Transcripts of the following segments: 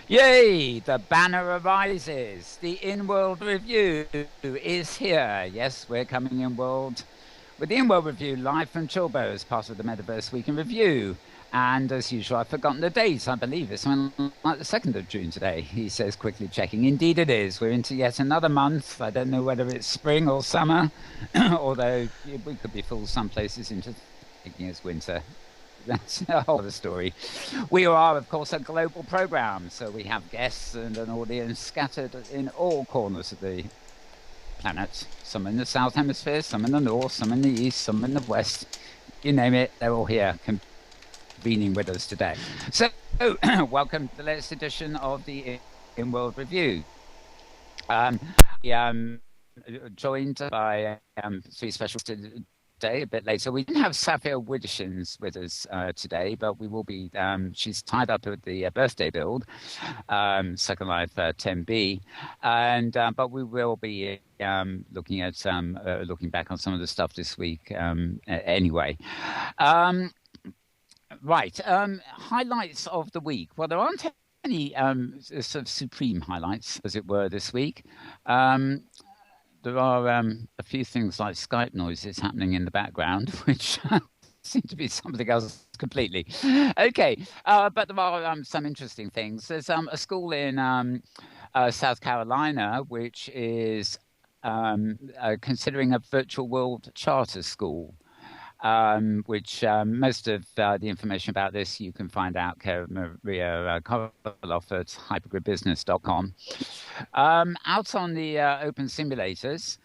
Yay! The banner arises. The Inworld review is here. Yes, we're coming Inworld with the Inworld review live from Chilbo as part of the Metaverse Week In review. And as usual, I've forgotten the date. I believe it's on like the 2nd of June today, he says, quickly checking. Indeed it is. We're into yet another month. I don't know whether it's spring or summer, although we could be fooled some places into thinking it's winter. That's a whole other story. We are, of course, a global program, so we have guests and an audience scattered in all corners of the planet. Some in the south hemisphere, some in the north, some in the east, some in the west. You name it, they're all here convening with us today. So, welcome to the latest edition of the Inworld Review. Joined by three special today, a bit later. We didn't have Safia Widdershins with us today, but we will be. She's tied up with the birthday build, Second Life 10B, and but we will be looking at looking back on some of the stuff this week. Anyway, right. Highlights of the week. Well, there aren't any sort of supreme highlights, as it were, this week. There are a few things like Skype noises happening in the background, which seem to be something else completely. Okay, but there are some interesting things. There's a school in South Carolina which is considering a virtual world charter school. Which most of the information about this you can find out Maria Koloff at hypergridbusiness.com. Out on the open simulators,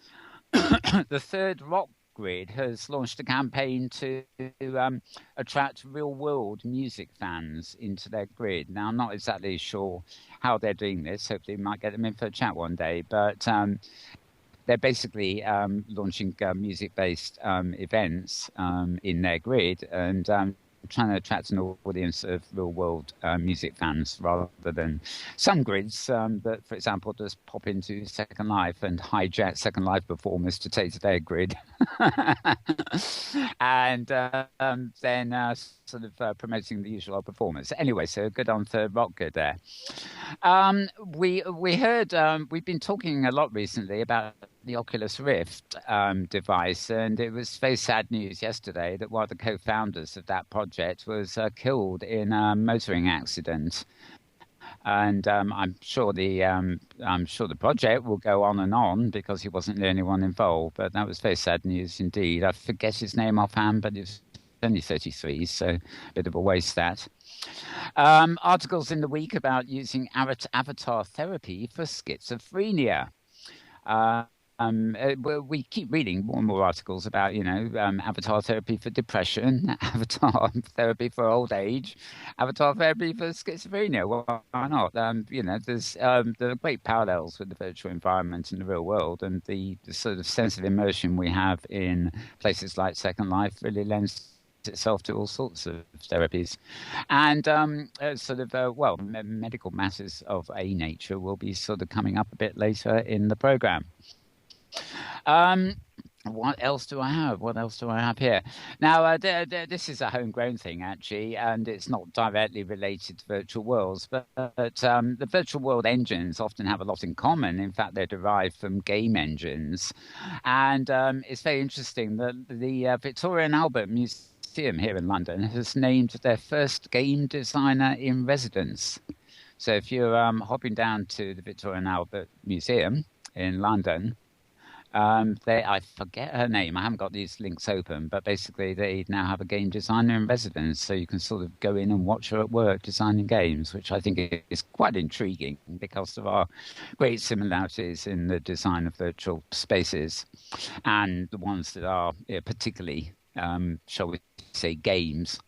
the third Rock Grid has launched a campaign to attract real-world music fans into their grid. Now, I'm not exactly sure how they're doing this. Hopefully, we might get them in for a chat one day, but they're basically launching music-based events in their grid and trying to attract an audience of real-world music fans rather than some grids that, for example, just pop into Second Life and hijack Second Life performers to take to their grid and then sort of promoting the usual performers. Anyway, so good on Third Rock Good there. We heard we've been talking a lot recently about the Oculus Rift device, and it was very sad news yesterday that one of the co-founders of that project was killed in a motoring accident. And I'm sure the project will go on and on because he wasn't the only one involved. But that was very sad news indeed. I forget his name offhand, but it's only 33, so a bit of a waste that. Articles in the week about using avatar therapy for schizophrenia. We keep reading more and more articles about, avatar therapy for depression, avatar therapy for old age, avatar therapy for schizophrenia. Well, why not? There are great parallels with the virtual environment in the real world, and the sort of sense of immersion we have in places like Second Life really lends itself to all sorts of therapies, and medical matters of a nature will be sort of coming up a bit later in the program. What else do I have here? Now, this is a homegrown thing, actually, and it's not directly related to virtual worlds, but the virtual world engines often have a lot in common. In fact, they're derived from game engines. And it's very interesting that the Victoria and Albert Museum here in London has named their first game designer in residence. So if you're hopping down to the Victoria and Albert Museum in London, I forget her name. I haven't got these links open, but basically they now have a game designer in residence, so you can sort of go in and watch her at work designing games, which I think is quite intriguing because there are great similarities in the design of virtual spaces and the ones that are particularly, shall we say, games.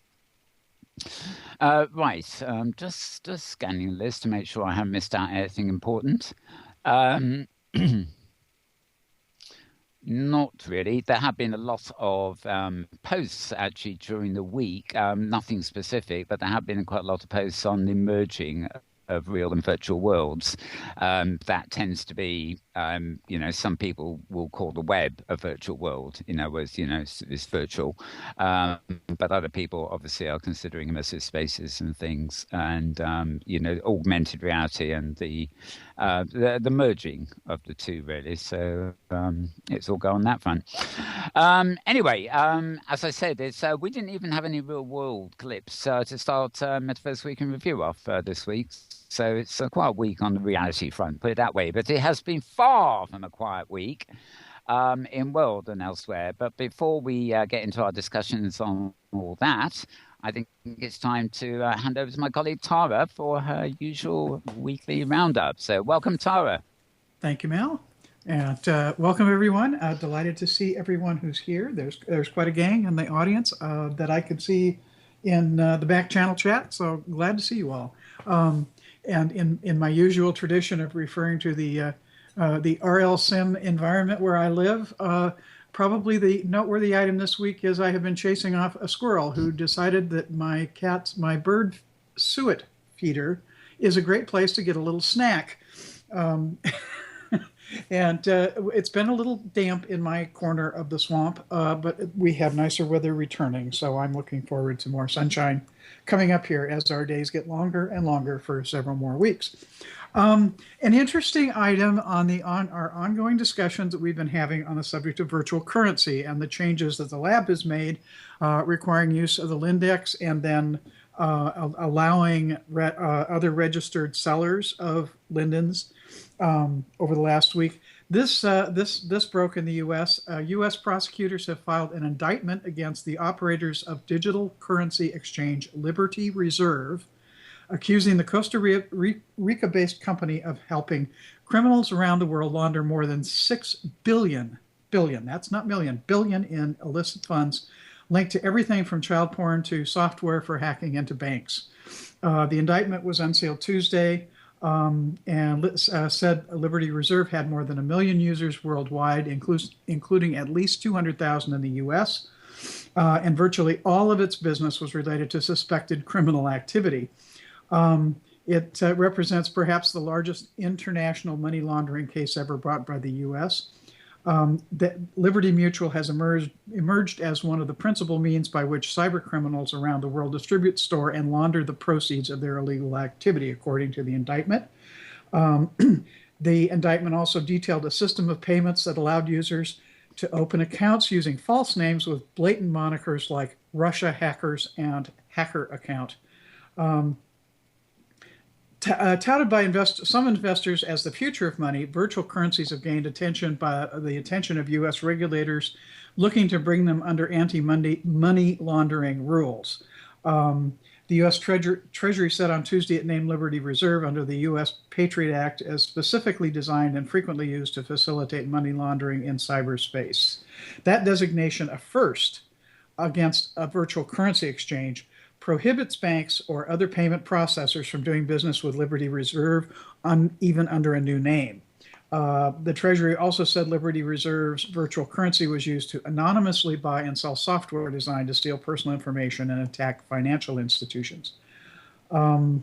Right, just scanning the list to make sure I haven't missed out anything important. Not really. There have been a lot of posts actually during the week, nothing specific, but there have been quite a lot of posts on the merging of real and virtual worlds. That tends to be some people will call the web a virtual world, whereas, it's virtual. But other people obviously are considering immersive spaces and things, and, augmented reality and the merging of the two, really. So it's all go on that front. Anyway, as I said, we didn't even have any real world clips to start Metaverse Week in Review off this week. So it's a quiet week on the reality front, put it that way. But it has been far from a quiet week in World and elsewhere. But before we get into our discussions on all that, I think it's time to hand over to my colleague Tara for her usual weekly roundup. So welcome, Tara. Thank you, Mel. And welcome, everyone. Delighted to see everyone who's here. There's quite a gang in the audience that I could see in the back channel chat. So glad to see you all. And in my usual tradition of referring to the RL Sim environment where I live, probably the noteworthy item this week is I have been chasing off a squirrel who decided that my bird suet feeder is a great place to get a little snack. And it's been a little damp in my corner of the swamp, but we have nicer weather returning, so I'm looking forward to more sunshine coming up here as our days get longer and longer for several more weeks. An interesting item on our ongoing discussions that we've been having on the subject of virtual currency and the changes that the lab has made requiring use of the Lindex and then allowing other registered sellers of lindens over the last week. This broke in the U.S. U.S. prosecutors have filed an indictment against the operators of digital currency exchange Liberty Reserve, accusing the Costa Rica-based company of helping criminals around the world launder more than $6 billion, that's not million, billion in illicit funds linked to everything from child porn to software for hacking into banks. The indictment was unsealed Tuesday. And said Liberty Reserve had more than 1 million users worldwide, including at least 200,000 in the U.S., and virtually all of its business was related to suspected criminal activity. It represents perhaps the largest international money laundering case ever brought by the U.S. That Liberty Mutual has emerged as one of the principal means by which cyber criminals around the world distribute, store, and launder the proceeds of their illegal activity, according to the indictment. The indictment also detailed a system of payments that allowed users to open accounts using false names with blatant monikers like Russia hackers and hacker account. Touted by some investors as the future of money, virtual currencies have gained attention by the attention of U.S. regulators looking to bring them under anti-money laundering rules. The U.S. Treasury said on Tuesday it named Liberty Reserve under the U.S. Patriot Act as specifically designed and frequently used to facilitate money laundering in cyberspace. That designation, a first against a virtual currency exchange, prohibits banks or other payment processors from doing business with Liberty Reserve even under a new name. The Treasury also said Liberty Reserve's virtual currency was used to anonymously buy and sell software designed to steal personal information and attack financial institutions. The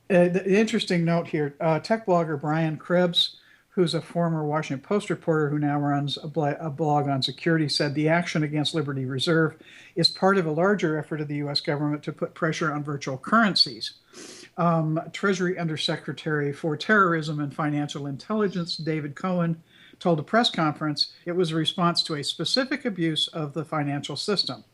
interesting note here, tech blogger Brian Krebs, who's a former Washington Post reporter who now runs a blog on security, said the action against Liberty Reserve is part of a larger effort of the U.S. government to put pressure on virtual currencies. Treasury Undersecretary for Terrorism and Financial Intelligence, David Cohen, told a press conference it was a response to a specific abuse of the financial system.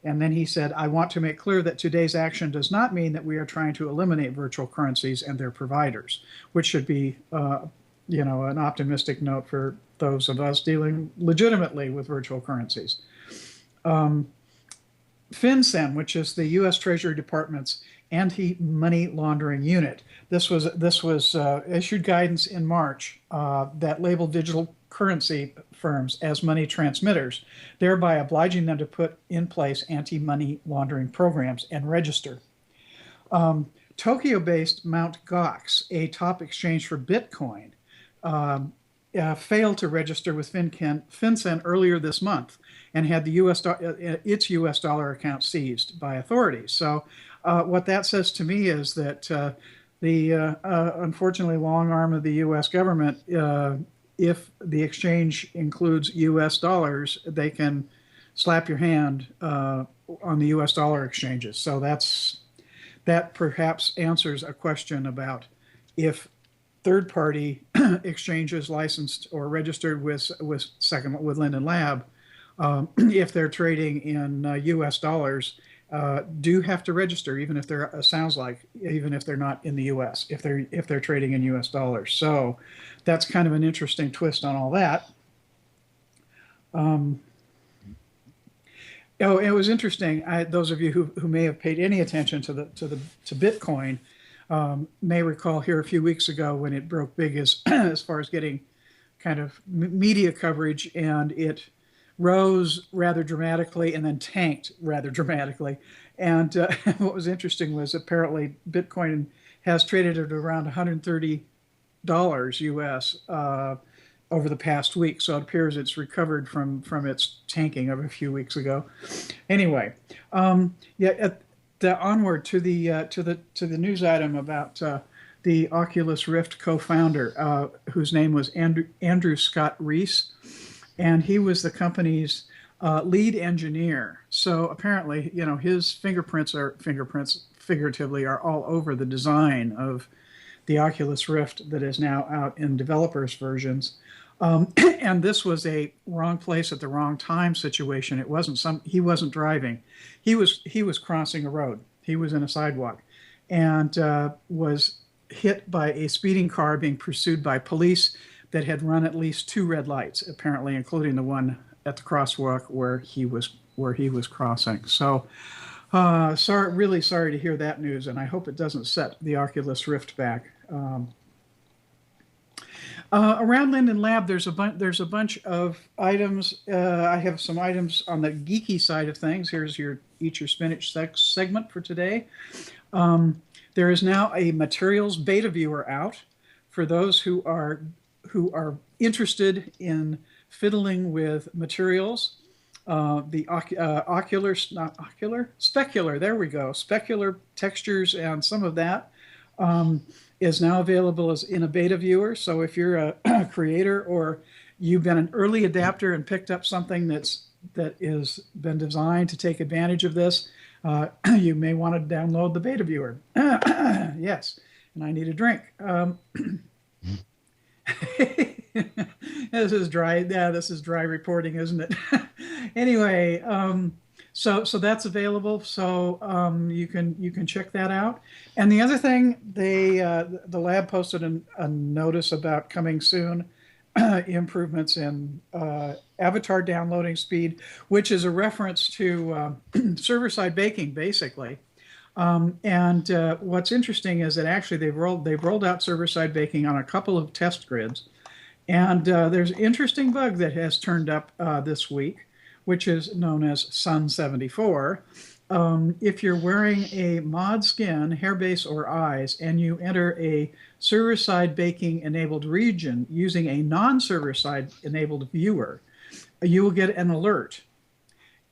And then he said, I want to make clear that today's action does not mean that we are trying to eliminate virtual currencies and their providers, which should be an optimistic note for those of us dealing legitimately with virtual currencies. FinCEN, which is the U.S. Treasury Department's anti-money laundering unit. This was issued guidance in March that labeled digital currency firms as money transmitters, thereby obliging them to put in place anti-money laundering programs and register. Tokyo-based Mt. Gox, a top exchange for Bitcoin, failed to register with FinCEN earlier this month and had its U.S. dollar account seized by authorities. So what that says to me is that the unfortunately long arm of the U.S. government, if the exchange includes U.S. dollars, they can slap your hand on the U.S. dollar exchanges. So that perhaps answers a question about if third-party exchanges licensed or registered with Linden Lab, if they're trading in U.S. dollars, do have to register, even if they're even if they're not in the U.S. If they're trading in U.S. dollars. So that's kind of an interesting twist on all that. Oh, it was interesting. Those of you who may have paid any attention to Bitcoin may recall here a few weeks ago when it broke big as far as getting kind of media coverage, and it rose rather dramatically and then tanked rather dramatically. And what was interesting was apparently Bitcoin has traded at around $130 US over the past week. So it appears it's recovered from its tanking of a few weeks ago. Anyway, onward to the news item about the Oculus Rift co-founder, whose name was Andrew Scott Reese, and he was the company's lead engineer. So apparently, his fingerprints figuratively are all over the design of the Oculus Rift that is now out in developers' versions. And this was a wrong place at the wrong time situation. He wasn't driving. He was crossing a road. He was in a sidewalk and was hit by a speeding car being pursued by police that had run at least 2 red lights, apparently, including the one at the crosswalk where he was crossing. So, really sorry to hear that news, and I hope it doesn't set the Oculus Rift back. Around Linden Lab, there's a bunch of items. I have some items on the geeky side of things. Here's your Eat Your Spinach segment for today. There is now a materials beta viewer out for those who are interested in fiddling with materials. The specular, there we go, specular textures and some of that is now available as in a beta viewer. So if you're a creator or you've been an early adapter and picked up something that is been designed to take advantage of this, you may want to download the beta viewer. Yes, and I need a drink. This is dry. Yeah, this is dry reporting, isn't it? Anyway, so that's available. So you can check that out. And the other thing, the lab posted a notice about coming soon, improvements in avatar downloading speed, which is a reference to server-side baking, basically. And what's interesting is that actually they've rolled out server-side baking on a couple of test grids, and there's an interesting bug that has turned up this week, which is known as Sun74. If you're wearing a mod skin, hair base, or eyes, and you enter a server-side baking enabled region using a non-server-side enabled viewer, you will get an alert.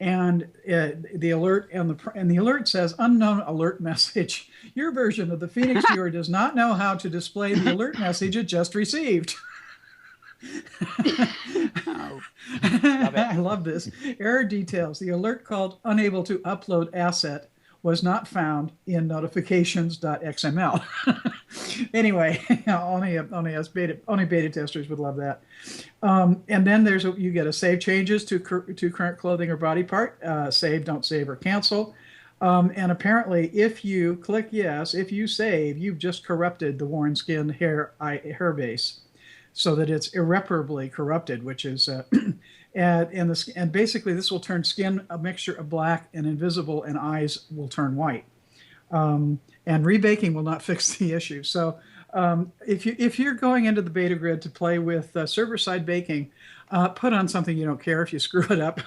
And the alert says, unknown alert message. Your version of the Phoenix viewer does not know how to display the alert message it just received. Oh, love it. I love this. Error details. The alert called unable to upload asset was not found in notifications.xml. Anyway, only beta testers would love that. And then you get a save changes to current clothing or body part, save, don't save, or cancel. And apparently, if you click yes, if you save, you've just corrupted the worn skin hair base, so that it's irreparably corrupted, which is and basically this will turn skin a mixture of black and invisible, and eyes will turn white. And rebaking will not fix the issue. So if you're going into the beta grid to play with server-side baking, put on something you don't care if you screw it up.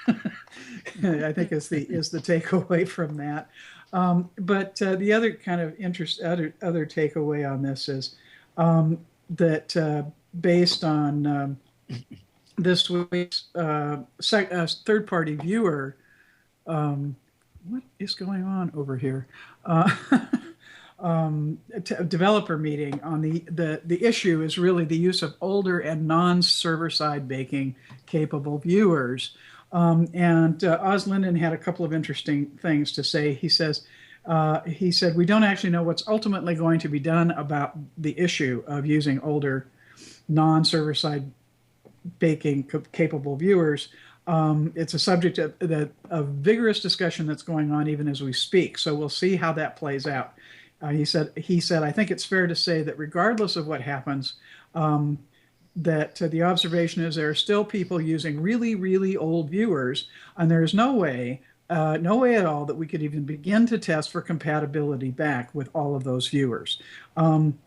I think is the takeaway from that. But the other kind of other takeaway on this is that based on this week's third-party viewer, what is going on over here? developer meeting on the issue is really the use of older and non-server side baking capable viewers. And Oz Linden had a couple of interesting things to say. He said, we don't actually know what's ultimately going to be done about the issue of using older non-server side baking capable viewers. It's a subject of vigorous discussion that's going on even as we speak. So we'll see how that plays out. He said, I think it's fair to say that regardless of what happens, that the observation is there are still people using really, really old viewers, and there's no way at all that we could even begin to test for compatibility back with all of those viewers. And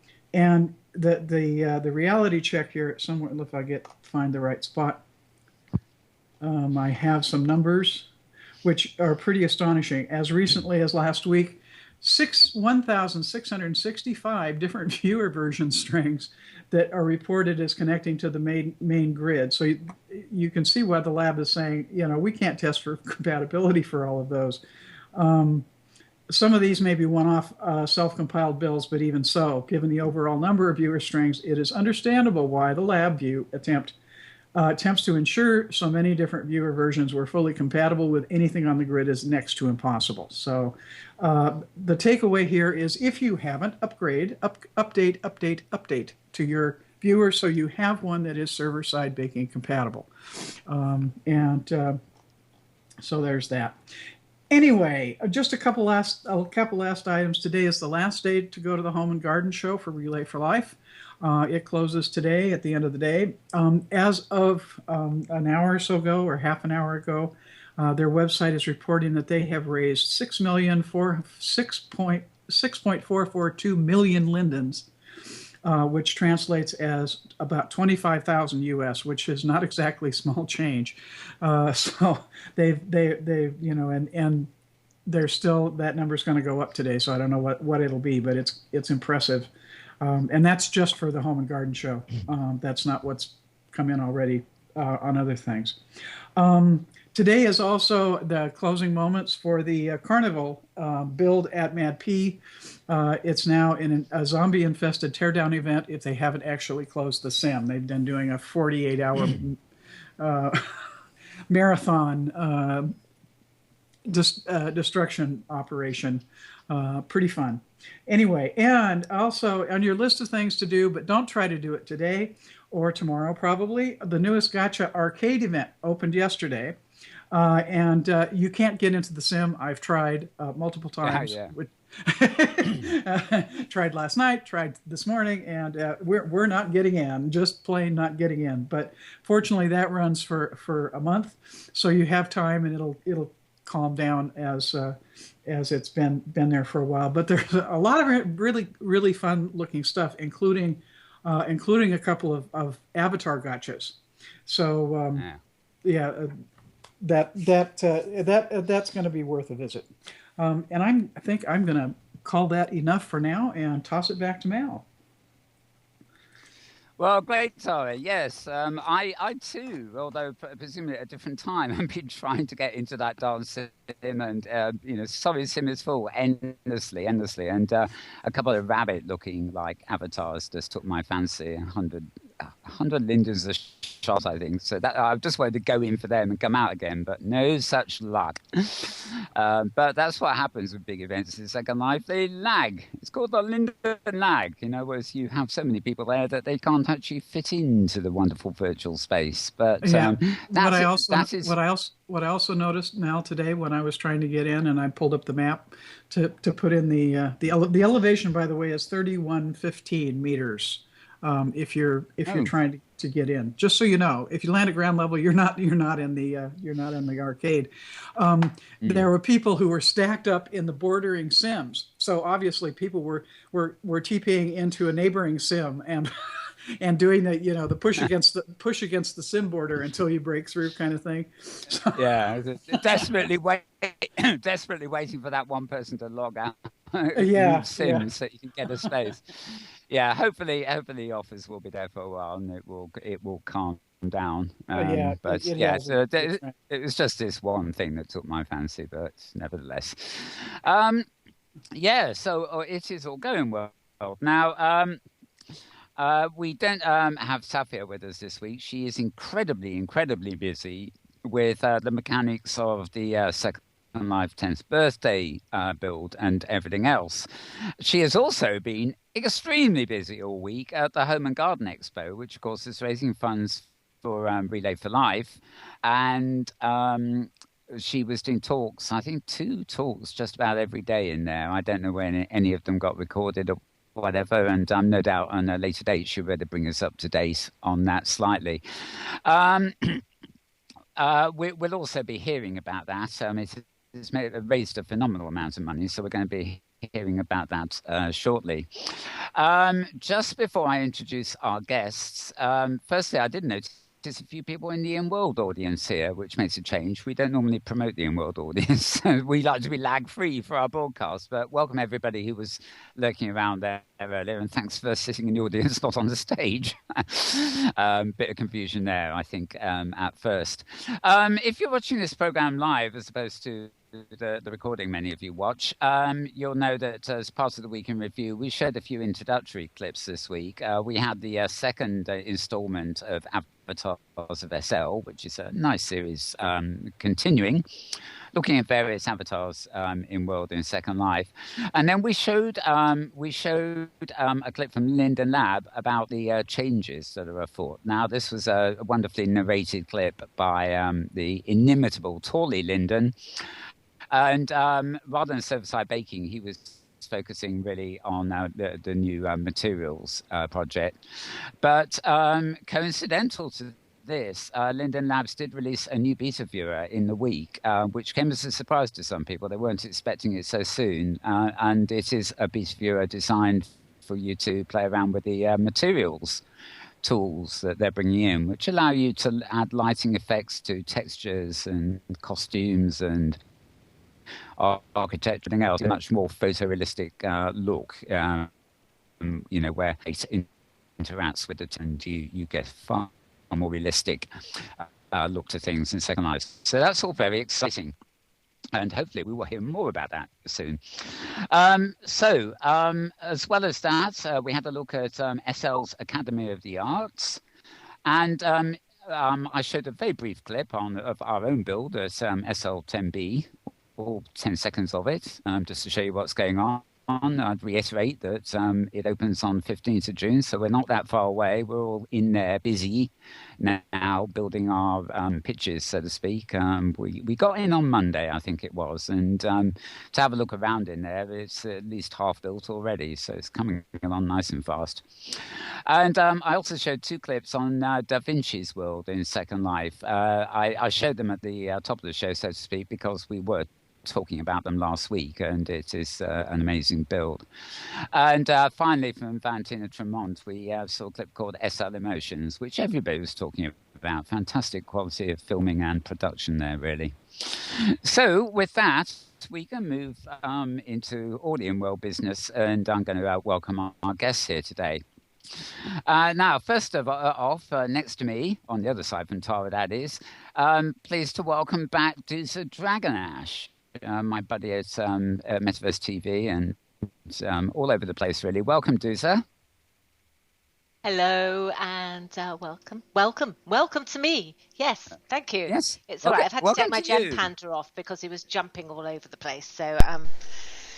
the reality check here somewhere, if I find the right spot, I have some numbers which are pretty astonishing. As recently as last week, 1,665 different viewer version strings that are reported as connecting to the main grid. So you can see why the lab is saying, we can't test for compatibility for all of those. Some of these may be one-off self-compiled builds, but even so, given the overall number of viewer strings, it is understandable why the lab view attempts to ensure so many different viewer versions were fully compatible with anything on the grid is next to impossible. So the takeaway here is if you haven't, update to your viewer so you have one that is server-side baking compatible. So there's that. Anyway, just a couple last items. Today is the last day to go to the Home and Garden Show for Relay for Life. It closes today at the end of the day. As of an hour or so ago, or half an hour ago, their website is reporting that they have raised 6.442 million lindens, which translates as about 25,000 US, which is not exactly small change. So they've and they're still, that number's going to go up today. So I don't know what it'll be, but it's impressive. And that's just for the Home and Garden Show. That's not what's come in already on other things. Today is also the closing moments for the Carnival build at Mad P. It's now in a zombie-infested teardown event if they haven't actually closed the sim. They've been doing a 48-hour marathon destruction operation. Pretty fun. Anyway, and also on your list of things to do, but don't try to do it today or tomorrow probably, the newest Gacha arcade event opened yesterday. And you can't get into the sim. I've tried multiple times. Yeah. Tried last night, tried this morning, and we're not getting in, just plain not getting in. But fortunately, that runs for a month, so you have time, and it'll calm down as it's been there for a while. But there's a lot of really, really fun looking stuff, including a couple of avatar gotchas. So that's going to be worth a visit. And I think I'm going to call that enough for now and toss it back to Mal. Well, great, Tara. Yes, I too, although presumably at a different time, I've been trying to get into that dance sim, and sorry, sim is full endlessly, and a couple of rabbit-looking like avatars just took my fancy. 100 lindens a shot, I think. So that I just wanted to go in for them and come out again, but no such luck. But that's what happens with big events in Second Life. They lag. It's called the Linden lag. Whereas you have so many people there that they can't actually fit into the wonderful virtual space. But what I also noticed now today when I was trying to get in and I pulled up the map to put in the elevation, by the way, is 3115 meters. If you're trying to get in, just so you know, if you land at ground level, you're not in the arcade. There were people who were stacked up in the bordering sims, so obviously people were TPing into a neighboring sim and and doing the push against the sim border until you break through kind of thing. So. Yeah, desperately waiting for that one person to log out. So you can get a space. Yeah, hopefully offers will be there for a while and it will calm down. It was just this one thing that took my fancy, but nevertheless. Yeah, so it is all going well. Now, we don't have Safia with us this week. She is incredibly busy with the mechanics of the Second Life 10th birthday build and everything else. She has also been extremely busy all week at the Home and Garden Expo, which of course is raising funds for Relay for Life. And she was doing talks, I think 2 talks just about every day in there. I don't know when any of them got recorded or whatever, and no doubt on a later date she'll be able to bring us up to date on that slightly. Um, we'll also be hearing about that. It's raised a phenomenal amount of money, so we're going to be hearing about that shortly. Just before I introduce our guests, firstly, I did notice a few people in the Inworld audience here, which makes a change. We don't normally promote the Inworld audience. We like to be lag-free for our broadcast, but welcome everybody who was lurking around there earlier, and thanks for sitting in the audience, not on the stage. Bit of confusion there, I think, at first. If you're watching this program live as opposed to the recording many of you watch, you'll know that as part of the Week in Review, we shared a few introductory clips this week. We had the second installment of Avatars of SL, which is a nice series continuing, looking at various avatars in World in Second Life. And then we showed a clip from Linden Lab about the changes that are afoot. Now, this was a wonderfully narrated clip by the inimitable Torley Linden. And rather than server-side baking, he was focusing really on the new materials project. But coincidental to this, Linden Labs did release a new beta viewer in the week, which came as a surprise to some people. They weren't expecting it so soon. And it is a beta viewer designed for you to play around with the materials tools that they're bringing in, which allow you to add lighting effects to textures and costumes and architecture, everything else, a much more photorealistic look, where it interacts with it, and you get far more realistic look to things in Second Life. So that's all very exciting. And hopefully we will hear more about that soon. As well as that, we had a look at SL's Academy of the Arts. And I showed a very brief clip of our own build at SL10B, all 10 seconds of it, just to show you what's going on. I'd reiterate that it opens on 15th of June, so we're not that far away. We're all in there busy now building our pitches, so to speak. We got in on Monday, I think it was, and to have a look around in there, it's at least half built already, so it's coming along nice and fast. And I also showed 2 clips on Da Vinci's world in Second Life. I showed them at the top of the show, so to speak, because we were talking about them last week, and it is an amazing build. And finally, from Valentina Tremont, we saw a clip called SL Emotions, which everybody was talking about. Fantastic quality of filming and production there, really. So with that, we can move into audio world business, and I'm going to welcome our guests here today. Now, first off, next to me, on the other side from Tara, that is, pleased to welcome back Dousa Dragonash. My buddy at Metaverse TV and all over the place, really. Welcome, Dousa. Hello and welcome to me. Yes, thank you. Yes, it's all right. I've had to take my Gem Panda off because he was jumping all over the place. So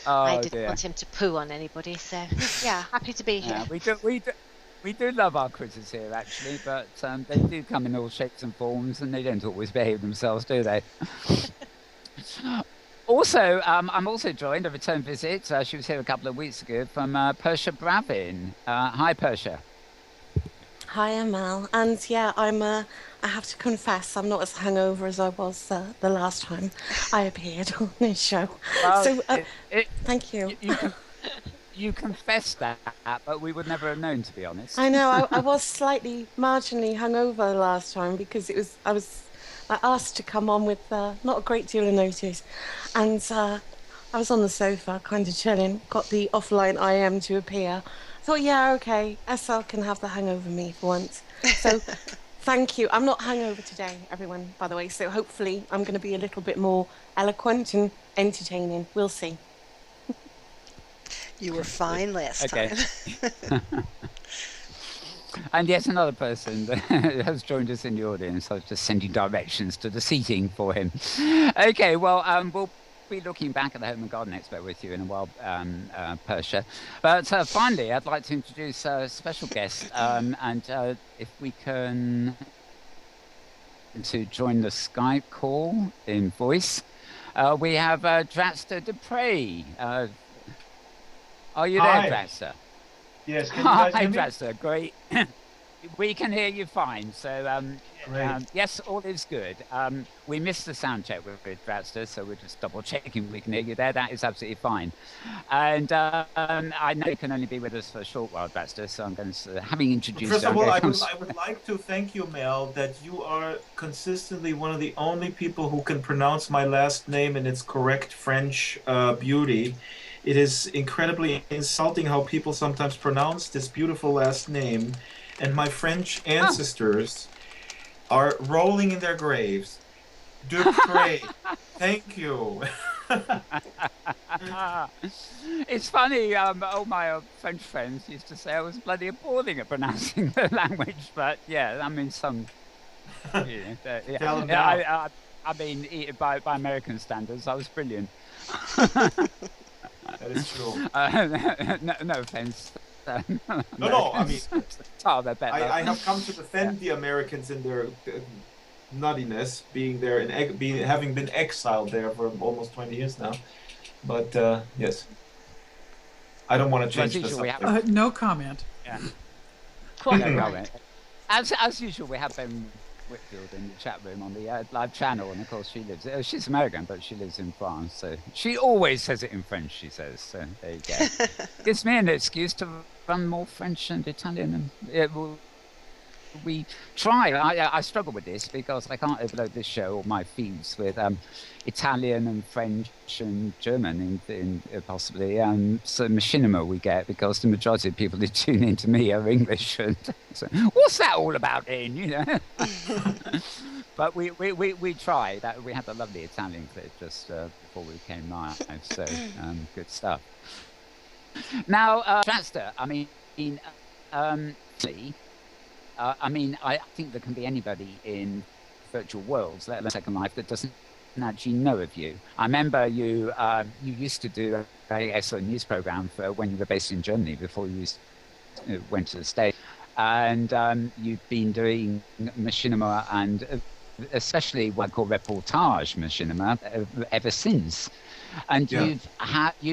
I didn't want him to poo on anybody. So yeah, happy to be here. We do love our critters here, actually, but they do come in all shapes and forms, and they don't always behave themselves, do they? Also, I'm also joined, a return visit, she was here a couple of weeks ago, from Persia Bravin. Hi, Persia. Hi, Amal. And yeah, I have to confess, I'm not as hungover as I was the last time I appeared on this show. Well, so, thank you. You confessed that, but we would never have known, to be honest. I know, I was slightly marginally hungover last time because I was asked to come on with not a great deal of notice, and I was on the sofa kind of chilling, got the offline IM to appear. Thought, yeah, okay, SL can have the hangover me for once. So thank you. I'm not hungover today, everyone, by the way, so hopefully I'm going to be a little bit more eloquent and entertaining. We'll see. You were fine last time. And yes, another person has joined us in the audience. I was just sending directions to the seating for him. Okay, well, we'll be looking back at the Home and Garden Expo with you in a while, Persia. But finally, I'd like to introduce a special guest, and if we can to join the Skype call in voice, we have Draxtor Despres. Are you there, Draxtor? Yes, can you guys hear me? Hi, Draxtor. Great. We can hear you fine. So, yes, all is good. We missed the sound check with Draxtor, so we're just double checking we can hear you there. That is absolutely fine. And I know you can only be with us for a short while, Draxtor, so I'm going to, having introduced First of all, I would like to thank you, Mel, that you are consistently one of the only people who can pronounce my last name in its correct French beauty. It is incredibly insulting how people sometimes pronounce this beautiful last name, and my French ancestors are rolling in their graves. Despres, thank you. It's funny, all my French friends used to say I was bloody appalling at pronouncing the language, but yeah, I mean, some... I mean, by American standards, I was brilliant. That is true. No offense. No, I mean, I have come to defend the Americans in their nuttiness, being there and having been exiled there for almost 20 years now. But yes, I don't want to change the subject. No comment. Yeah. No comment. As usual, we have Ben Whitfield in the chat room on the live channel, and of course she lives. She's American, but she lives in France, so she always says it in French. She says, so there you go. Gives me an excuse to run more French and Italian, and we try. I struggle with this because I can't overload this show or my feeds with Italian and French and German in possibly so machinima we get, because the majority of people who tune into me are English, and so what's that all about then, you know? But we try that. We had a lovely Italian clip just before we came live, so good stuff. Now, Draxtor, I mean, I think there can be anybody in virtual worlds, let alone Second Life, that doesn't actually know of you. I remember you used to do a very excellent news program for when you were based in Germany before you went to the States, and you've been doing machinima and especially what I call reportage machinima ever since. And you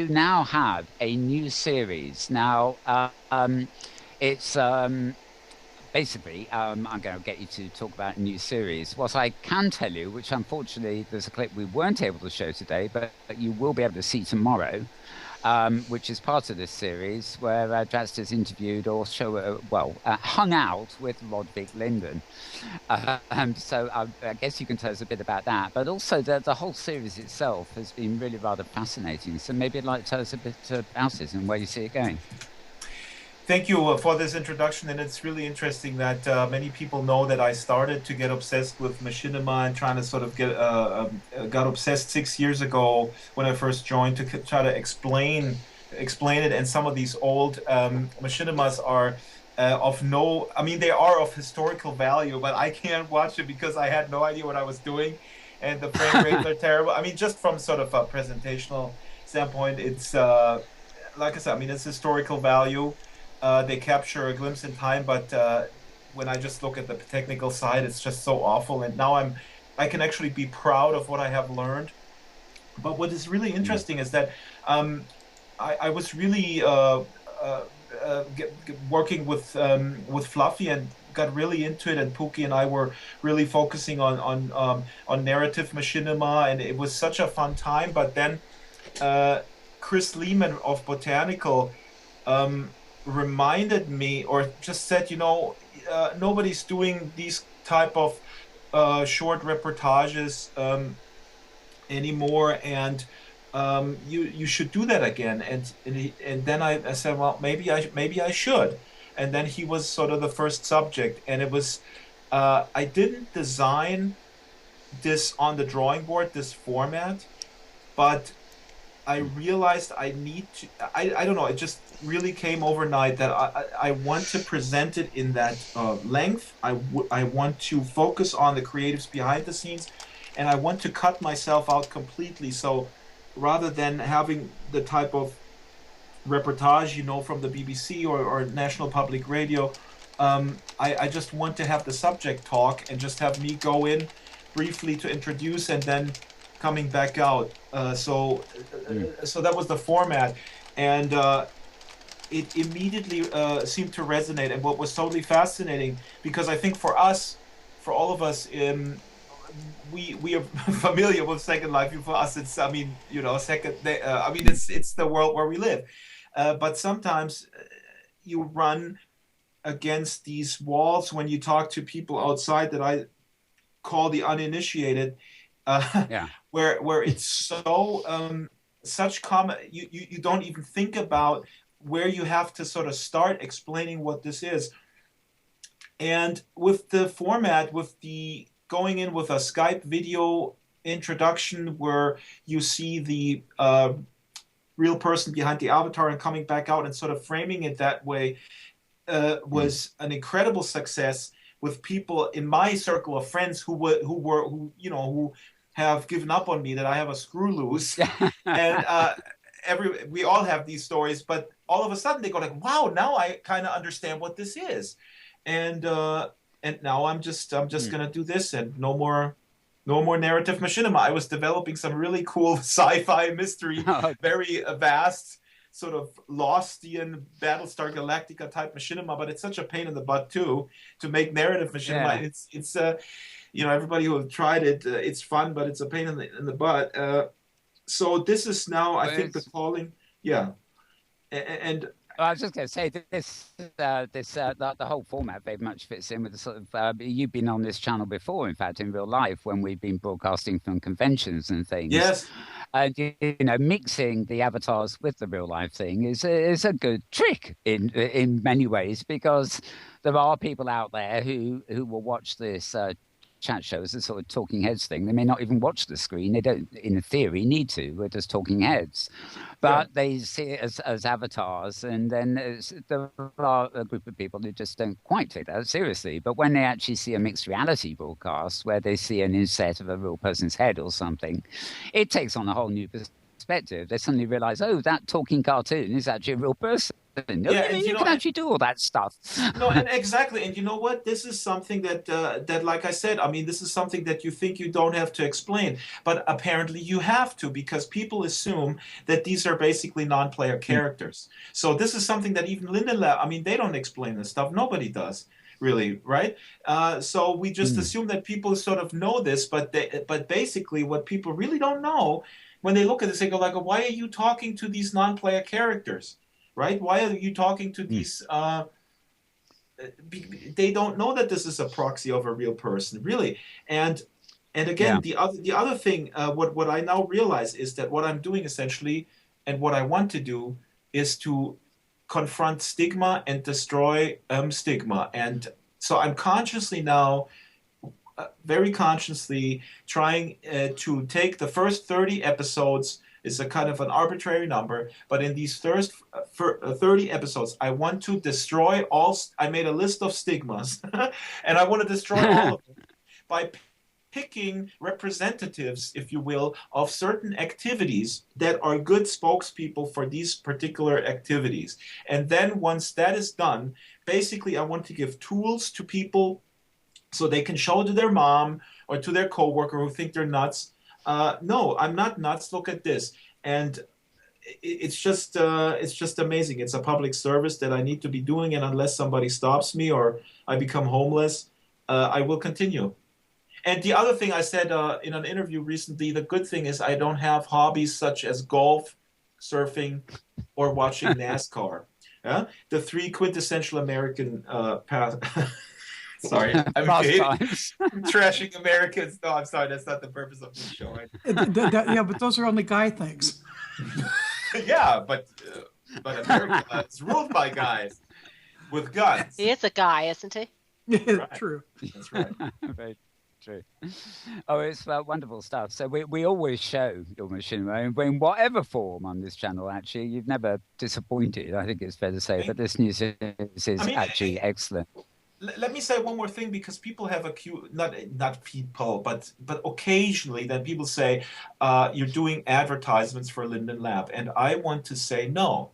now have a new series. Now, it's basically, I'm going to get you to talk about a new series. What I can tell you, which unfortunately there's a clip we weren't able to show today, but you will be able to see tomorrow, which is part of this series, where Draxtor's interviewed or hung out with Rodvik Linden. So I guess you can tell us a bit about that. But also the whole series itself has been really rather fascinating. So maybe you'd like to tell us a bit about it and where you see it going. Thank you for this introduction, and it's really interesting that many people know that I started to get obsessed with machinima and trying to sort of got obsessed 6 years ago when I first joined to try to explain it. And some of these old machinimas are they are of historical value, but I can't watch it because I had no idea what I was doing, and the frame rates are terrible. I mean, just from sort of a presentational standpoint, it's like I said, I mean, it's historical value. They capture a glimpse in time, but when I just look at the technical side, it's just so awful. And now I can actually be proud of what I have learned. But what is really interesting is that I was really working with Fluffy and got really into it, and Pookie and I were really focusing on narrative machinima, and it was such a fun time. But then Chris Lehman of Botanical reminded me, or just said, nobody's doing these type of short reportages anymore, and you should do that again. And then I said, well, maybe I should. And then he was sort of the first subject, and it was I didn't design this on the drawing board, this format, but I realized I need to, I don't know, it just really came overnight that I want to present it in that length. I want to focus on the creatives behind the scenes, and I want to cut myself out completely. So rather than having the type of reportage, from the BBC or National Public Radio, I just want to have the subject talk and just have me go in briefly to introduce and then coming back out. So that was the format, and it immediately seemed to resonate. And what was totally fascinating, because I think for all of us, we are familiar with Second Life. For us, it's it's the world where we live. But sometimes you run against these walls when you talk to people outside that I call the uninitiated, where it's so such common. You don't even think about where you have to sort of start explaining what this is. And with the format, with the going in with a Skype video introduction where you see the real person behind the avatar and coming back out and sort of framing it that way was an incredible success with people in my circle of friends who have given up on me, that I have a screw loose. And we all have these stories, but all of a sudden they go like, wow, now I kind of understand what this is. And now I'm just gonna do this, and no more narrative machinima. I was developing some really cool sci-fi mystery, very vast, sort of Lostian Battlestar Galactica type machinima, but it's such a pain in the butt too to make narrative machinima. Yeah. It's everybody who have tried it, it's fun, but it's a pain in the butt. So this is now, I think, the calling. Yeah, and. I was just going to say the whole format very much fits in with the sort of you've been on this channel before, in fact, in real life, when we've been broadcasting from conventions and things. Yes. And mixing the avatars with the real life thing is a good trick in many ways, because there are people out there who will watch this chat shows, a sort of talking heads thing. They may not even watch the screen. They don't, in theory, need to. We're just talking heads. But they see it as avatars. And then there are a group of people who just don't quite take that seriously. But when they actually see a mixed reality broadcast where they see an inset of a real person's head or something, it takes on a whole new perspective. They suddenly realize, oh, that talking cartoon is actually a real person. You can actually do all that stuff. No, and exactly. And you know what? This is something that, like I said, I mean, this is something that you think you don't have to explain, but apparently you have to, because people assume that these are basically non-player characters. So this is something that even Linden Lab, I mean, they don't explain this stuff. Nobody does, really, right? So we just assume that people sort of know this, but basically what people really don't know, when they look at this, they go like, why are you talking to these non-player characters? Right? Why are you talking to these? They don't know that this is a proxy of a real person, really. And again, the other thing, what I now realize is that what I'm doing essentially, and what I want to do, is to confront stigma and destroy stigma. And so I'm consciously now, very consciously, trying to take the first 30 episodes. It's a kind of an arbitrary number, but in these first 30 episodes, I want to destroy all. I made a list of stigmas, and I want to destroy all of them by picking representatives, if you will, of certain activities that are good spokespeople for these particular activities. And then once that is done, basically, I want to give tools to people so they can show to their mom or to their coworker who think they're nuts. No, I'm not nuts. Look at this. And it's just amazing. It's a public service that I need to be doing. And unless somebody stops me or I become homeless, I will continue. And the other thing I said in an interview recently, the good thing is I don't have hobbies such as golf, surfing, or watching NASCAR. The three quintessential American Sorry, I'm trashing Americans. No, I'm sorry. That's not the purpose of this show, right? But those are only guy things. Yeah, but America is ruled by guys with guns. He is a guy, isn't he? Yeah, right. True. That's right. Right. True. Oh, it's wonderful stuff. So we always show your machinima in whatever form on this channel. Actually, you've never disappointed. I think it's fair to say. But this news is actually excellent. Let me say one more thing, because people have not people, but occasionally then people say you're doing advertisements for Linden Lab, and I want to say no.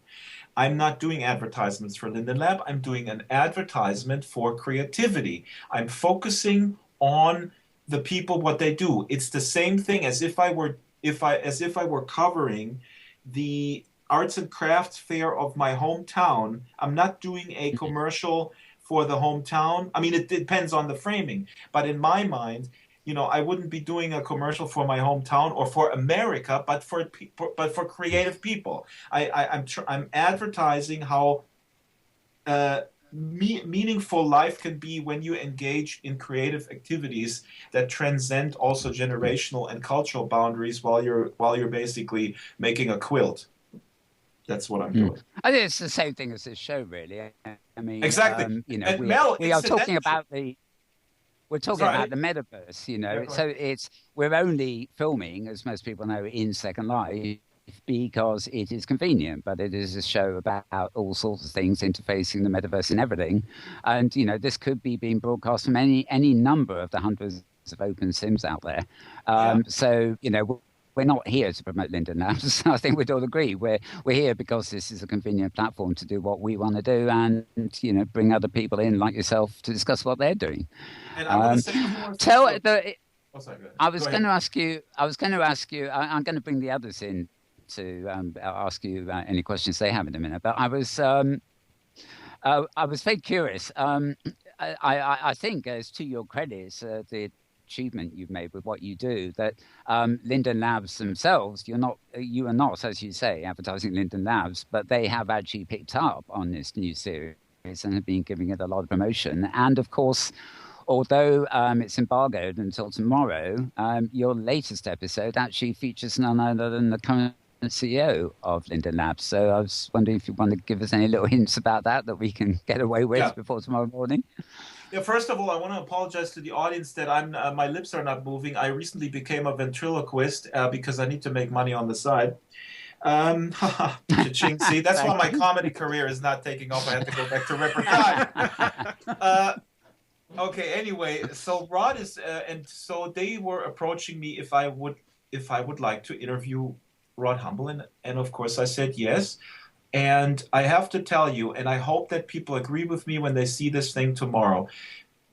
I'm not doing advertisements for Linden Lab. I'm doing an advertisement for creativity. I'm focusing on the people, what they do. It's the same thing as if I were covering the arts and crafts fair of my hometown. I'm not doing a commercial for the hometown. I mean, it depends on the framing, but in my mind, I wouldn't be doing a commercial for my hometown or for America, but for creative people. I'm advertising how meaningful life can be when you engage in creative activities that transcend also generational and cultural boundaries while you're basically making a quilt. That's what I'm doing. I think it's the same thing as this show, really. I mean, exactly. We are talking about the. We're talking about the metaverse, so we're only filming, as most people know, in Second Life because it is convenient, but it is a show about all sorts of things interfacing the metaverse and everything. And, this could be being broadcast from any number of the hundreds of open sims out there. So, we're not here to promote Linden Labs. I think we'd all agree. We're here because this is a convenient platform to do what we want to do, and bring other people in like yourself to discuss what they're doing. And I want to say I was going to ask you. I'm going to bring the others in to ask you any questions they have in a minute. But I was very curious. I think, as to your credits, the achievement you've made with what you do, that Linden Labs themselves, you are not, as you say, advertising Linden Labs, but they have actually picked up on this new series and have been giving it a lot of promotion. And of course, although it's embargoed until tomorrow, your latest episode actually features none other than the current CEO of Linden Labs. So I was wondering if you want to give us any little hints about that we can get away with before tomorrow morning. Yeah, first of all, I want to apologize to the audience that my lips are not moving. I recently became a ventriloquist because I need to make money on the side. See, that's why my comedy career is not taking off. I have to go back to repertoire. Okay, anyway, so Rod is, and so they were approaching me if I would like to interview Rod Humble, and of course I said yes. And I have to tell you, and I hope that people agree with me when they see this thing tomorrow.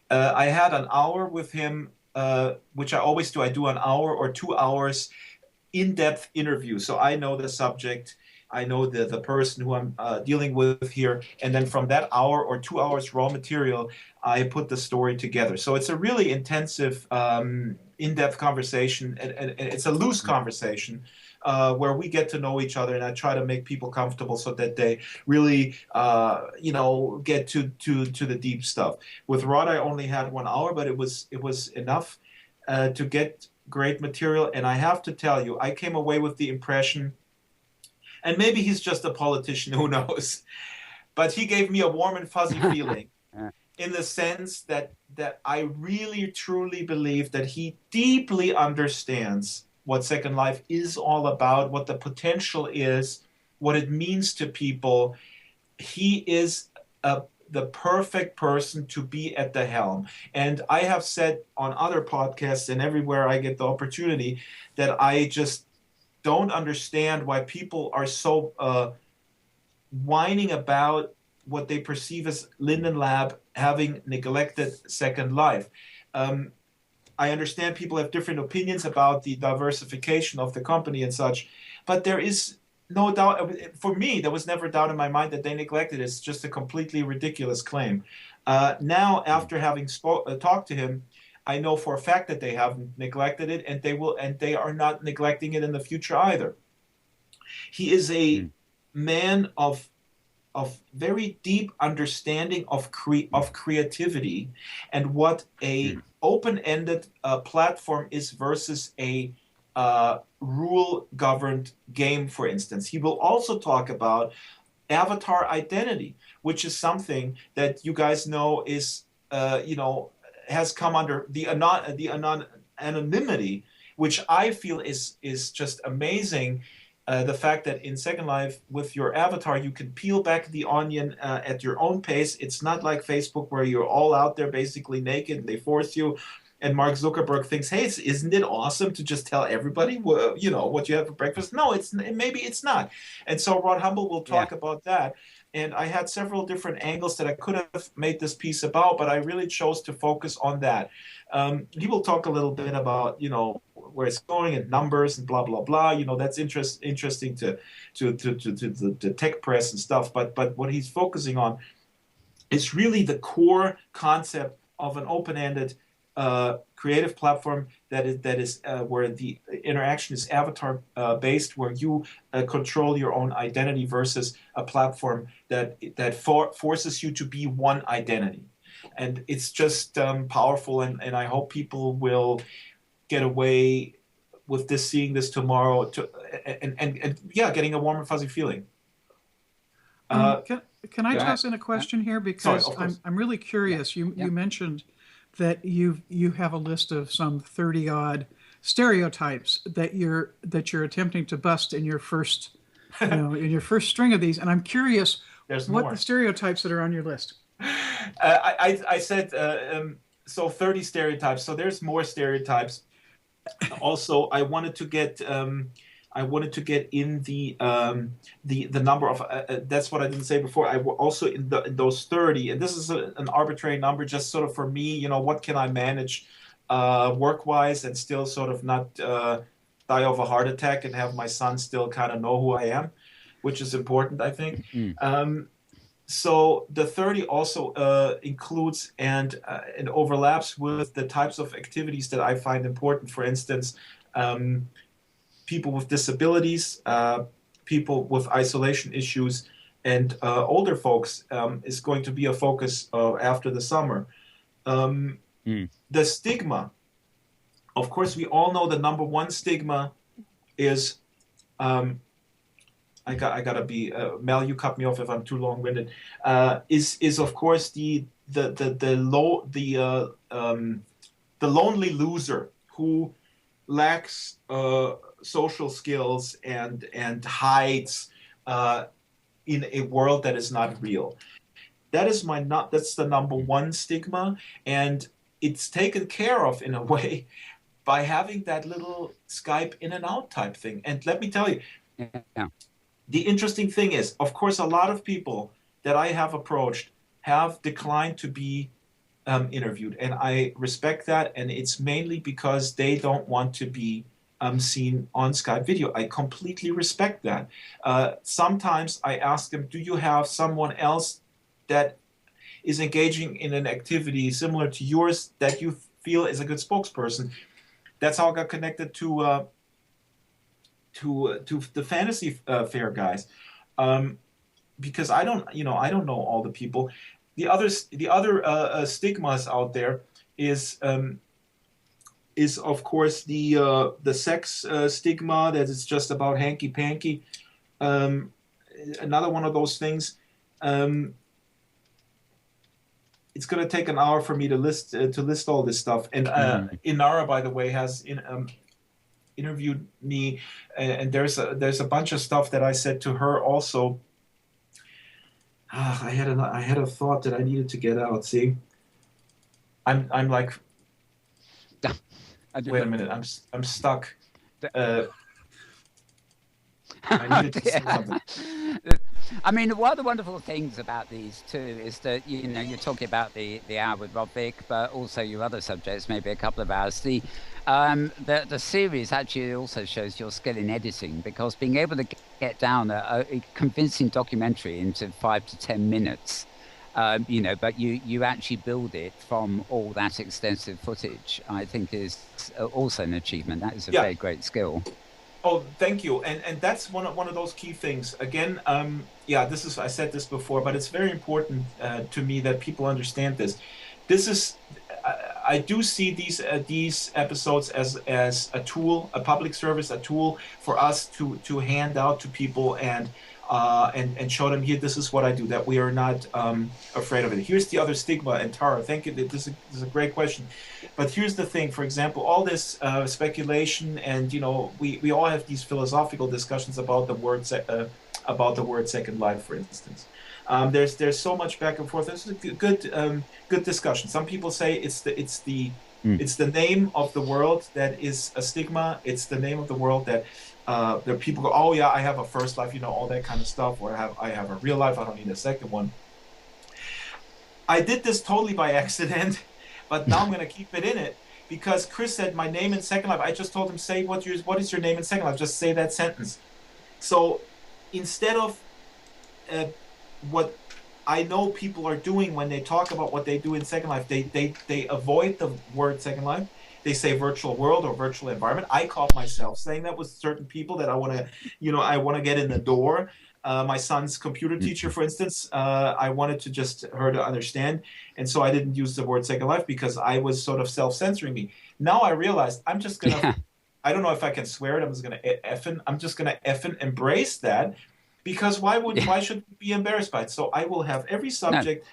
I had an hour with him, which I always do. I do an hour or 2 hours in-depth interview. So I know the subject, I know the person who I'm dealing with here, and then from that hour or 2 hours raw material, I put the story together. So it's a really intensive, in-depth conversation, and it's a loose conversation. Where we get to know each other, and I try to make people comfortable so that they really, get to the deep stuff. With Rod, I only had 1 hour, but it was enough to get great material. And I have to tell you, I came away with the impression, and maybe he's just a politician, who knows, but he gave me a warm and fuzzy feeling. In the sense that I really, truly believe that he deeply understands what Second Life is all about, what the potential is, what it means to people. He is the perfect person to be at the helm. And I have said on other podcasts and everywhere I get the opportunity that I just don't understand why people are so whining about what they perceive as Linden Lab having neglected Second Life. I understand people have different opinions about the diversification of the company and such, but there is no doubt, for me, there was never doubt in my mind that they neglected it. It's just a completely ridiculous claim. Now, after having talked to him, I know for a fact that they haven't neglected it, and they are not neglecting it in the future either. He is a man of very deep understanding of creativity and what a open-ended platform is versus a rule-governed game, for instance. He will also talk about avatar identity, which is something that you guys know is, has come under the anonymity, which I feel is just amazing. The fact that in Second Life, with your avatar, you can peel back the onion at your own pace. It's not like Facebook where you're all out there basically naked and they force you. And Mark Zuckerberg thinks, hey, isn't it awesome to just tell everybody, what you have for breakfast? No, maybe it's not. And so Rod Humble will talk about that. And I had several different angles that I could have made this piece about, but I really chose to focus on that. He will talk a little bit about, where it's going and numbers and blah, blah, blah. That's interesting to the tech press and stuff. But what he's focusing on is really the core concept of an open-ended creative platform that is where the interaction is avatar based, where you control your own identity, versus a platform that forces you to be one identity. And it's just powerful, and I hope people will get away with this, seeing this tomorrow, and getting a warm and fuzzy feeling. Can I toss in a question here, because I'm really curious. You mentioned that you have a list of some 30-odd stereotypes that you're attempting to bust in your first string of these, and I'm curious what the stereotypes that are on your list. I said so 30 stereotypes. So there's more stereotypes. Also, I wanted to get in the number of that's what I didn't say before. I also in those 30, and this is an arbitrary number, just sort of for me. What can I manage work-wise and still sort of not die of a heart attack and have my son still kind of know who I am, which is important, I think. So the 30 also includes and overlaps with the types of activities that I find important. For instance, people with disabilities, people with isolation issues, and older folks is going to be a focus after the summer. The stigma, of course, we all know the number one stigma is I gotta be Mel. You cut me off if I'm too long-winded. Is of course the lonely loser who lacks social skills and hides in a world that is not real. That's the number one stigma, and it's taken care of in a way by having that little Skype in and out type thing. And let me tell you. Yeah. The interesting thing is, of course, a lot of people that I have approached have declined to be interviewed, and I respect that, and it's mainly because they don't want to be seen on Skype video. I completely respect that. Sometimes I ask them, do you have someone else that is engaging in an activity similar to yours that you feel is a good spokesperson? That's how I got connected to the Fantasy Fair guys, because I don't know all the people. The other stigmas out there is of course the sex stigma, that it's just about hanky panky. Another one of those things. It's going to take an hour for me to list all this stuff. And Inara, by the way, has interviewed me, and there's a bunch of stuff that I said to her also. I had a thought that I needed to get out. See, I'm like, wait a minute, I'm stuck. I needed to say something. I mean, one of the wonderful things about these too is that you're talking about the hour with Rob Vick, but also your other subjects, maybe a couple of hours. The series actually also shows your skill in editing, because being able to get down a convincing documentary into 5 to 10 minutes, but you actually build it from all that extensive footage, I think is also an achievement. That is a very great skill. Oh, thank you, and that's one of those key things. Again, I said this before, but it's very important to me that people understand this. This is, I do see these episodes as a tool, a public service, a tool for us to hand out to people, and and show them, here, this is what I do, that we are not afraid of it. Here's the other stigma, and Tara, thank you, this is a great question. But here's the thing, for example, all this speculation, and we all have these philosophical discussions about the word Second Life, for instance. There's so much back and forth. This is a good discussion. Some people say it's the name of the world that is a stigma. It's the name of the world that there are people go, oh yeah, I have a first life, all that kind of stuff, or I have a real life, I don't need a second one. I did this totally by accident, but now I'm going to keep it in it, because Chris said my name in Second Life. I just told him, say what is your name in Second Life, just say that sentence. So instead of what I know people are doing when they talk about what they do in Second Life, they avoid the word Second Life. They say virtual world or virtual environment. I caught myself saying that with certain people that I want to get in the door. My son's computer teacher, for instance, I wanted to just her to understand, and so I didn't use the word Second Life because I was sort of self-censoring me. Now I realized I'm just gonna, I don't know if I can swear it. I'm just gonna effing embrace that, because why should we be embarrassed by it? So I will have every subject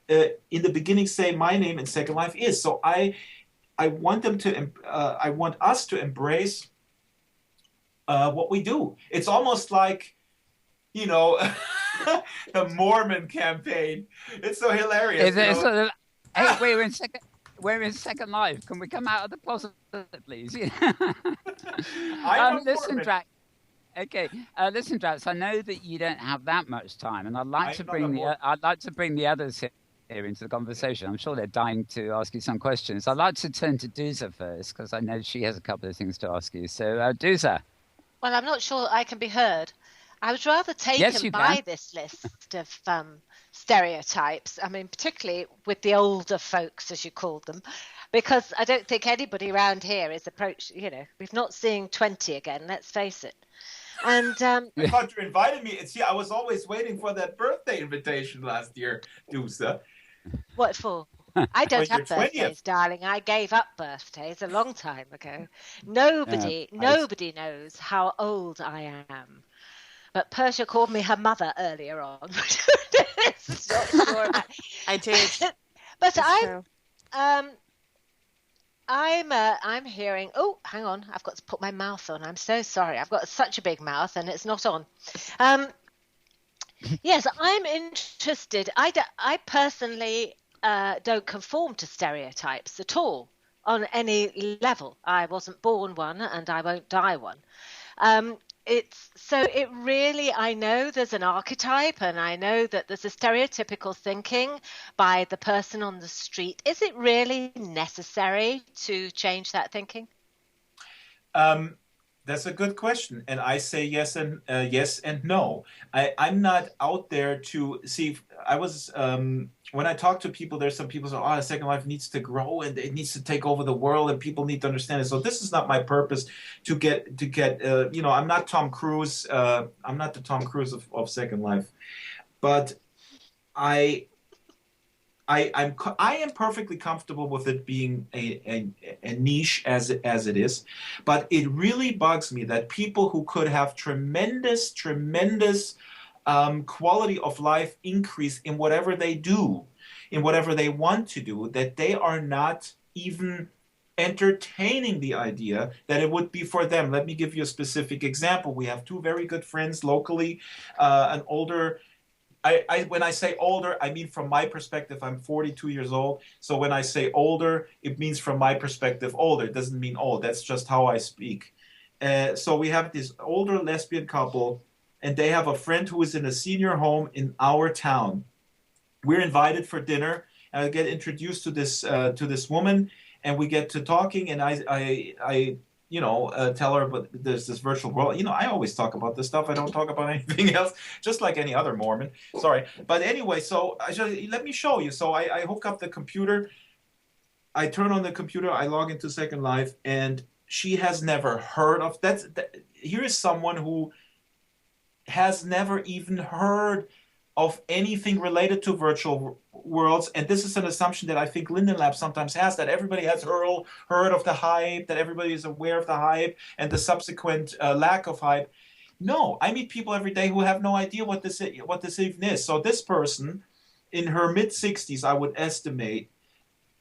in the beginning say my name in Second Life is. So I want I want us to embrace what we do. It's almost like, the Mormon campaign. It's so hilarious. Hey, we're in Second Life. Can we come out of the closet, please? Listen, Drax. Okay, listen, Drax. I know that you don't have that much time, and I'd like to bring the others here into the conversation. I'm sure they're dying to ask you some questions. I'd like to turn to Dousa first, because I know she has a couple of things to ask you. So, Dousa. Well, I'm not sure I can be heard. I was rather taken by this list of stereotypes. I mean, particularly with the older folks, as you called them, because I don't think anybody around here is we've not seen 20 again, let's face it. And I thought you invited me. I was always waiting for that birthday invitation last year, Dousa. What for? I don't have birthdays, darling. I gave up birthdays a long time ago. Nobody knows how old I am. But Persia called me her mother earlier on. I did. But I'm hearing. Oh, hang on! I've got to put my mouth on. I'm so sorry. I've got such a big mouth, and it's not on. Yes, I'm interested. I personally don't conform to stereotypes at all on any level. I wasn't born one, and I won't die one. I know there's an archetype, and I know that there's a stereotypical thinking by the person on the street. Is it really necessary to change that thinking? That's a good question, and I say yes and no. I'm not out there to see. I was when I talk to people, there's some people say, "Oh, Second Life needs to grow and it needs to take over the world, and people need to understand it." So this is not my purpose to get. I'm not Tom Cruise. I'm not the Tom Cruise of Second Life, but I am perfectly comfortable with it being a niche as it is, but it really bugs me that people who could have tremendous quality of life increase in whatever they do, in whatever they want to do, that they are not even entertaining the idea that it would be for them. Let me give you a specific example. We have two very good friends locally, an older. When I say older, I mean from my perspective, I'm 42 years old. So when I say older, it means from my perspective older. It doesn't mean old. That's just how I speak. So we have this older lesbian couple, and they have a friend who is in a senior home in our town. We're invited for dinner, and I get introduced to this woman, and we get to talking, and I tell her, but there's this virtual world. I always talk about this stuff. I don't talk about anything else, just like any other Mormon. Sorry. But anyway, so let me show you. So I hook up the computer. I turn on the computer. I log into Second Life, and she has never heard of that. Here is someone who has never even heard of anything related to virtual worlds, and this is an assumption that I think Linden Lab sometimes has, that everybody has heard of the hype, that everybody is aware of the hype and the subsequent lack of hype. No, I meet people every day who have no idea what this even is. So this person, in her mid-60s, I would estimate,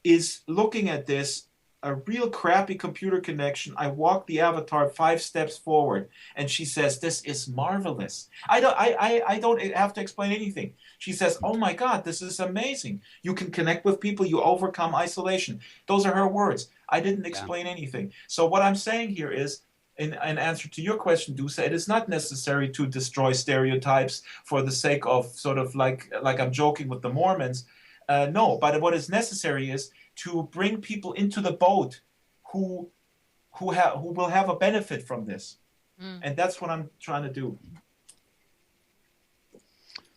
is looking at this, a real crappy computer connection. I walk the avatar 5 steps forward, and she says, "This is marvelous." I don't have to explain anything. She says, "Oh my God, this is amazing. You can connect with people. You overcome isolation." Those are her words. I didn't explain anything. So what I'm saying here is, in answer to your question, Dousa, it is not necessary to destroy stereotypes for the sake of sort of like I'm joking with the Mormons. No, but what is necessary is to bring people into the boat who will have a benefit from this. And that's what I'm trying to do.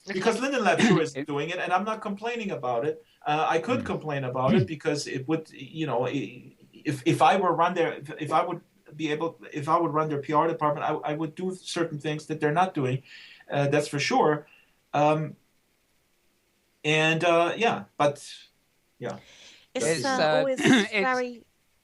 Because Linden Lab sure is doing it, and I'm not complaining about it. I could complain about it because it would, you know, if I were run there, if I would run their PR department, I would do certain things that they're not doing. That's for sure.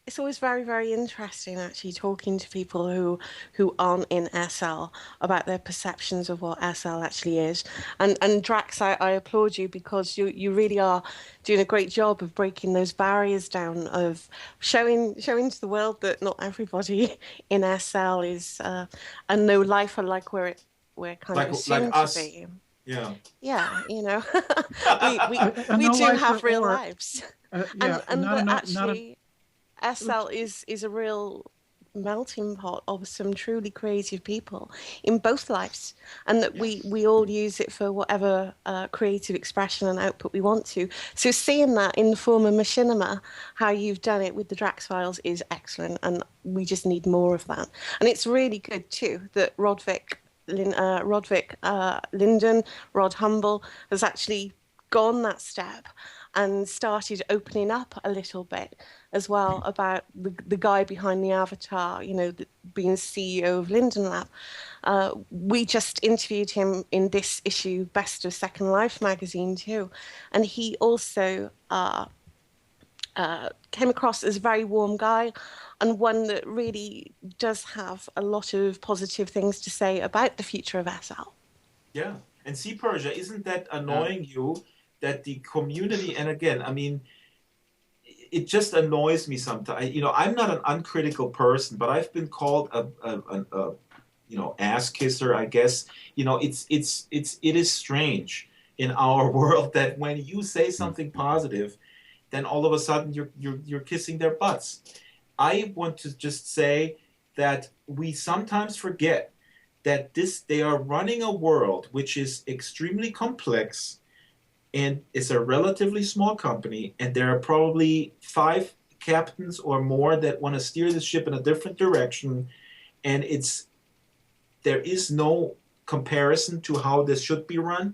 It's always very, very interesting actually talking to people who aren't in SL about their perceptions of what SL actually is. And Drax, I applaud you because you really are doing a great job of breaking those barriers down, of showing to the world that not everybody in SL is a no lifer like we're kind of assumed to be. Yeah. Yeah, you know, we do have real lives. Actually, SL is a real melting pot of some truly creative people in both lives, and that we all use it for whatever creative expression and output we want to. So seeing that in the form of machinima, how you've done it with the Drax files, is excellent, and we just need more of that. And it's really good too that Rodvik Linden, Rod Humble, has actually gone that step and started opening up a little bit as well about the guy behind the avatar, you know, being CEO of Linden Lab. We just interviewed him in this issue, Best of Second Life magazine too, and he also came across as a very warm guy, and one that really does have a lot of positive things to say about the future of SL. Yeah, and see, Persia, isn't that annoying you that the community, and again, I mean, it just annoys me sometimes. You know, I'm not an uncritical person, but I've been called a you know, ass kisser, I guess. You know, it is strange in our world that when you say something positive, then all of a sudden you're kissing their butts. I want to just say that we sometimes forget that they are running a world which is extremely complex, and it's a relatively small company, and there are probably 5 captains or more that want to steer the ship in a different direction, and there is no comparison to how this should be run.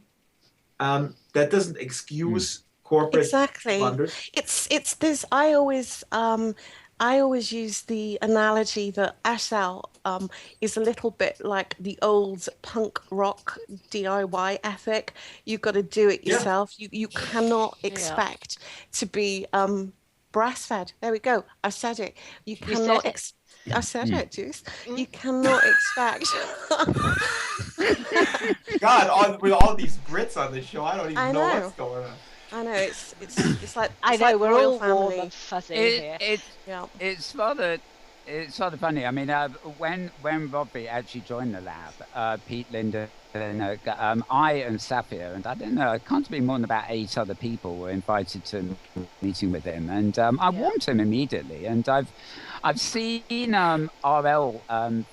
That doesn't excuse corporate blunders. It's this. I always use the analogy that SL is a little bit like the old punk rock DIY ethic. You've got to do it yourself. You cannot expect to be breastfed. There we go. I said it. You cannot. I said it, Juice. You cannot expect. God, with all these Brits on the show, I don't even know what's going on. I know it's like I know like we're all family. warm and fuzzy here. It's rather funny. I mean, when Robbie actually joined the lab, Pete, Linda, I and Safia, and I don't know, it can't be more than about 8 other people were invited to a meeting with him, and I warmed to him immediately, and I've seen RL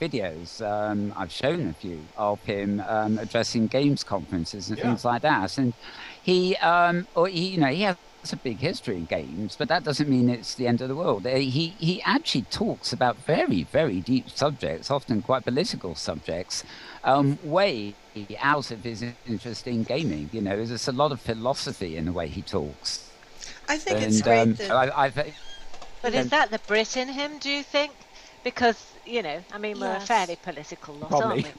videos. I've shown a few of him addressing games conferences and things like that, and he has a big history in games, but that doesn't mean it's the end of the world. He actually talks about very, very deep subjects, often quite political subjects, way out of his interest in gaming. You know, there's a lot of philosophy in the way he talks. I think it's great that... But is that the Brit in him, do you think? Because, you know, I mean, we're a fairly political lot, aren't we?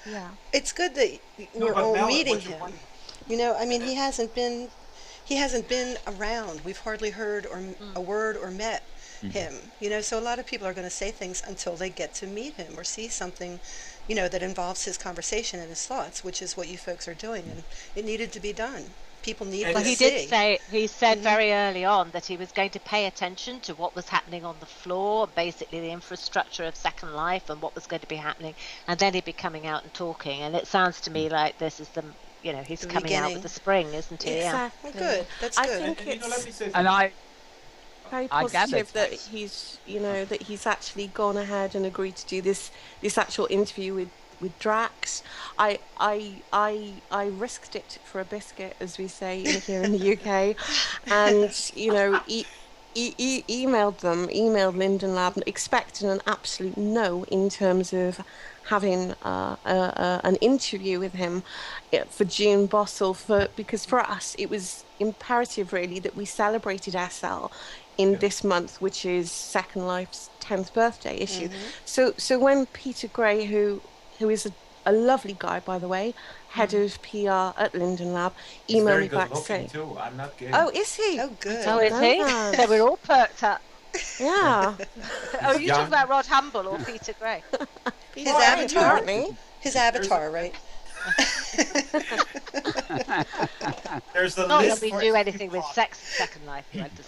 Yeah. It's good that we're all meeting him. You know, I mean, he hasn't been around. We've hardly heard a word or met him. You know, so a lot of people are going to say things until they get to meet him or see something, you know, that involves his conversation and his thoughts, which is what you folks are doing, and it needed to be done. People need to see. Well, he did say, he said very early on that he was going to pay attention to what was happening on the floor, basically the infrastructure of Second Life and what was going to be happening, and then he'd be coming out and talking. And it sounds to me like this is the, you know, he's coming out with the spring, isn't he? Exactly. Yeah. Good. That's good. I think let me say very positive that he's, you know, that he's actually gone ahead and agreed to do this actual interview with Drax. I risked it for a biscuit, as we say here in the UK, and you know, emailed Linden Lab, expecting an absolute no in terms of having an interview with him for June Bostle, because for us it was imperative really that we celebrated SL in this month, which is Second Life's 10th birthday issue. So when Peter Gray, who is a lovely guy, by the way, head of PR at Linden Lab, emailed me back saying, too. I'm not gay. Oh, is he? Oh, good. Oh, is he? So we're all perked up. Yeah. Oh, you talking about Rod Humble or Peter Gray? His avatar. His avatar, right? There's the Not list that we do anything with sex in Second Life.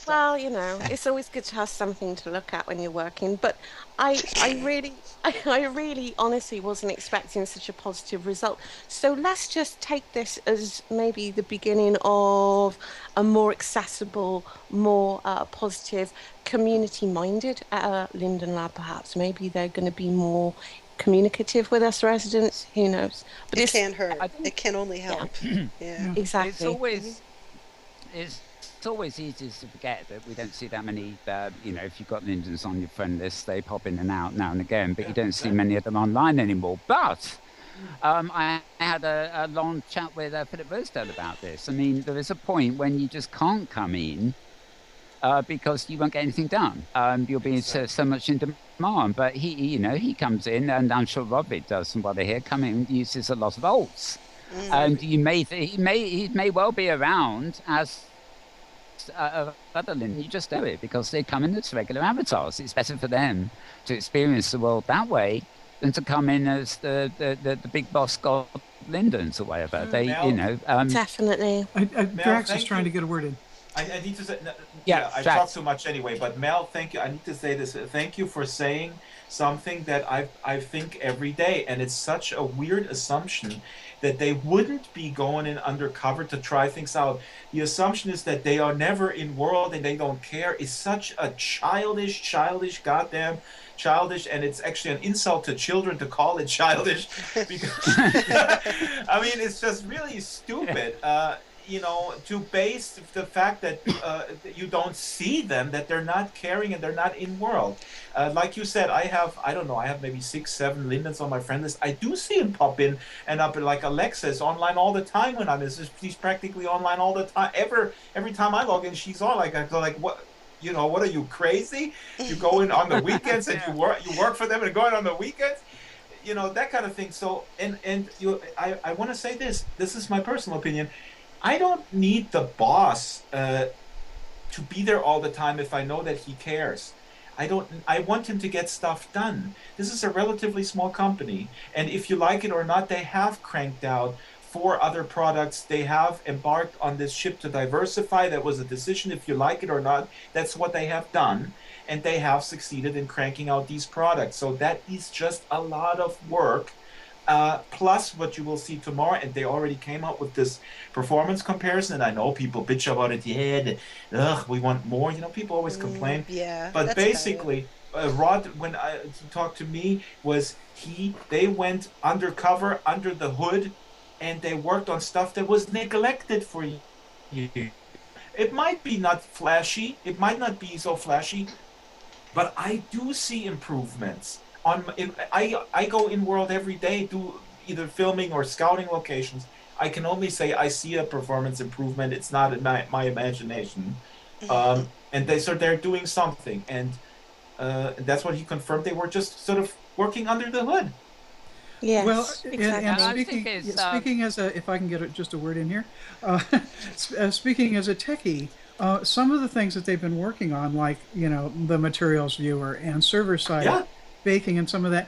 Well, you know, it's always good to have something to look at when you're working. But I really honestly wasn't expecting such a positive result. So let's just take this as maybe the beginning of a more accessible, more positive, community-minded Linden Lab, perhaps. Maybe they're going to be more communicative with us residents. Who knows? But it can't hurt. It can only help. Yeah. Exactly. It's always easy to forget that we don't see that many, you know, if you've got Lindens on your friend list, they pop in and out now and again, but you don't see many of them online anymore. But I had a long chat with Philip Rosedale about this. I mean, there is a point when you just can't come in because you won't get anything done. You'll be so much in demand. But he comes in, and I'm sure Robbie does from what I hear, uses a lot of alts. And he may well be around as other Linden. You just do it because they come in as regular avatars. It's better for them to experience the world that way than to come in as the big boss god Lindens or whatever. Definitely. Drax is trying to get a word in. I need to say, I talk so much anyway, but Mel, thank you. I need to say this. Thank you for saying something that I think every day, and it's such a weird assumption that they wouldn't be going in undercover to try things out. The assumption is that they are never in world and they don't care. It's such a childish, and it's actually an insult to children to call it childish, because I mean, it's just really stupid. You know, to base the fact that you don't see them, that they're not caring and they're not in world. Like you said, I have maybe 6, 7 Lindens on my friend list. I do see him pop in and up, like Alexa is online all the time when I'm she's practically online all the time. Every time I log in, she's on. Like I go like, what? You know, what are you, crazy? You go in on the weekends and you work for them and go in on the weekends? You know, that kind of thing. So I want to say this is my personal opinion. I don't need the boss to be there all the time if I know that he cares. I want him to get stuff done. This is a relatively small company, and if you like it or not, they have cranked out 4 other products. They have embarked on this ship to diversify. That was a decision. If you like it or not, that's what they have done, and they have succeeded in cranking out these products. So that is just a lot of work. Plus what you will see tomorrow, and they already came up with this performance comparison, and I know people bitch about it. We want more. You know, people always complain. But basically, Rod, when I talked to me, they went undercover, under the hood, and they worked on stuff that was neglected for years. It might be not flashy. It might not be so flashy, but I do see improvements. I go in world every day, do either filming or scouting locations. I can only say I see a performance improvement. It's not in my imagination, and they're doing something, and that's what he confirmed. They were just sort of working under the hood. Yes, well, exactly. Speaking as a, if I can get just a word in here, speaking as a techie, Some of the things that they've been working on, like the materials viewer and server side baking and some of that,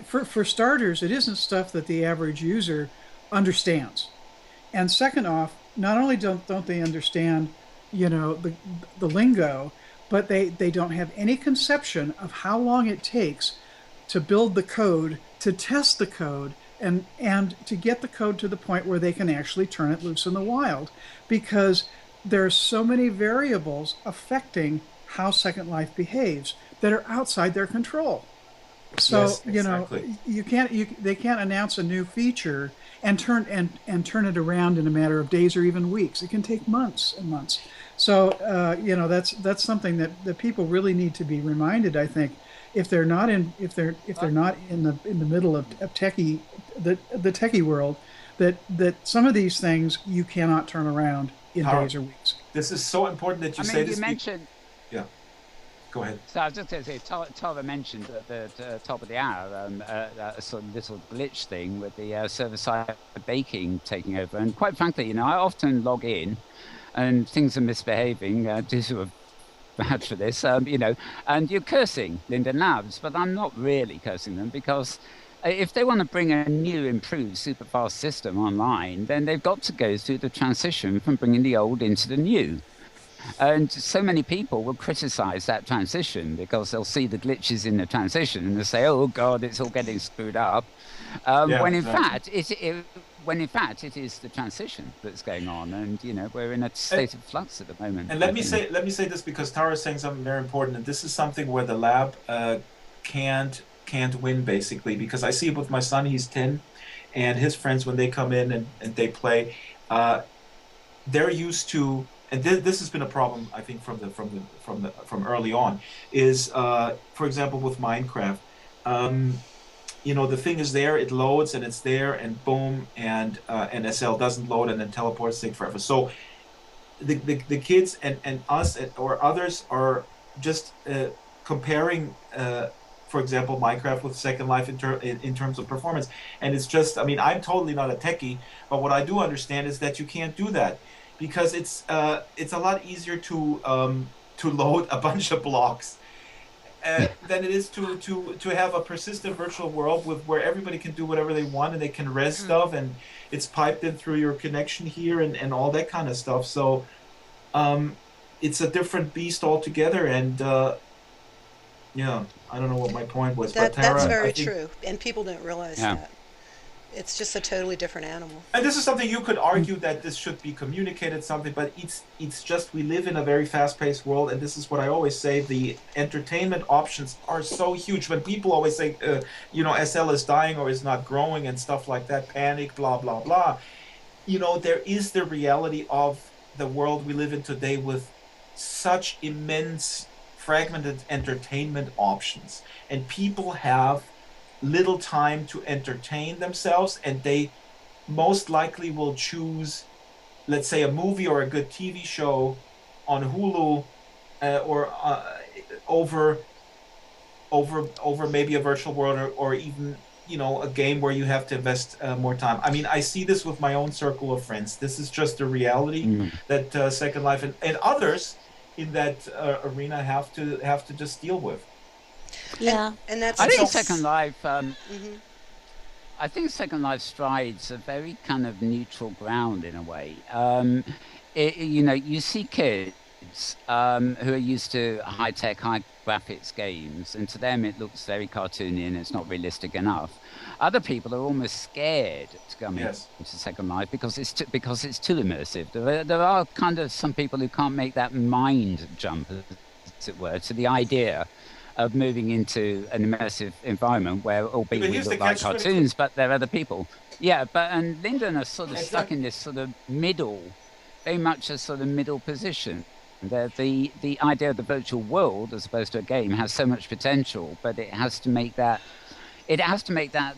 for starters, it isn't stuff that the average user understands. And second off, not only don't they understand, the lingo, but they don't have any conception of how long it takes to build the code, to test the code, and to get the code to the point where they can actually turn it loose in the wild, because there are so many variables affecting how Second Life behaves that are outside their control. So yes, exactly. They can't announce a new feature and turn it around in a matter of days or even weeks. It can take months and months. So that's something that people really need to be reminded, I think, if they're not in the middle of the techie world, that some of these things you cannot turn around in days or weeks. This is so important that you say this. You mentioned. Yeah. Go ahead. So I was just going to say, Tara mentioned at the top of the hour a sort of little glitch thing with the server-side baking taking over. And quite frankly, I often log in and things are misbehaving due to a badge for this, and you're cursing Linden Labs, but I'm not really cursing them, because if they want to bring a new, improved, super fast system online, then they've got to go through the transition from bringing the old into the new. And so many people will criticize that transition because they'll see the glitches in the transition and they'll say, "Oh God, it's all getting screwed up." When in fact, it is the transition that's going on, and we're in a state of flux at the moment. And let me say this, because Tara is saying something very important, and this is something where the lab can't win, basically, because I see it with my son. He's 10, and his friends, when they come in and they play, they're used to. And this has been a problem, I think, from early on. Is for example with Minecraft, the thing is there, it loads and it's there, and boom, and SL doesn't load and then teleports, take forever. So the kids and us or others are just comparing, for example, Minecraft with Second Life in terms of performance, and it's just, I'm totally not a techie, but what I do understand is that you can't do that, because it's a lot easier to load a bunch of blocks than it is to have a persistent virtual world where everybody can do whatever they want and they can res stuff, and it's piped in through your connection here and all that kind of stuff. So it's a different beast altogether, and I don't know what my point was. But Tara, that's very true, and people don't realize that. It's just a totally different animal. And this is something you could argue that this should be communicated something, but it's just, we live in a very fast-paced world, and this is what I always say, the entertainment options are so huge. When people always say, SL is dying or is not growing and stuff like that, panic, blah, blah, blah. There is the reality of the world we live in today with such immense fragmented entertainment options, and people have little time to entertain themselves, and they most likely will choose, let's say, a movie or a good TV show on Hulu or over maybe a virtual world or even a game where you have to invest more time. I see this with my own circle of friends. This is just a reality that Second Life and others in that arena have to just deal with. Yeah, and that's. I think Second Life. I think Second Life strides a very kind of neutral ground in a way. You see kids who are used to high-tech, high-graphics games, and to them it looks very cartoony and it's not realistic enough. Other people are almost scared to come into Second Life because it's too immersive. There are kind of some people who can't make that mind jump, as it were, to the idea of moving into an immersive environment where albeit we look like cartoons, but there are other people. And Linden are sort of stuck in this sort of middle, very much a sort of middle position. The idea of the virtual world as opposed to a game has so much potential, but it has to make that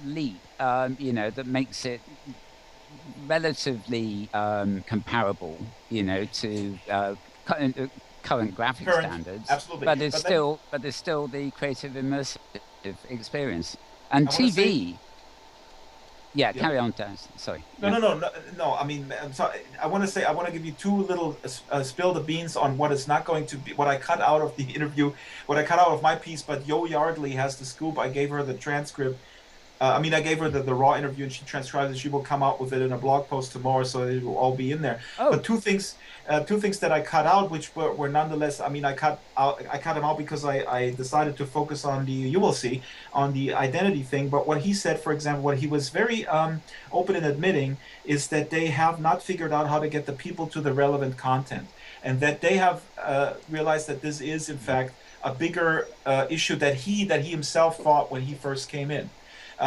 leap, that makes it relatively comparable, to current graphic standards. Absolutely. But there's still the creative immersive experience. And TV, Yeah, carry on, Dan. Sorry. No. I mean, I'm sorry. I want to give you two little spill the beans on what is not going to be, what I cut out of the interview, what I cut out of my piece, but Yo Yardley has the scoop. I gave her the transcript. I gave her the raw interview, and she transcribed it. She will come out with it in a blog post tomorrow, so it will all be in there. Oh. But two things that I cut out, which were nonetheless. I cut them out because I decided to focus on you will see, on the identity thing. But what he said, for example, what he was very open in admitting is that they have not figured out how to get the people to the relevant content, and that they have realized that this is in fact a bigger issue that he himself thought when he first came in.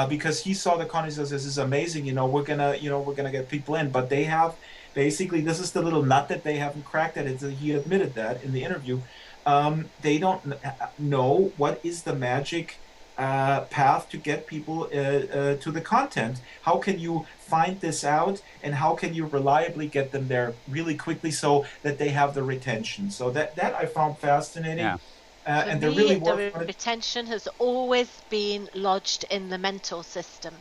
Because he saw the content, says this is amazing, we're gonna get people in, but they have basically, this is the little nut that they haven't cracked at it. He admitted that in the interview. They don't know what is the magic path to get people to the content. How can you find this out, and how can you reliably get them there really quickly so that they have the retention? So that I found fascinating. Yeah. And the retention has always been lodged in the mental system.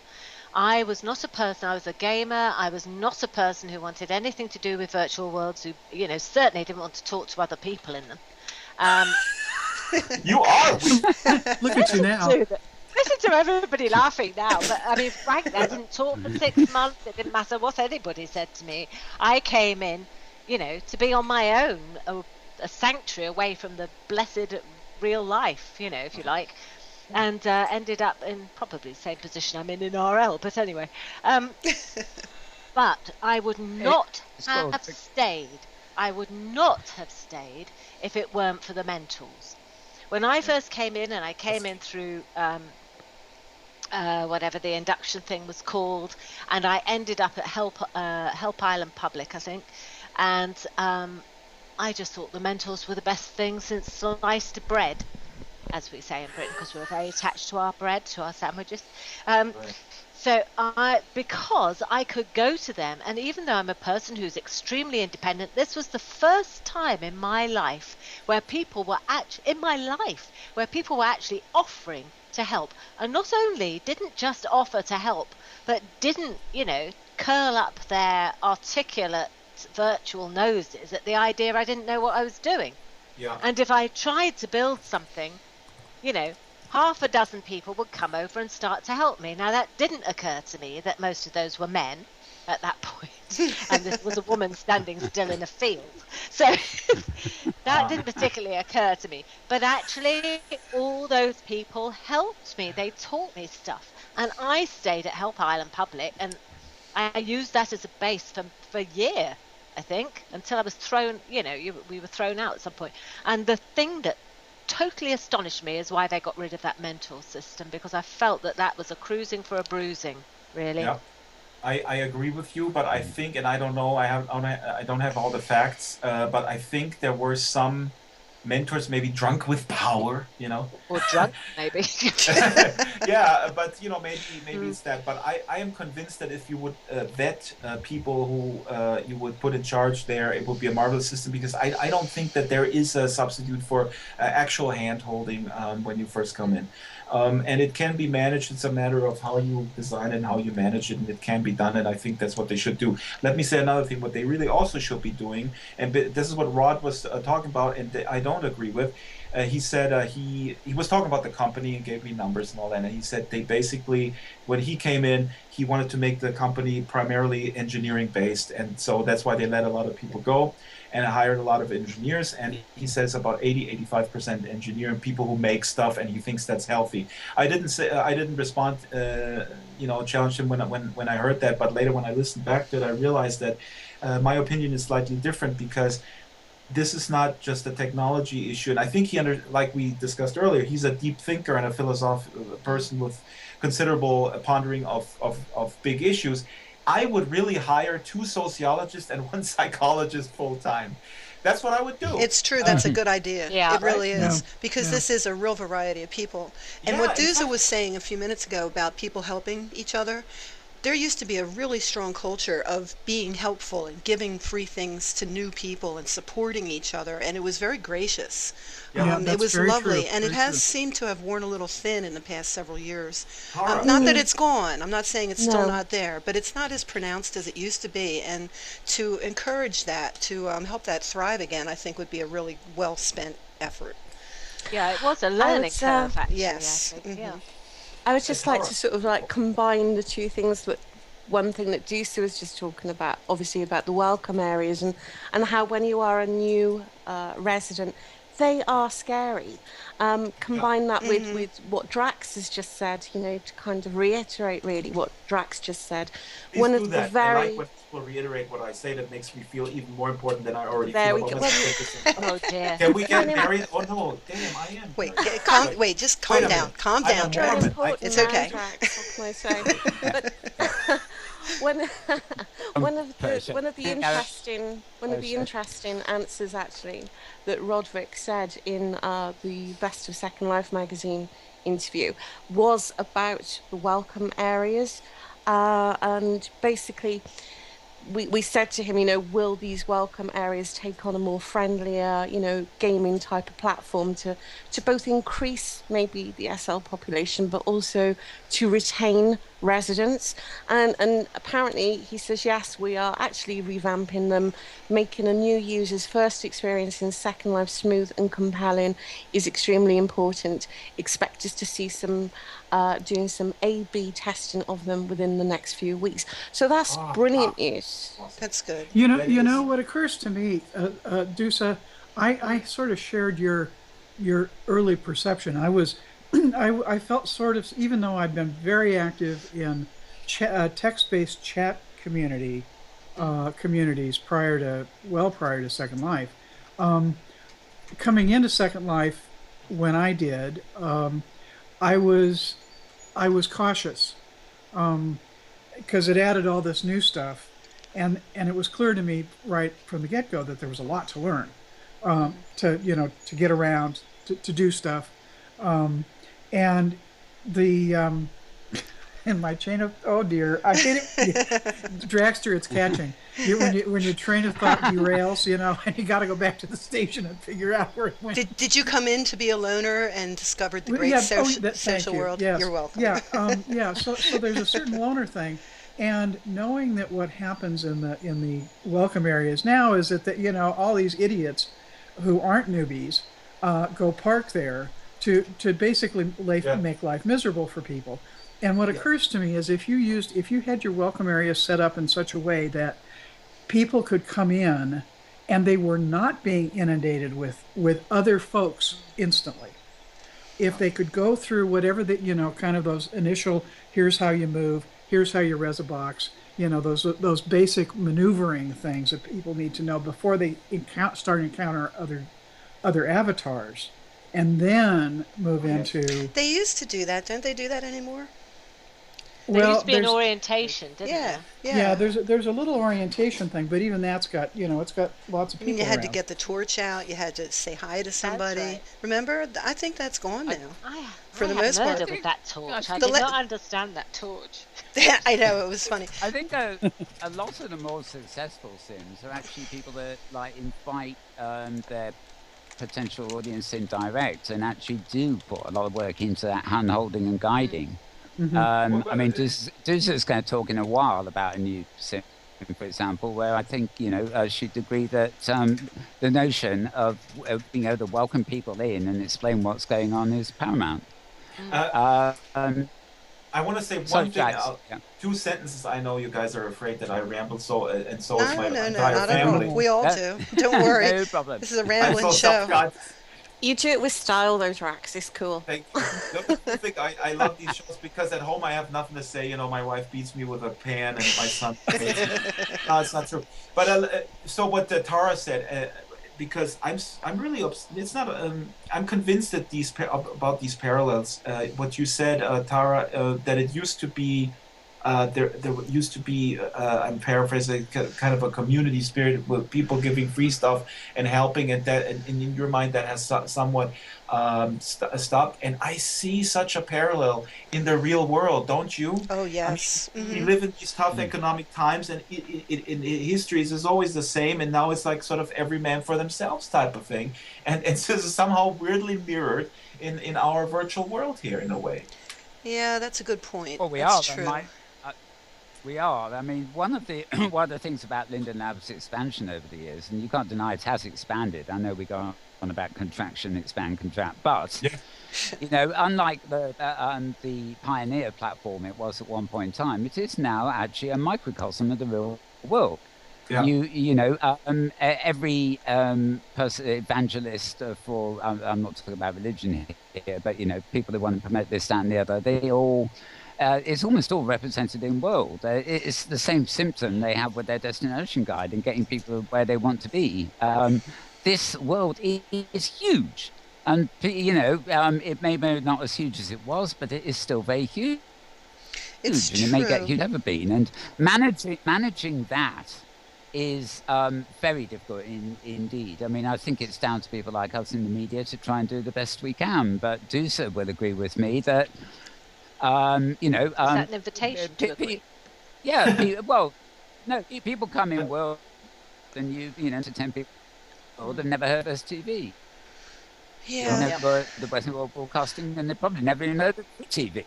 I was not a person, I was a gamer, I was not a person who wanted anything to do with virtual worlds, who, certainly didn't want to talk to other people in them. You are! Look at you now. Listen to everybody laughing now, but frankly, I didn't talk for 6 months. It didn't matter what anybody said to me. I came in, to be on my own, a sanctuary away from the blessed real life, if you like, and ended up in probably the same position I'm in RL, but anyway. But I would not have stayed. I would not have stayed if it weren't for the mentors. When I first came in, and I came in through whatever the induction thing was called, and I ended up at Help Island Public, I think, and I just thought the mentors were the best thing since sliced bread, as we say in Britain, because we're very attached to our bread, to our sandwiches. Right. So because I could go to them, and even though I'm a person who's extremely independent, this was the first time in my life where people were actually offering to help, and not only didn't just offer to help, but didn't, curl up their articulate virtual noses at the idea I didn't know what I was doing. Yeah. And if I tried to build something, half a dozen people would come over and start to help me. Now, that didn't occur to me that most of those were men at that point, and this was a woman standing still in a field. So that didn't particularly occur to me. But actually, all those people helped me. They taught me stuff. And I stayed at Help Island Public, and I used that as a base for a year, I think, until I was thrown, we were thrown out at some point. And the thing that totally astonished me is why they got rid of that mentor system, because I felt that was a cruising for a bruising, really. Yeah, I agree with you, but I think, and I don't know, I don't have all the facts, but I think there were some mentors maybe drunk with power, or drunk maybe. Yeah, but maybe it's that. But I am convinced that if you would vet people who you would put in charge there, it would be a marvelous system, because I don't think that there is a substitute for actual hand holding when you first come in. And it can be managed. It's a matter of how you design and how you manage it, and it can be done, and I think that's what they should do. Let me say another thing, what they really also should be doing, and this is what Rod was talking about, and I don't agree with. He said he was talking about the company and gave me numbers and all that, and he said they basically, when he came in, he wanted to make the company primarily engineering based, and so that's why they let a lot of people go and hired a lot of engineers, and he says about 80-85% engineering, people who make stuff, and he thinks that's healthy. I didn't respond, challenge him when I heard that, but later when I listened back to it, I realized that my opinion is slightly different, because this is not just a technology issue, and I think like we discussed earlier, he's a deep thinker and a philosophical person with considerable pondering of big issues. I would really hire 2 sociologists and 1 psychologist full time. That's what I would do. It's true. That's a good idea. Yeah, it really is. Yeah. Because this is a real variety of people. And what Dousa was saying a few minutes ago about people helping each other, there used to be a really strong culture of being helpful and giving free things to new people and supporting each other, and it was very gracious. It was lovely, and it has seemed to have worn a little thin in the past several years. Not that it's gone. I'm not saying it's still not there, but it's not as pronounced as it used to be. And to encourage that, to help that thrive again, I think would be a really well spent effort. Yeah, it was a learning curve, actually. Yes. I think, yeah. I would just like to sort of like combine the two things. That one thing that Dousa was just talking about, obviously about the welcome areas and how when you are a new resident, they are scary. Combine that with what Drax has just said, you know, to kind of reiterate really what Drax just said. Please one do of that. The very... I like when people reiterate what I say. That makes me feel even more important than I already feel. We go. Oh dear. Can we get married? Oh no, damn, I am. Wait, just calm down. Calm down, Drax. It's okay. Drax, what can I say? But, one of the interesting answers actually that Roderick said in the Best of Second Life magazine interview was about the welcome areas, and basically we said to him, you know, will these welcome areas take on a more friendlier, you know, gaming type of platform to both increase maybe the SL population, but also to retain residents? And apparently he says, yes, we are actually revamping them, making a new user's first experience in Second Life smooth and compelling is extremely important. Expect us to see some doing some A/B testing of them within the next few weeks. So that's brilliant news. That's good. You know what occurs to me, Dousa, I sort of shared your early perception. I felt sort of, even though I've been very active in text-based chat communities prior to Second Life, coming into Second Life when I did, I was cautious because it added all this new stuff, and it was clear to me right from the get-go that there was a lot to learn, to get around, to do stuff, and the in my chain of, oh dear, I hate it. Draxtor, it's catching. When your train of thought derails, you know, and you got to go back to the station and figure out where it went. Did you come in to be a loner and discovered the great social world? Yes. You're welcome. Yeah, So there's a certain loner thing, and knowing that what happens in the welcome areas now is that you know, all these idiots who aren't newbies go park there to basically make life miserable for people. And what occurs to me is if you had your welcome area set up in such a way that people could come in and they were not being inundated with other folks instantly, if they could go through whatever that, you know, kind of those initial, here's how you move, here's how you res a box, you know, those basic maneuvering things that people need to know before they start encounter other avatars, and then move into. They used to do that. Don't they do that anymore? There used to be an orientation, didn't there? Yeah. There's a little orientation thing, but even that's got, you know, it's got lots of people. You had around. to get the torch out. You had to say hi to somebody. Right. Remember? I think that's gone now. For the most part. With that torch. I did not understand that torch. I know, it was funny. I think a lot of the more successful sims are actually people that like invite their potential audience in direct and actually do put a lot of work into that hand-holding and guiding. I mean, Dousa's going to talk in a while about a new sim, for example, where I think, you know, she'd agree that the notion of being able to welcome people in and explain what's going on is paramount. I want to say one thing. Two sentences. I know you guys are afraid that I ramble, so is my entire family. We all do. Don't worry. No problem. This is a rambling show. You do it with style, though, Drax. It's cool. Thank you. I think I love these shows because at home I have nothing to say. You know, my wife beats me with a pan, and my son. No, it's not true. But so what Tara said, because I'm really it's not. I'm convinced that about these parallels. What you said, Tara, that it used to be there used to be, I'm paraphrasing, kind of a community spirit with people giving free stuff and helping, and that, and in your mind, that has somewhat stopped. And I see such a parallel in the real world, don't you? Oh, I yes. mean, we live in these tough economic times, and in history is always the same, and now it's like sort of every man for themselves type of thing, and so this is somehow weirdly mirrored in our virtual world here in a way. Yeah, that's a good point. Well, we That's are. true. We are. I mean, one of the things about Linden Lab's expansion over the years, and you can't deny it has expanded. I know we go on about contraction, expand, contract, but you know, unlike the Pioneer platform it was at one point in time, it is now actually a microcosm of the real world. Yeah. You know, every person, evangelist for, I'm not talking about religion here, but, you know, people who want to promote this, that, and the other, they all, it's almost all represented in World. It's the same symptom they have with their destination guide and getting people where they want to be. This world is huge. And, you know, it may be not as huge as it was, but it is still very huge. It's and it may get huge, ever been. And managing that is very difficult indeed. I mean, I think it's down to people like us in the media to try and do the best we can. But Dousa will agree with me that, you know... is that an invitation to agree? Yeah, well, no, people come in World and you know, to 10 people, they've never heard of TV. Yeah. Never the Western World Broadcasting, and they probably never even heard of TV.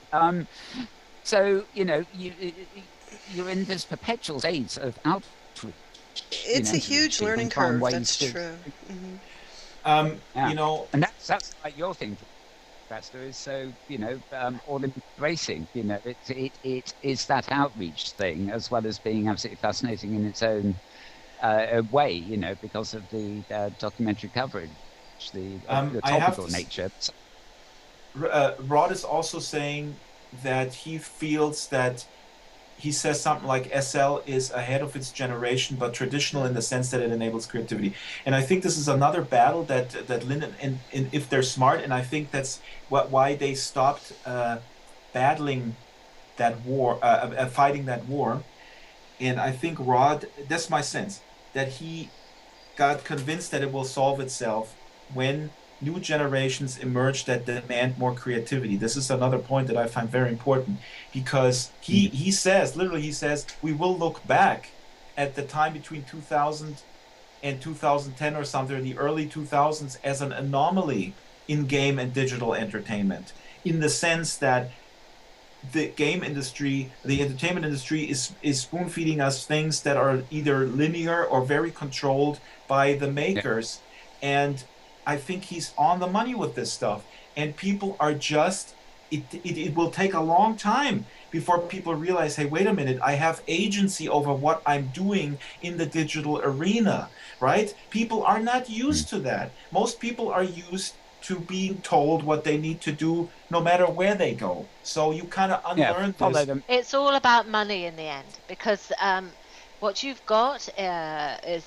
So, you know, you're in this perpetual state of outreach. It's a huge learning curve. That's true. You know, and that's like your thing, Draxtor, is so, you know, all embracing. You know, it is that outreach thing as well as being absolutely fascinating in its own way. You know, because of the documentary coverage, the topical nature. Rod is also saying that he feels that. He says something like SL is ahead of its generation, but traditional in the sense that it enables creativity. And I think this is another battle that Linden, and if they're smart, and I think that's why they stopped battling that war, fighting that war. And I think Rod, that's my sense, that he got convinced that it will solve itself when new generations emerge that demand more creativity. This is another point that I find very important, because he says, literally he says, we will look back at the time between 2000 and 2010 or something, in the early 2000s, as an anomaly in game and digital entertainment, in the sense that the game industry, the entertainment industry is spoon-feeding us things that are either linear or very controlled by the makers. And I think he's on the money with this stuff, and people are just, it will take a long time before people realize, hey, wait a minute, I have agency over what I'm doing in the digital arena, right? People are not used to that. Most people are used to being told what they need to do no matter where they go. So you kind of unlearn this. It's all about money in the end, because what you've got is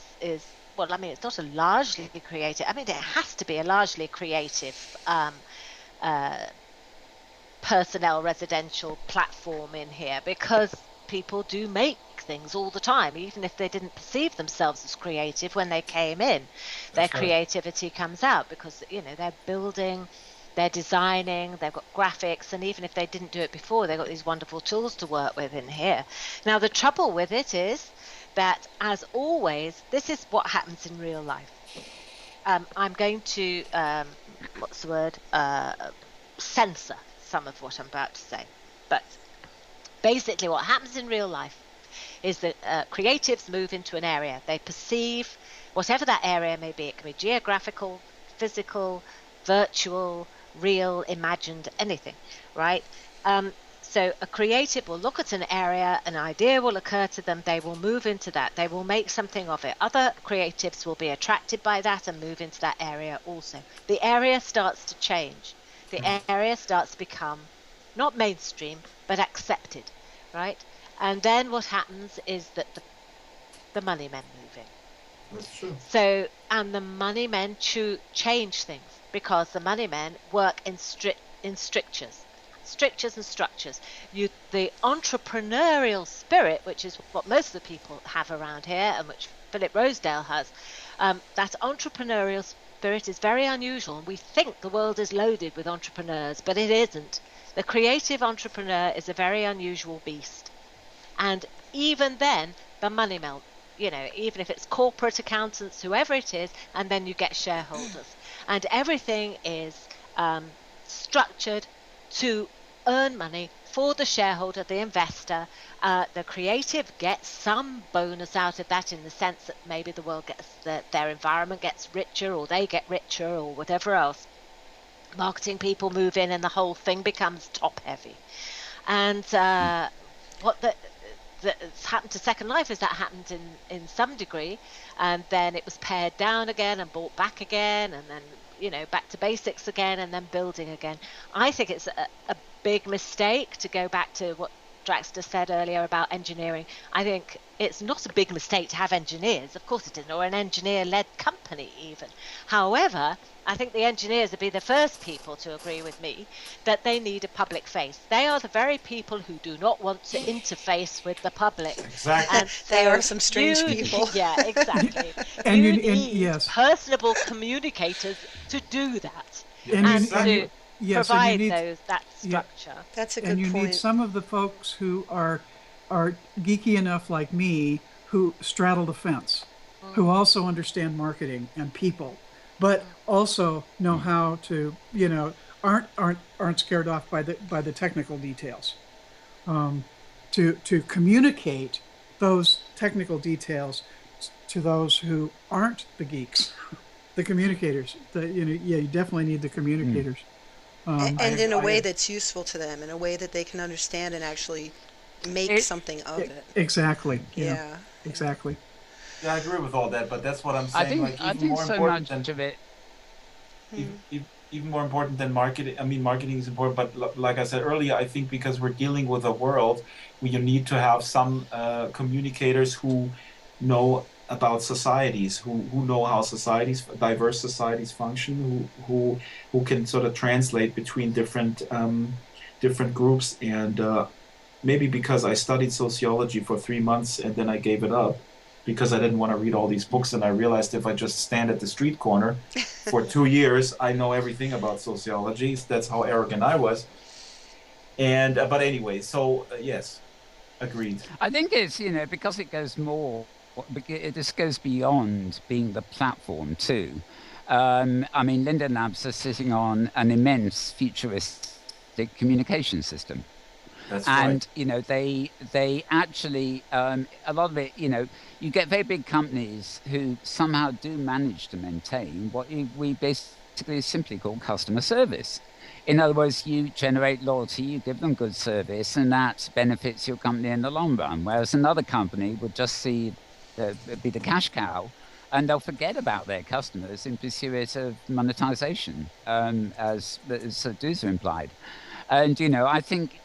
well, I mean, it's not a largely creative. I mean, it has to be a largely creative personnel residential platform in here, because people do make things all the time, even if they didn't perceive themselves as creative when they came in. Their creativity comes out because, you know, they're building, they're designing, they've got graphics, and even if they didn't do it before, they've got these wonderful tools to work with in here. Now, the trouble with it is that, as always, this is what happens in real life. I'm going to, what's the word, censor some of what I'm about to say. But basically what happens in real life is that creatives move into an area. They perceive whatever that area may be. It can be geographical, physical, virtual, real, imagined, anything, right? So a creative will look at an area, an idea will occur to them, they will move into that, they will make something of it. Other creatives will be attracted by that and move into that area also. The area starts to change. The area starts to become not mainstream, but accepted, right? And then what happens is that the money men move in. That's true. So, and the money men change things, because the money men work in strictures. strictures and structures. The entrepreneurial spirit, which is what most of the people have around here, and which Philip Rosedale has, that entrepreneurial spirit is very unusual. And we think the world is loaded with entrepreneurs, but it isn't. The creative entrepreneur is a very unusual beast. And even then, the money melt. Even if it's corporate accountants, whoever it is, and then you get shareholders. And everything is structured to earn money for the shareholder, the investor. The creative gets some bonus out of that, in the sense that maybe the world gets, their environment gets richer, or they get richer, or whatever else. Marketing people move in and the whole thing becomes top heavy. And what that's happened to Second Life is that happened in some degree, and then it was pared down again and brought back again, and then back to basics again, and then building again. I think it's a big mistake to go back to what Draxtor said earlier about engineering. I think it's not a big mistake to have engineers, of course it isn't, or an engineer-led company even. However, I think the engineers would be the first people to agree with me that they need a public face. They are the very people who do not want to interface with the public. Exactly. And so they are some strange people. Yeah, exactly. And you you- need yes. personable communicators to do that, And and you- and to you- yes, and you provide need- that structure. That's a good And you point. need some of the folks who are geeky enough like me, who straddle the fence, who also understand marketing and people, but also know how to, aren't scared off by the technical details, to communicate those technical details to those who aren't the geeks, the communicators. You definitely need the communicators. And in a way that's useful to them, in a way that they can understand and actually make something of it. Exactly. Yeah. Exactly. Yeah, I agree with all that, but that's what I'm saying. I think so much of it. Even more important than marketing. I mean, marketing is important, but like I said earlier, I think because we're dealing with a world where you need to have some communicators who know about societies, who know how diverse societies function, who can sort of translate between different groups. And maybe because I studied sociology for 3 months and then I gave it up because I didn't want to read all these books, and I realized if I just stand at the street corner for 2 years, I know everything about sociology. That's how arrogant I was. And but anyway, so yes, agreed. I think it's because it goes more. This goes beyond being the platform too. I mean, Linden Labs are sitting on an immense futuristic communication system. That's and right. They actually a lot of it, you get very big companies who somehow do manage to maintain what we basically simply call customer service. In other words, you generate loyalty, you give them good service, and that benefits your company in the long run. Whereas another company would just be the cash cow, and they'll forget about their customers in pursuit of monetization, as Dousa implied. And I think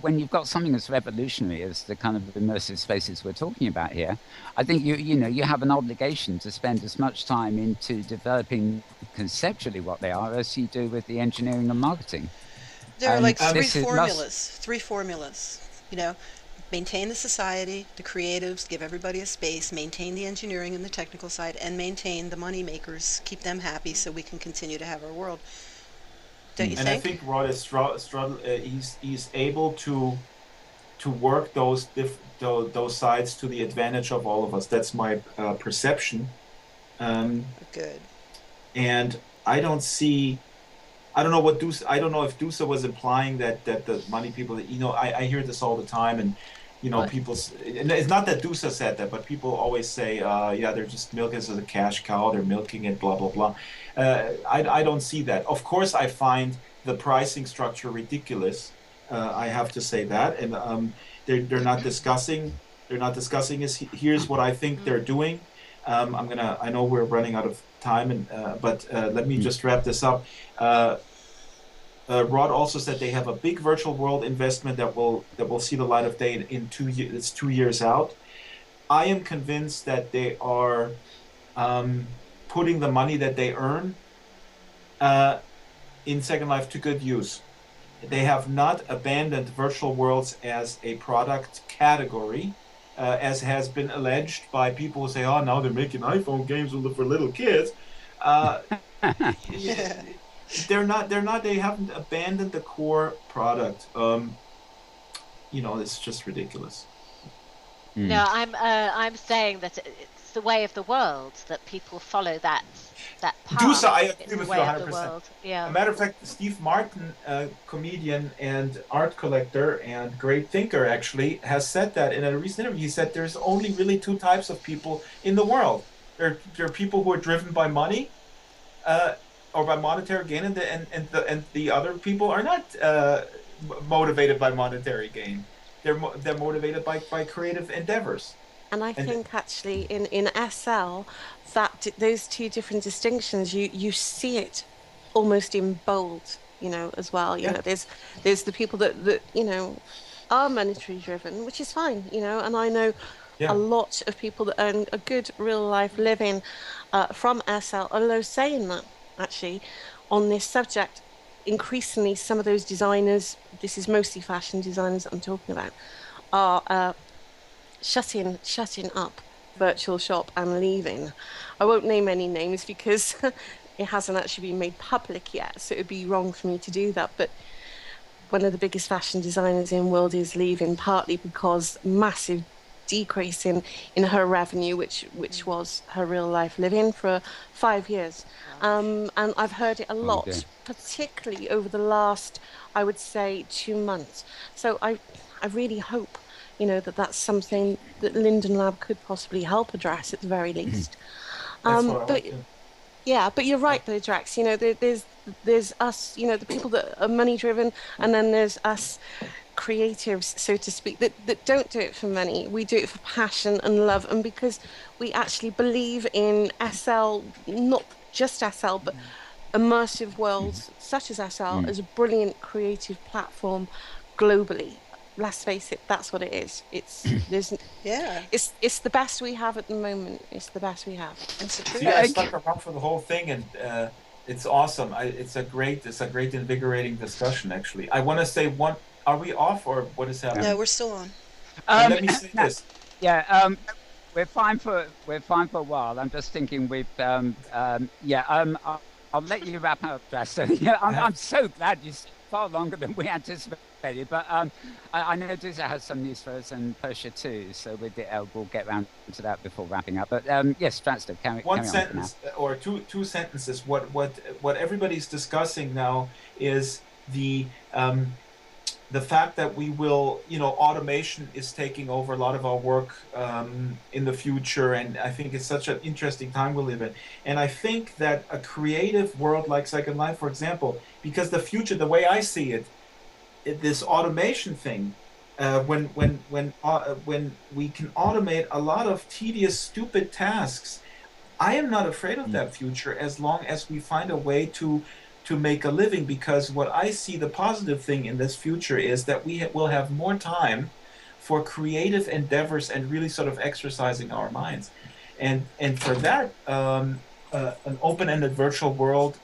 when you've got something as revolutionary as the kind of immersive spaces we're talking about here, I think you have an obligation to spend as much time into developing conceptually what they are as you do with the engineering and marketing. There are like three formulas. Maintain the society, the creatives, give everybody a space, maintain the engineering and the technical side, and maintain the money makers, keep them happy so we can continue to have our world. Don't you think? And I think Rod is he's able to work those sides to the advantage of all of us. That's my perception. Good. And I don't know if Dousa was implying that the money people, I hear this all the time, and people, it's not that Dousa said that, but people always say, they're just milking it as a cash cow, they're milking it, blah, blah, blah. I don't see that. Of course, I find the pricing structure ridiculous. I have to say that. And they're not discussing here's what I think they're doing. I know we're running out of time, but let me just wrap this up. Rod also said they have a big virtual world investment that will see the light of day in 2 years. It's 2 years out. I am convinced that they are putting the money that they earn in Second Life to good use. They have not abandoned virtual worlds as a product category, as has been alleged by people who say, "Oh, now they're making iPhone games for little kids." They're not. They haven't abandoned the core product. It's just ridiculous. No, I'm saying that it's the way of the world, that people follow that path. Dousa, I agree with you 100%. Yeah. A matter of fact, Steve Martin, comedian and art collector and great thinker, actually has said that in a recent interview. He said there's only really two types of people in the world. There are people who are driven by money, or by monetary gain, and the other people are not motivated by monetary gain. They're motivated by creative endeavors. And I think actually in SL, that those two different distinctions, you see it almost in bold, as well. You know, there's the people that are monetary driven, which is fine, and I know a lot of people that earn a good real life living from SL. Although saying that, actually, on this subject, increasingly some of those designers, this is mostly fashion designers that I'm talking about, are shutting up virtual shop and leaving. I won't name any names because it hasn't actually been made public yet, so it would be wrong for me to do that. But one of the biggest fashion designers in Inworld is leaving, partly because massive decrease in her revenue, which was her real life living for 5 years. And I've heard it a lot, particularly over the last, I would say, 2 months. So I really hope, that's something that Linden Lab could possibly help address at the very least. But you're right though, Drax. There's us, the people that are money driven, and then there's us creatives, so to speak, that don't do it for money. We do it for passion and love, and because we actually believe in SL, not just SL, but immersive worlds such as SL as a brilliant creative platform globally. Let's face it, that's what it is. It's the best we have at the moment. It's the best we have. I stuck around for the whole thing, and it's awesome. It's a great invigorating discussion. Actually, I want to say one. Are we off, or what is happening? No, we're still on. Let me say this. Yeah, we're fine for a while. I'm just thinking I'll let you wrap up, Draxtor. I'm so glad you're far longer than we anticipated. But I know Dousa has some news for us, and Persia too. So we'll get round to that before wrapping up. But yes, Draxtor, carry One on sentence or two sentences. What everybody's discussing now is the fact that we will, automation is taking over a lot of our work in the future, and I think it's such an interesting time we live in. And I think that a creative world like Second Life, for example, because the future, the way I see it, this automation thing, when we can automate a lot of tedious, stupid tasks, I am not afraid of that future as long as we find a way to make a living, because what I see the positive thing in this future is that we will have more time for creative endeavors and really sort of exercising our minds. And for that, an open-ended virtual world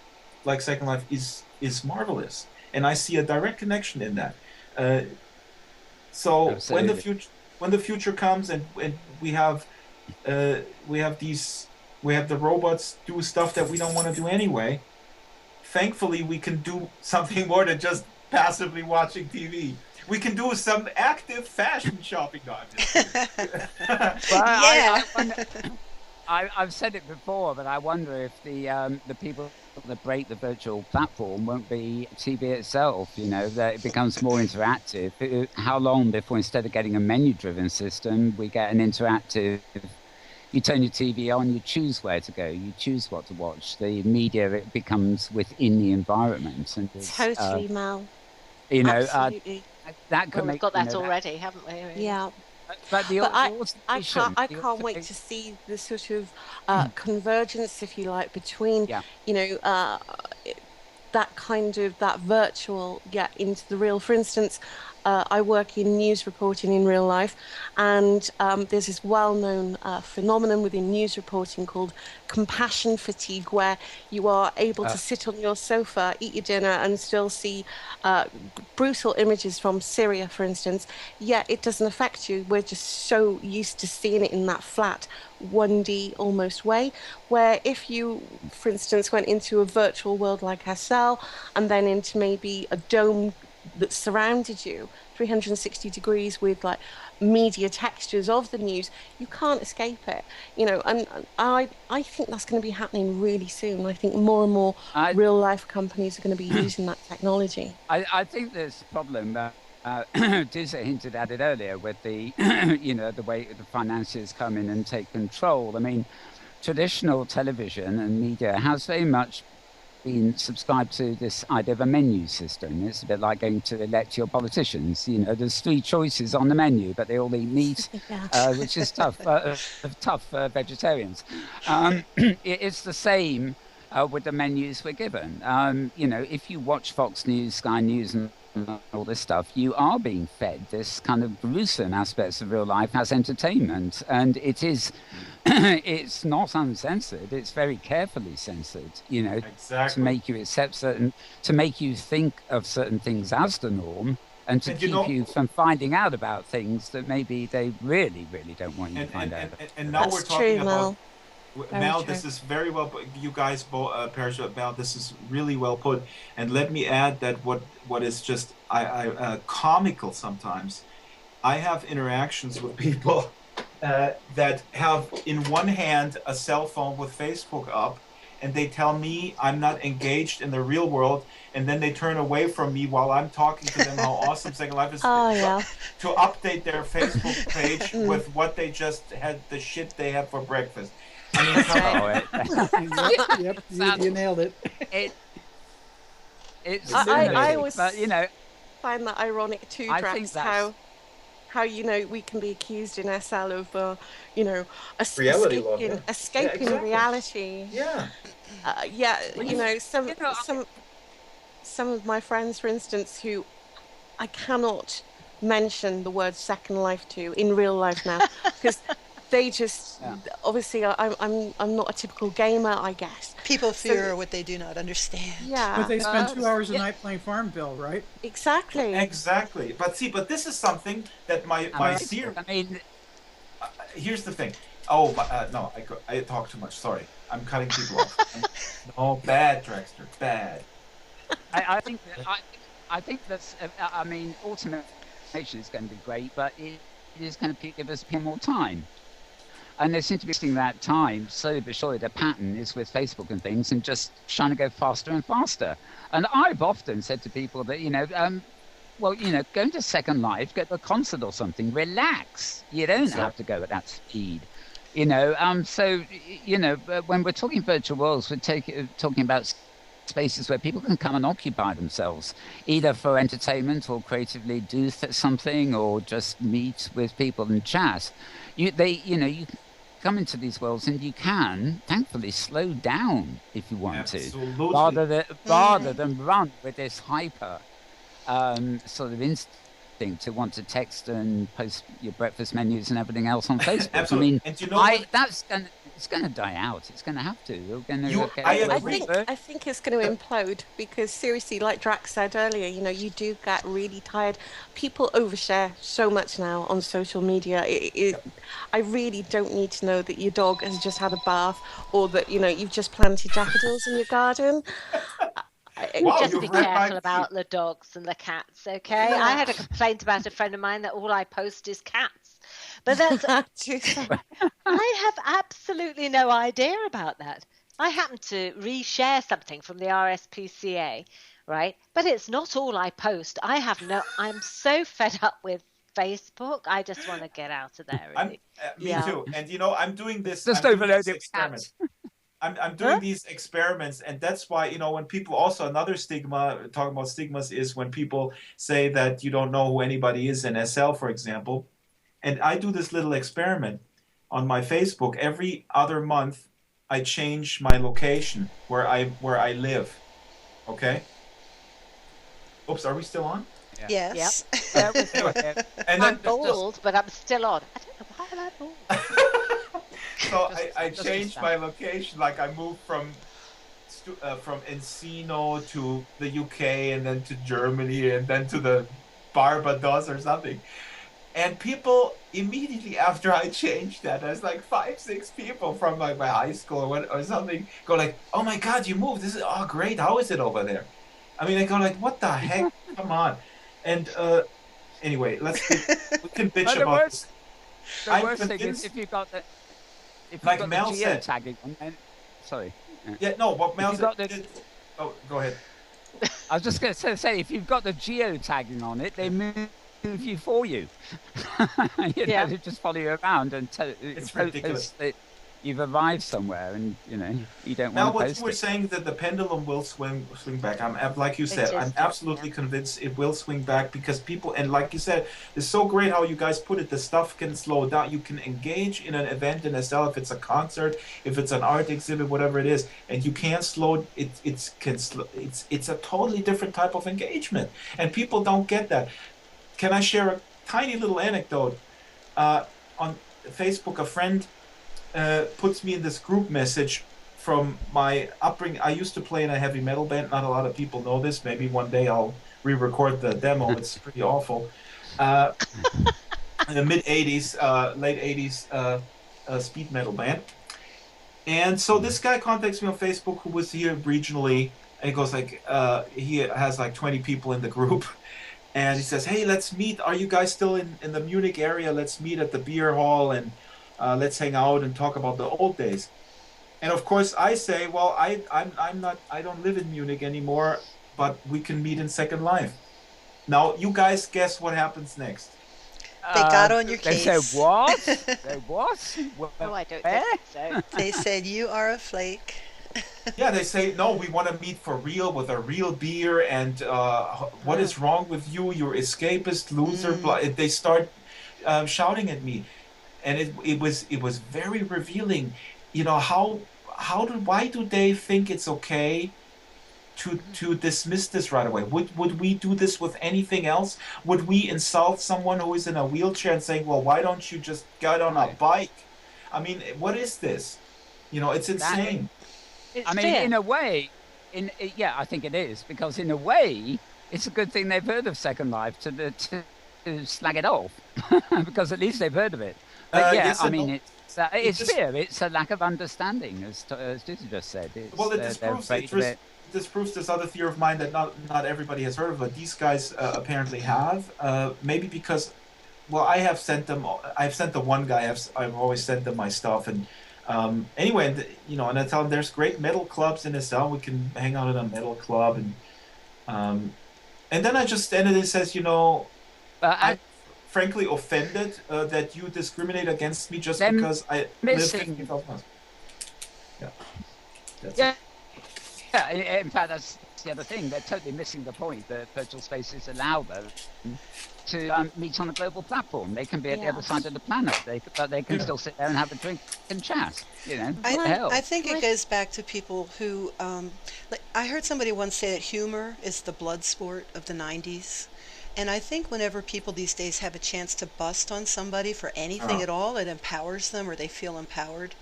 like Second Life is marvelous. And I see a direct connection in that. So Absolutely. when the future comes and we have the robots do stuff that we don't want to do anyway, thankfully we can do something more than just passively watching TV. We can do some active fashion shopping on it. I've said it before, but I wonder if the people that break the virtual platform won't be TV itself. That it becomes more interactive. How long before, instead of getting a menu-driven system, we get an interactive? You turn your TV on, you choose where to go, you choose what to watch. The media, it becomes within the environment. And totally, Mal. Absolutely. That could we've got that already, haven't we? Yeah. But I can't wait to see the sort of convergence, if you like, between that kind of that virtual into the real. For instance, I work in news reporting in real life, and there's this well-known phenomenon within news reporting called compassion fatigue, where you are able to sit on your sofa, eat your dinner, and still see brutal images from Syria, for instance, yet it doesn't affect you. We're just so used to seeing it in that flat 1D almost way, where if you, for instance, went into a virtual world like SL and then into maybe a dome that surrounded you 360 degrees with like media textures of the news, you can't escape it, you know. And I think that's going to be happening really soon. I think more and more real life companies are going to be using that technology. I think there's a problem that Dousa hinted at it earlier with the you know, the way the financiers come in and take control. I mean, traditional television and media has very much been subscribed to this idea of a menu system. It's a bit like going to elect your politicians. You know, there's 3 choices on the menu, but they all eat meat, which is tough for vegetarians. It's the same with the menus we're given. You know, if you watch Fox News, Sky News, and all this stuff, you are being fed this kind of gruesome aspects of real life as entertainment, and it is it's not uncensored, it's very carefully censored, you know, to make you accept certain, to make you think of certain things as the norm, and to keep you from finding out about things that maybe they really don't want you to find out. And now we're talking about Mel, this is very well put. You guys, Persia, Mel, this is really well put. And let me add that what is just comical sometimes, I have interactions with people that have in one hand a cell phone with Facebook up, and they tell me I'm not engaged in the real world, and then they turn away from me while I'm talking to them how awesome Second Life is, to update their Facebook page with what they just had, the shit they had for breakfast. I mean, yep, you nailed it. I always, but, you know, find that ironic too, Drax, how you know we can be accused in SL of you know, escaping reality. Yeah. You know, some of my friends, for instance, who I cannot mention the word Second Life to in real life now because they just obviously I'm not a typical gamer, I guess. People fear what they do not understand. Yeah, but they spend 2 hours a night playing Farmville, right? Exactly. But this is something that my seer. I mean, here's the thing. Oh, no, I talk too much. Sorry, I'm cutting people off. Oh, bad, Draxtor, bad. I think that's. I mean, automation is going to be great, but it is going to give us more time. And they seem to be using that time, slowly but surely the pattern is with Facebook and things, and just trying to go faster and faster. And I've often said to people that, you know, well, you know, go to Second Life, go to a concert or something, relax. You don't have to go at that speed. You know, so, you know, when we're talking virtual worlds, we're talking about spaces where people can come and occupy themselves, either for entertainment or creatively do something, or just meet with people and chat. You come into these worlds and you can, thankfully, slow down if you want to, rather than run with this hyper sort of instinct to want to text and post your breakfast menus and everything else on Facebook. Absolutely. I mean, and you know it's going to die out. It's going to have to. I think it's going to implode because seriously, like Drax said earlier, you know, you do get really tired. People overshare so much now on social media. I really don't need to know that your dog has just had a bath or that, you know, you've just planted daffodils in your garden. Just be careful about the dogs and the cats, okay? I had a complaint about a friend of mine that all I post is cats. But that's I have absolutely no idea about that. I happen to reshare something from the RSPCA, right? But it's not all I post. I'm so fed up with Facebook. I just want to get out of there. Really. Me too. And you know, I'm doing this. Just overload the experiments. I'm doing these experiments, and that's why, you know, when people also, another stigma, talking about stigmas, is when people say that you don't know who anybody is in SL, for example. And I do this little experiment on my Facebook. Every other month, I change my location where I live. Okay? Oops, are we still on? Yeah. Yes. Yep. And I'm bald, but I'm still on. I don't know why I'm bald. So I changed my location. Like I moved from Encino to the UK, and then to Germany, and then to the Barbados or something. And people immediately after I changed that, there's like 5-6 people from like my high school or something go like, "Oh my God, you moved! This is great. How is it over there?" I mean, I go like, "What the heck? Come on!" And anyway, we can bitch about this. The worst thing is if you've got the geotagging on, and sorry. Yeah, no. What Mel said? Oh, go ahead. I was just going to say, if you've got the geotagging on it, they move you for you. They just follow you around and it's ridiculous. You've arrived somewhere, and you don't want to post it. Now, what you were saying that the pendulum will swing back. Like you said, I'm absolutely convinced it will swing back because people, and like you said, it's so great how you guys put it. The stuff can slow down. You can engage in an event in SL if it's a concert, if it's an art exhibit, whatever it is, and you can't slow it. It's a totally different type of engagement, and people don't get that. Can I share a tiny little anecdote? On Facebook, a friend puts me in this group message from my upbringing. I used to play in a heavy metal band. Not a lot of people know this. Maybe one day I'll re-record the demo. It's pretty awful. In the mid-'80s, late '80s speed metal band. And so this guy contacts me on Facebook who was here regionally, and he goes like, he has like 20 people in the group. And he says, "Hey, let's meet. Are you guys still in the Munich area? Let's meet at the beer hall and let's hang out and talk about the old days." And of course, I say, "Well, I'm not. I don't live in Munich anymore, but we can meet in Second Life." Now, you guys guess what happens next? They got on your case. They said what? They what? No, I don't think so. They said you are a flake. Yeah, they say, "No, we want to meet for real with a real beer, and what is wrong with you? You're escapist, loser." They start shouting at me, and it was very revealing. Why do they think it's okay to dismiss this right away? Would we do this with anything else? Would we insult someone who is in a wheelchair and saying, "Well, why don't you just get on a bike?" I mean, what is this? It's insane. In a way, I think it is, because in a way, it's a good thing they've heard of Second Life to slag it off, because at least they've heard of it. But yes, it's fear. It's a lack of understanding, as Dousa just said. Well, this proves this other theory of mine that not everybody has heard of, but these guys apparently have. Maybe because, well, I've sent the one guy. I've always sent them my stuff, and anyway, and I tell them there's great metal clubs in SL. We can hang out in a metal club, and then I just ended and says, I'm frankly offended that you discriminate against me just because I live 15,000 miles. Yeah. That's it. Yeah, in fact, that's the other thing. They're totally missing the point that virtual spaces allow them to meet on a global platform. They can be at the other side of the planet, but they can still sit there and have a drink and chat. I think it goes back to people who, I heard somebody once say that humor is the blood sport of the 90s. And I think whenever people these days have a chance to bust on somebody for anything at all, it empowers them, or they feel empowered.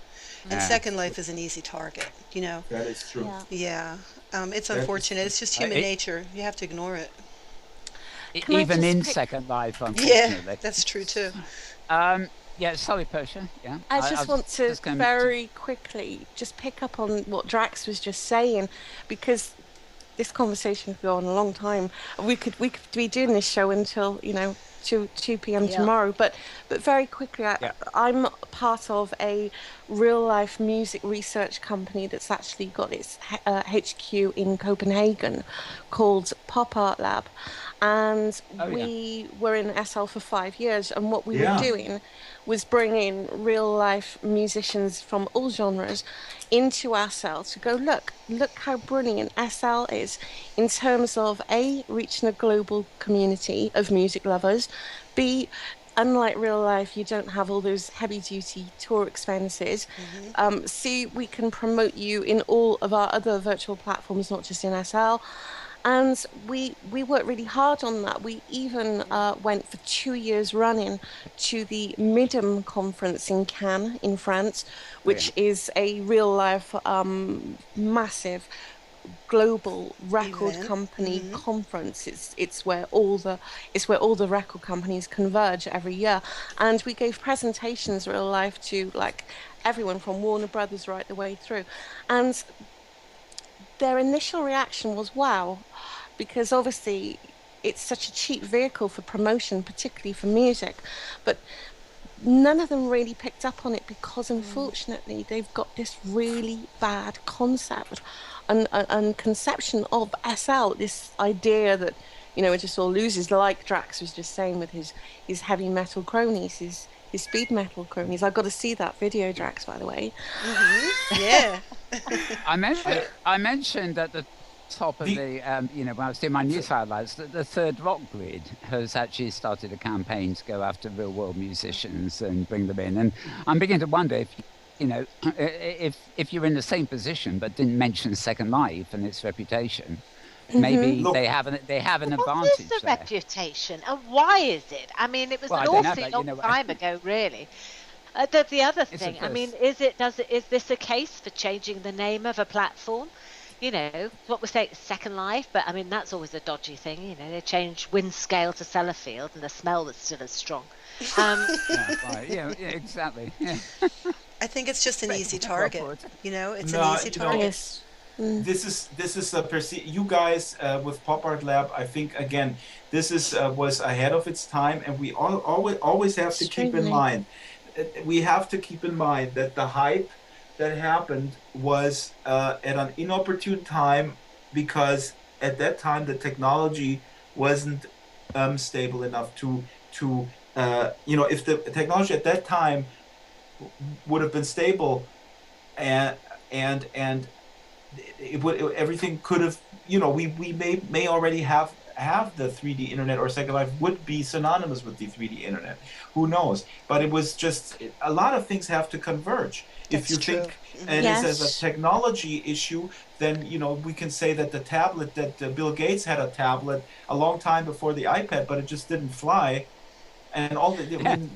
And Second Life is an easy target, That is true. Yeah. It's unfortunate. It's just human nature. You have to ignore it. Even in Second Life, unfortunately. Yeah, that's true too. Sorry, Persia. Yeah. I just want to very quickly just pick up on what Drax was just saying, because this conversation could go on a long time. We could be doing this show until 2 p.m. tomorrow. But very quickly, I'm part of a real life music research company that's actually got its HQ in Copenhagen, called Pop Art Lab, and we were in SL for 5 years, and what we were doing was bringing real life musicians from all genres into our SL to go, look how brilliant SL is in terms of A, reaching a global community of music lovers, B, unlike real life, you don't have all those heavy duty tour expenses, C, we can promote you in all of our other virtual platforms, not just in SL, And we worked really hard on that. We even went for 2 years running to the Midem conference in Cannes in France, which is a real life massive global record company conference. It's where all the record companies converge every year, and we gave presentations real life to like everyone from Warner Brothers right the way through, and their initial reaction was wow, because obviously it's such a cheap vehicle for promotion, particularly for music, but none of them really picked up on it because unfortunately they've got this really bad concept and conception of SL, this idea that, you know, it just all loses, like Drax was just saying with his heavy metal cronies, his speed metal cronies. I've got to see that video, Drax, by the way. Yeah. I mentioned at the top of the, when I was doing my news highlights, that the Third Rock Grid has actually started a campaign to go after real world musicians and bring them in. And I'm beginning to wonder if, if you're in the same position but didn't mention Second Life and its reputation, maybe they have an advantage. What is the reputation, and why is it? I mean, it was an awfully long time ago, really. The other thing, I mean, is this a case for changing the name of a platform? You know, what we say, Second Life, but I mean, that's always a dodgy thing. You know, they change Windscale to Sellafield and the smell is still as strong. Yeah, exactly. Yeah. I think it's just an easy target. You know, it's an easy target. This is you guys with Pop Art Lab. I think again, this was ahead of its time, and we always have to keep in mind. We have to keep in mind that the hype that happened was at an inopportune time, because at that time the technology wasn't stable enough to if the technology at that time would have been stable and it would, everything could have, we may already have the 3D internet, or Second Life would be synonymous with the 3D internet. Who knows? But it was just, a lot of things have to converge. If you think, and it's as a technology issue, then, we can say that the tablet, that Bill Gates had a tablet a long time before the iPad, but it just didn't fly. And all the,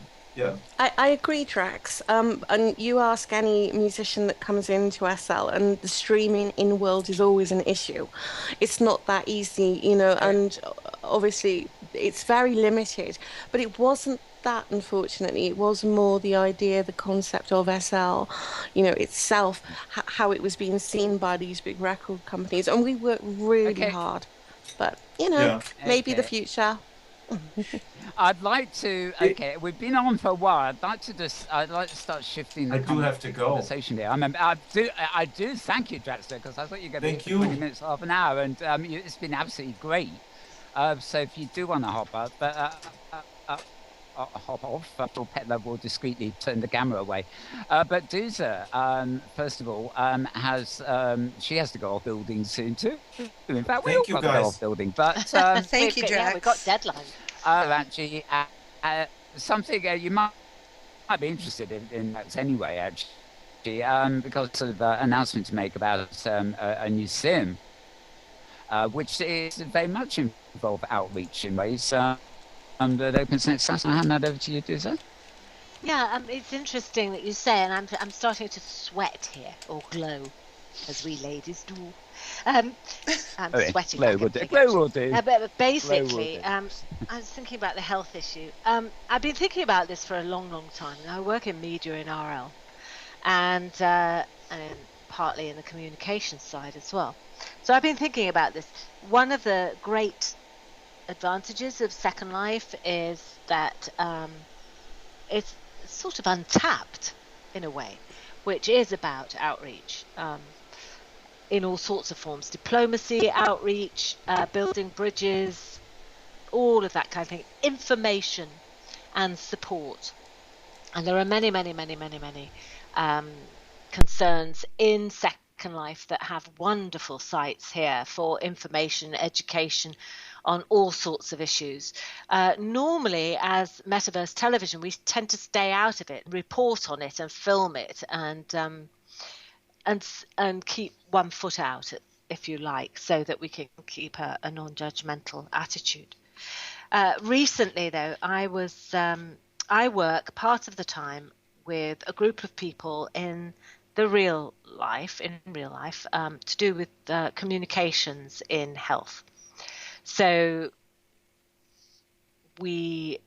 I agree, Drax. And you ask any musician that comes into SL, and the streaming Inworld is always an issue. It's not that easy, and obviously it's very limited. But it wasn't that, unfortunately. It was more the idea, the concept of SL, itself, how it was being seen by these big record companies. And we worked really hard. But, maybe the future. I'd like to. Okay, we've been on for a while. I'd like to start shifting. I do have to go. Conversation here. I do. Thank you, Draxtor, because I thought you were going to be 20 minutes, half an hour, and it's been absolutely great. So if you do want to hop up, hop off, Petlove will discreetly turn the camera away. But Dousa, first of all, she has to go off building soon too. In fact, we all got to go off building. But thank you, Drax. Yeah, we've got deadlines. Actually, something you might be interested in that anyway. Actually, because of announcement to make about a new sim, which is very much involve outreach in ways. That open access. I'll hand that over to you, Dousa. Yeah, it's interesting that you say, and I'm starting to sweat here, or glow, as we ladies do. I'm sweating. Glow will do. But basically, I was thinking about the health issue. I've been thinking about this for a long, long time. I work in media in RL, and partly in the communications side as well. So I've been thinking about this. One of the great advantages of Second Life is that it's sort of untapped in a way, which is about outreach in all sorts of forms: diplomacy, outreach, building bridges, all of that kind of thing, information and support. And there are many, many, many, many, many concerns in Second Life that have wonderful sites here for information, education on all sorts of issues. Normally, as Metaverse Television, we tend to stay out of it, report on it and film it, and keep one foot out if you like, so that we can keep a non-judgmental attitude. Recently, though, I work part of the time with a group of people in real life, to do with communications in health. So we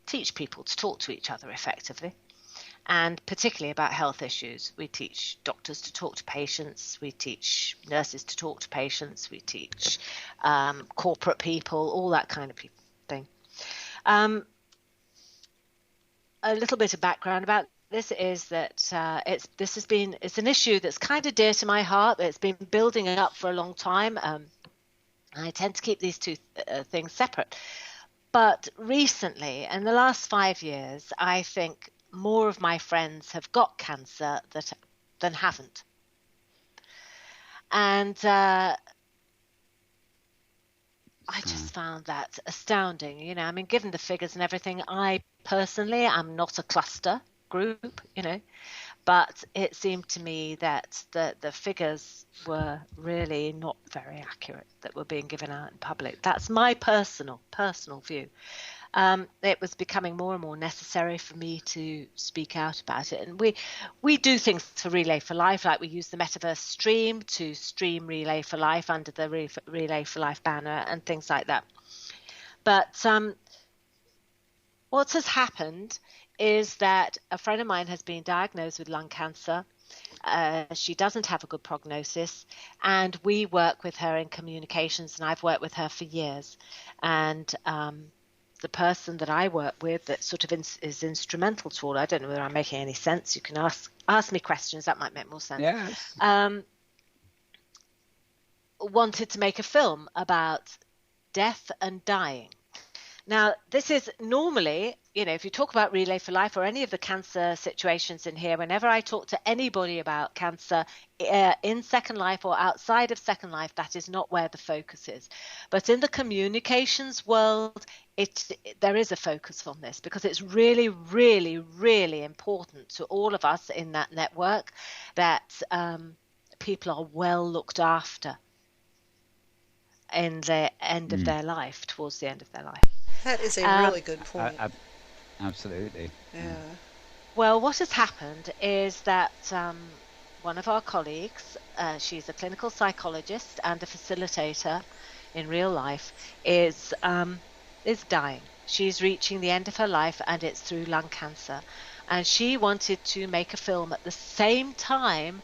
teach people to talk to each other effectively, and particularly about health issues. We teach doctors to talk to patients. We teach nurses to talk to patients. We teach corporate people, all that kind of thing. A little bit of background about this is that it's an issue that's kind of dear to my heart. It's been building up for a long time. I tend to keep these two things separate. But recently, in the last 5 years, I think more of my friends have got cancer than haven't. And I just found that astounding. You know, I mean, given the figures and everything, I personally am not a cluster group, you know, but it seemed to me that the figures were really not very accurate that were being given out in public. That's my personal view. It was becoming more and more necessary for me to speak out about it. And we do things for Relay for Life, like we use the Metaverse stream to stream Relay for Life under the Relay for Life banner and things like that. But what has happened is that a friend of mine has been diagnosed with lung cancer. She doesn't have a good prognosis, and we work with her in communications, and I've worked with her for years. And the person that I work with that sort of is instrumental to all, I don't know whether I'm making any sense. You can ask me questions, that might make more sense. Yes. Wanted to make a film about death and dying. Now, this is normally, you know, if you talk about Relay for Life or any of the cancer situations in here, whenever I talk to anybody about cancer in Second Life or outside of Second Life, that is not where the focus is. But in the communications world, there is a focus on this because it's really, really, really important to all of us in that network that people are well looked after in the end of their life, towards the end of their life. That is a really good point. Absolutely. Yeah. Well, what has happened is that one of our colleagues, she's a clinical psychologist and a facilitator in real life, is dying. She's reaching the end of her life, and it's through lung cancer. And she wanted to make a film at the same time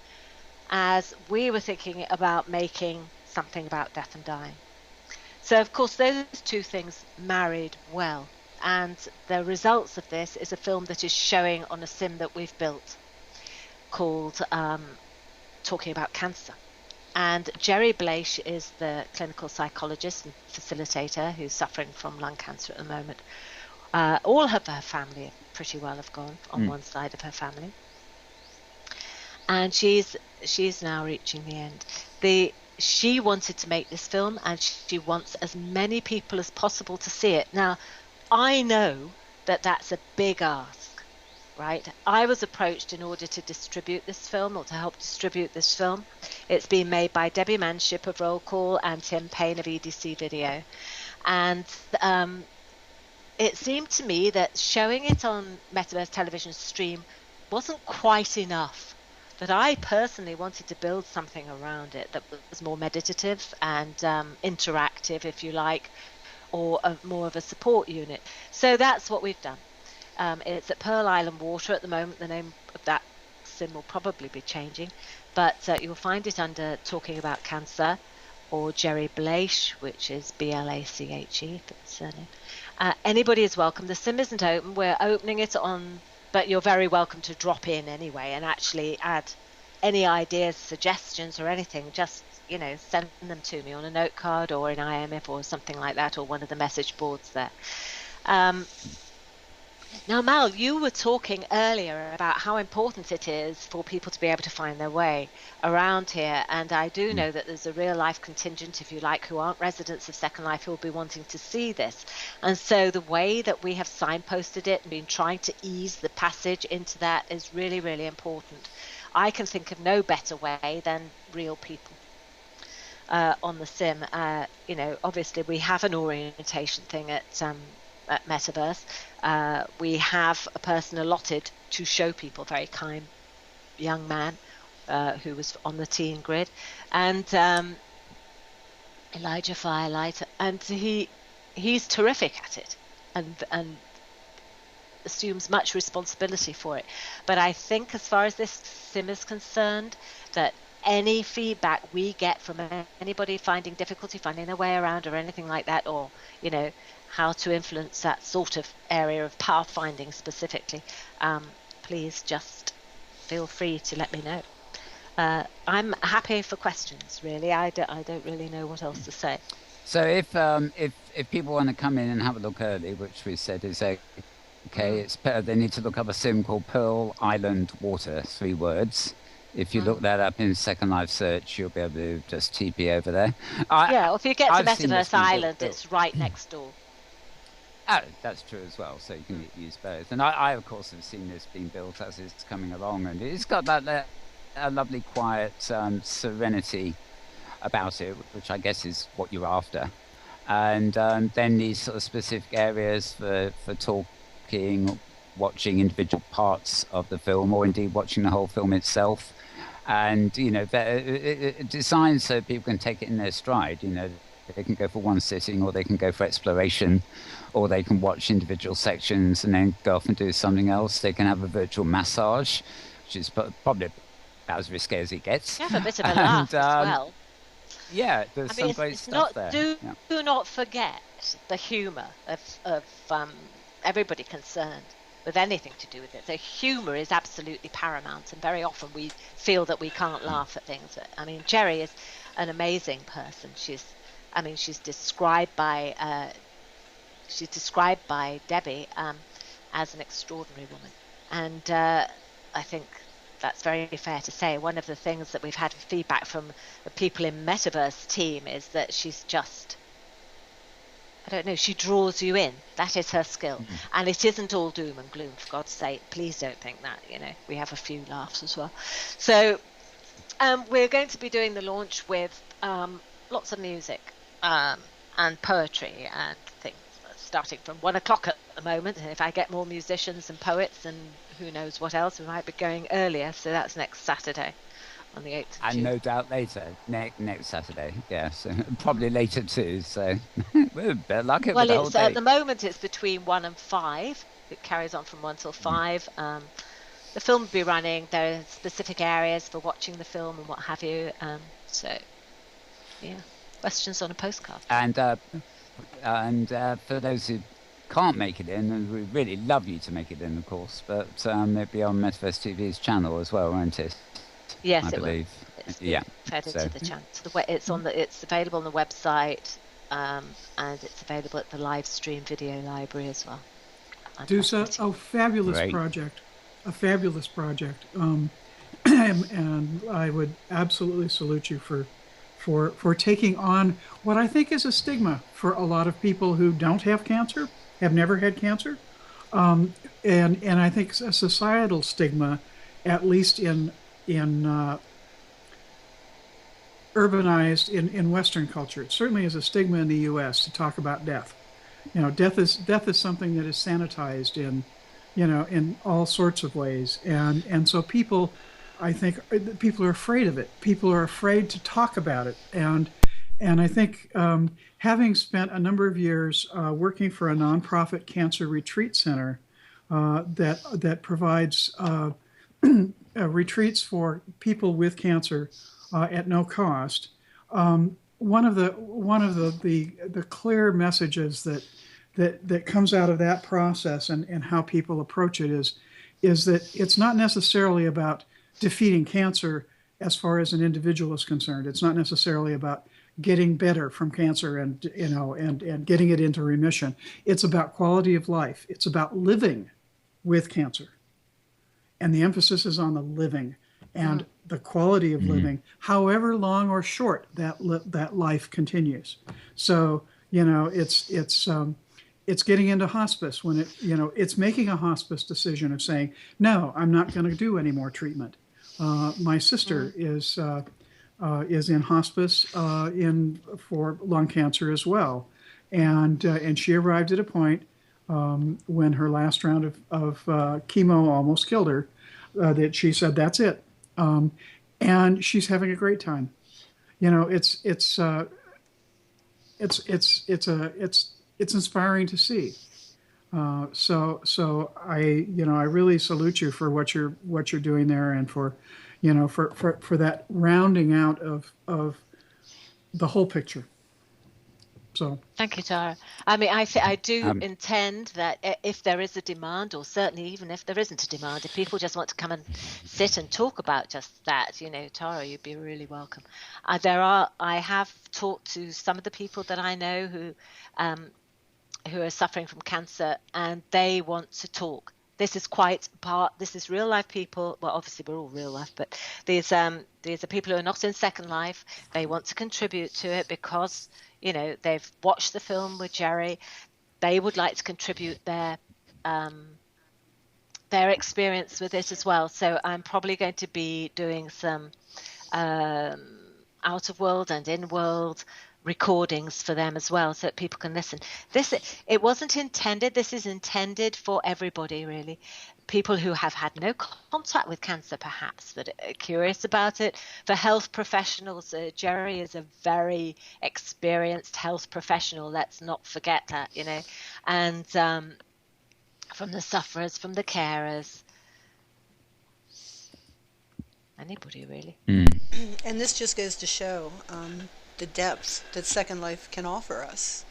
as we were thinking about making something about death and dying. So, of course, those two things married well. And the results of this is a film that is showing on a sim that we've built called Talking About Cancer. And Jerry Blaish is the clinical psychologist and facilitator who's suffering from lung cancer at the moment. All of her family pretty well have gone on one side of her family. And she's now reaching the end. She wanted to make this film, and she wants as many people as possible to see it. Now, I know that that's a big ask, right? I was approached in order to distribute this film, or to help distribute this film. It's been made by Debbie Manship of Roll Call and Tim Payne of EDC Video. And it seemed to me that showing it on Metaverse Television Stream wasn't quite enough. That I personally wanted to build something around it that was more meditative and interactive, if you like, or more of a support unit. So that's what we've done. It's at Pearl Island Water at the moment. The name of that sim will probably be changing, but you'll find it under Talking About Cancer, or Jerry Blaish, which is Blache for the surname. Anybody is welcome. The sim isn't open. We're opening it on, but you're very welcome to drop in anyway and actually add any ideas, suggestions, or anything. Just, you know, send them to me on a note card or in IMF or something like that, or one of the message boards there. Now, Mal, you were talking earlier about how important it is for people to be able to find their way around here. And I do know that there's a real life contingent, if you like, who aren't residents of Second Life who will be wanting to see this. And so the way that we have signposted it and been trying to ease the passage into that is really, really important. I can think of no better way than real people. on the sim. You know, obviously we have an orientation thing at Metaverse. We have a person allotted to show people, very kind young man who was on the teen grid, and Elijah Firelight, and he's terrific at it, and assumes much responsibility for it. But I think, as far as this sim is concerned, that any feedback we get from anybody finding difficulty finding their way around or anything like that, or, you know, how to influence that sort of area of pathfinding specifically, please just feel free to let me know. I'm happy for questions, really. I don't really know what else to say. So if people want to come in and have a look early, which we said is okay, it's better. They need to look up a sim called Pearl Island Water, 3 words. If you look that up in Second Life search, you'll be able to just TP over there. Yeah, or if you get to Metaverse Island, it's right next door. Oh, that's true as well. So you can use both. And I of course, have seen this being built as it's coming along, and it's got that a lovely, quiet serenity about it, which I guess is what you're after. And then these sort of specific areas for talking, watching individual parts of the film, or indeed watching the whole film itself. And, you know, designed so people can take it in their stride. You know, they can go for one sitting, or they can go for exploration, or they can watch individual sections and then go off and do something else. They can have a virtual massage, which is probably about as risque as it gets. You have a bit of a laugh as well. Yeah, there's some great stuff there. Do not forget the humour of everybody concerned with anything to do with it. The humour is absolutely paramount, and very often we feel that we can't laugh at things. I mean, Jerry is an amazing person. She's described by Debbie as an extraordinary woman, and I think that's very fair to say. One of the things that we've had feedback from the people in Metaverse team is that she's just, I don't know, she draws you in. That is her skill. And it isn't all doom and gloom, for God's sake. Please don't think that, you know. We have a few laughs as well. So we're going to be doing the launch with lots of music and poetry and things, starting from 1 o'clock at the moment. And if I get more musicians and poets and who knows what else, we might be going earlier. So that's next Saturday on the 8th of and June. no doubt later, next Saturday, yes, probably later too. So we're better luck with the whole day. At the moment it's between 1 and 5. It carries on from 1 till 5. The film will be running. There are specific areas for watching the film and what have you. So, yeah, questions on a postcard. And for those who can't make it in, and we'd really love you to make it in, of course, but it'll be on Metaverse TV's channel as well, won't it? Yes, I believe. Yeah. Fed into the channel. It's available on the website, and it's available at the live stream video library as well. Dousa, fabulous project, a fabulous project, and I would absolutely salute you for taking on what I think is a stigma for a lot of people who don't have cancer, have never had cancer, and I think a societal stigma, at least in urbanized in Western culture. It certainly is a stigma in the U.S. to talk about death. You know, death is something that is sanitized in all sorts of ways, and so people, I think, people are afraid of it. People are afraid to talk about it, and I think having spent a number of years working for a nonprofit cancer retreat center that provides retreats for people with cancer at no cost. One of the clear messages that comes out of that process and how people approach it is that it's not necessarily about defeating cancer as far as an individual is concerned. It's not necessarily about getting better from cancer and getting it into remission. It's about quality of life. It's about living with cancer. And the emphasis is on the living and the quality of living, however long or short that life continues. So, it's getting into hospice when it's making a hospice decision of saying, no, I'm not going to do any more treatment. My sister is is in hospice for lung cancer as well, and she arrived at a point when her last round of chemo almost killed her, that she said that's it, and she's having a great time. You know, it's inspiring to see. So I really salute you for what you're doing there, and for that rounding out of the whole picture. So thank you, Tara. I mean, I do intend that if there is a demand, or certainly even if there isn't a demand, if people just want to come and sit and talk about just that, Tara, you'd be really welcome. I have talked to some of the people that I know who are suffering from cancer, and they want to talk. This is this is real life people. Well, obviously we're all real life, but these are people who are not in Second Life. They want to contribute to it because they've watched the film with Jerry. They would like to contribute their experience with it as well. So I'm probably going to be doing some out of world and in world recordings for them as well, so that people can listen. It wasn't intended. This is intended for everybody, really. People who have had no contact with cancer, perhaps, but are curious about it. For health professionals, Jerry is a very experienced health professional. Let's not forget that, And from the sufferers, from the carers, anybody really. And this just goes to show the depth that Second Life can offer us.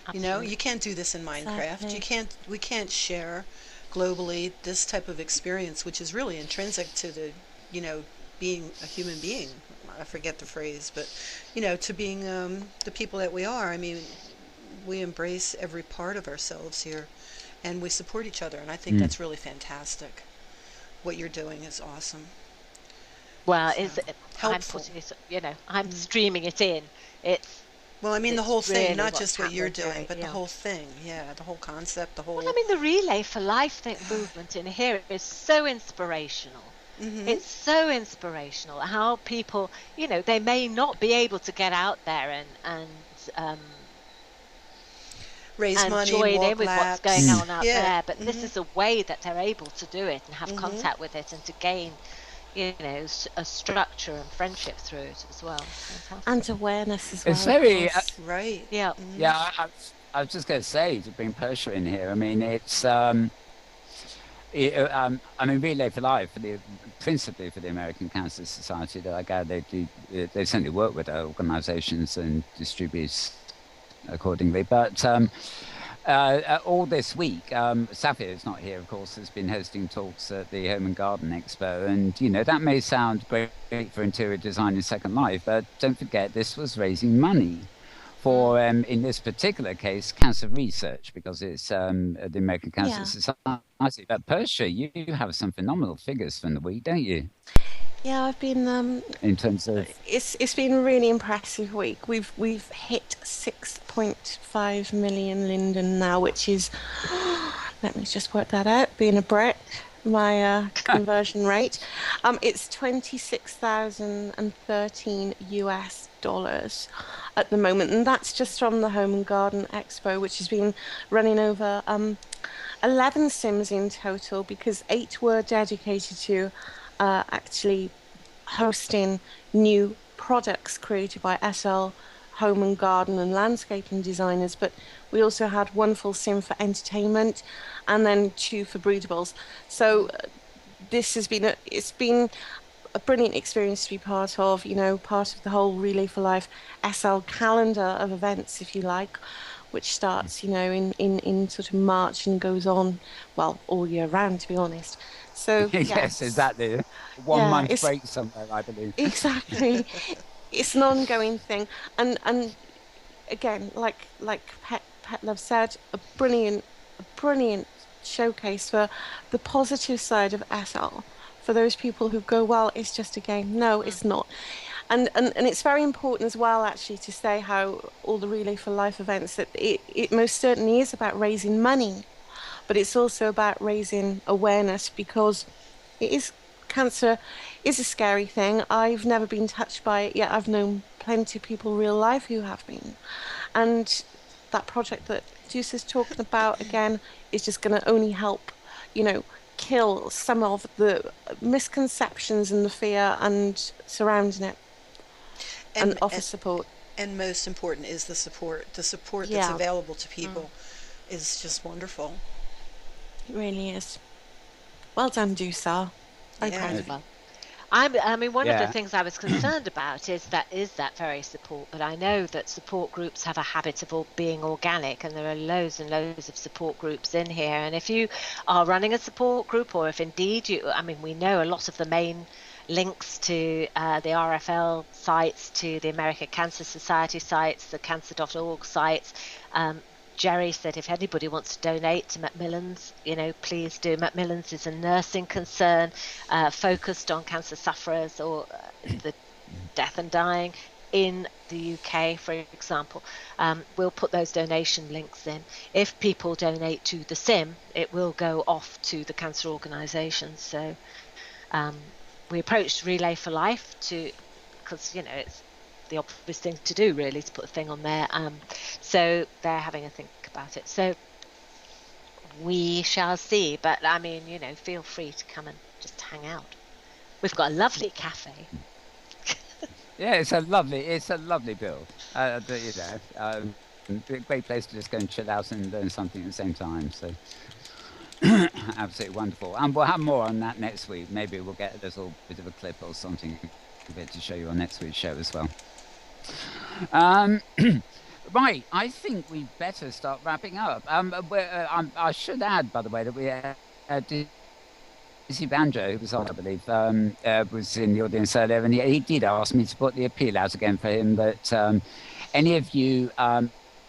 Absolutely. You can't do this in Minecraft. Exactly. We can't share globally this type of experience, which is really intrinsic to the, being a human being. I forget the phrase, but, to being the people that we are. I mean, we embrace every part of ourselves here, and we support each other, and I think that's really fantastic. What you're doing is awesome. Well, I'm putting it, I'm streaming it in. Well, I mean, the whole thing, really, not just what you're doing, but the whole thing. Yeah, the whole concept, the whole... Well, I mean, the Relay for Life movement in here is so inspirational. Mm-hmm. It's so inspirational how people, they may not be able to get out there and raise money, join in with laps. What's going on out there, but this is a way that they're able to do it and have contact with it and to gain a structure and friendship through it as well. And awareness as well. It's very right. Yeah. Yeah, I was just going to say, to bring Persia in here, I mean, it's Relay for Life, principally for the American Cancer Society, that I gather they certainly work with organisations and distribute accordingly. But all this week, Safir's not here, of course, has been hosting talks at the Home and Garden Expo, and that may sound great for interior design in Second Life, but don't forget this was raising money for, in this particular case, cancer research, because it's the American Cancer Society. But Persia, you have some phenomenal figures from the week, don't you? Yeah, I've been in terms of it's been a really impressive week. We've hit 6.5 million linden now, which is let me just work that out. Being a Brit, my conversion rate, it's $26,013 US at the moment, and that's just from the Home and Garden Expo, which has been running over 11 sims in total, because 8 were dedicated to actually hosting new products created by SL home and garden and landscaping designers, but we also had one full sim for entertainment and then 2 for breedables. So this has been it's been a brilliant experience to be part of, part of the whole Relay for Life SL calendar of events, if you like, which starts, in sort of March and goes on, well, all year round, to be honest. So yes, exactly. 1 month break somewhere, I believe. Exactly. It's an ongoing thing, and again, like Petlove said, a brilliant showcase for the positive side of SL. For those people who go, well, it's just a game. No, it's not. And it's very important as well, actually, to say how all the Relay for Life events, that it most certainly is about raising money, but it's also about raising awareness, because it is cancer is a scary thing. I've never been touched by it yet. I've known plenty of people real life who have been. And that project that Dousa's talking about, again, is just going to only help, you know, kill some of the misconceptions and the fear and surrounding it and offer support. And most important is the support. The support that's available to people is just wonderful. It really is. Well done, Dousa. I'm proud of you. I mean, one of the things I was concerned about is that very support. But I know that support groups have a habit of being organic, and there are loads and loads of support groups in here. And if you are running a support group, or if indeed we know a lot of the main links to the RFL sites, to the American Cancer Society sites, the cancer.org sites. Jerry said if anybody wants to donate to Macmillan's, please do. Macmillan's is a nursing concern focused on cancer sufferers or the death and dying in the UK, for example. We'll put those donation links in. If people donate to the SIM, it will go off to the cancer organisations. So we approached Relay for Life because it's the obvious thing to do, really, to put a thing on there. So they're having a think about it. So we shall see. But feel free to come and just hang out. We've got a lovely cafe. Yeah, it's a lovely build. A great place to just go and chill out and learn something at the same time. So. Absolutely wonderful, and we'll have more on that next week. Maybe we'll get a little bit of a clip or something to show you on next week's show as well. Right, I think we better start wrapping up. I should add, by the way, that we Dizzy Banjo, who was on, I believe, was in the audience earlier, and he did ask me to put the appeal out again for him that any of you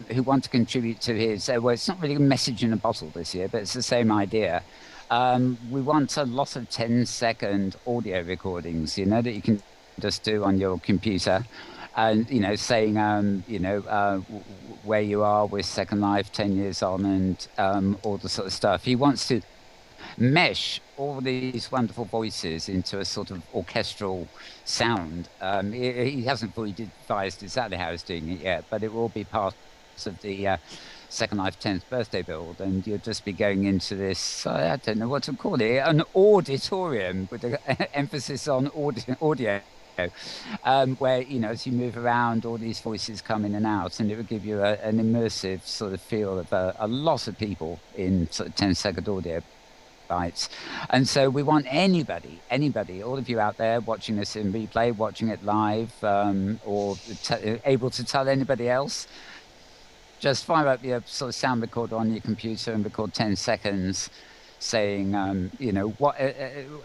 who want to contribute to his, it's not really a message in a bottle this year, but it's the same idea. We want a lot of 10-second audio recordings, that you can just do on your computer, and saying where you are with Second Life 10 years on, and all the sort of stuff. He wants to mesh all these wonderful voices into a sort of orchestral sound. He hasn't fully devised exactly how he's doing it yet, but it will be part of the Second Life 10th birthday build, and you'll just be going into this, I don't know what to call it, an auditorium with an emphasis on audio, where as you move around, all these voices come in and out, and it will give you an immersive sort of feel of a lot of people in sort of 10-second audio bites. And so we want anybody, all of you out there watching this in replay, watching it live, or able to tell anybody else, just fire up your sort of sound recorder on your computer and record 10 seconds saying,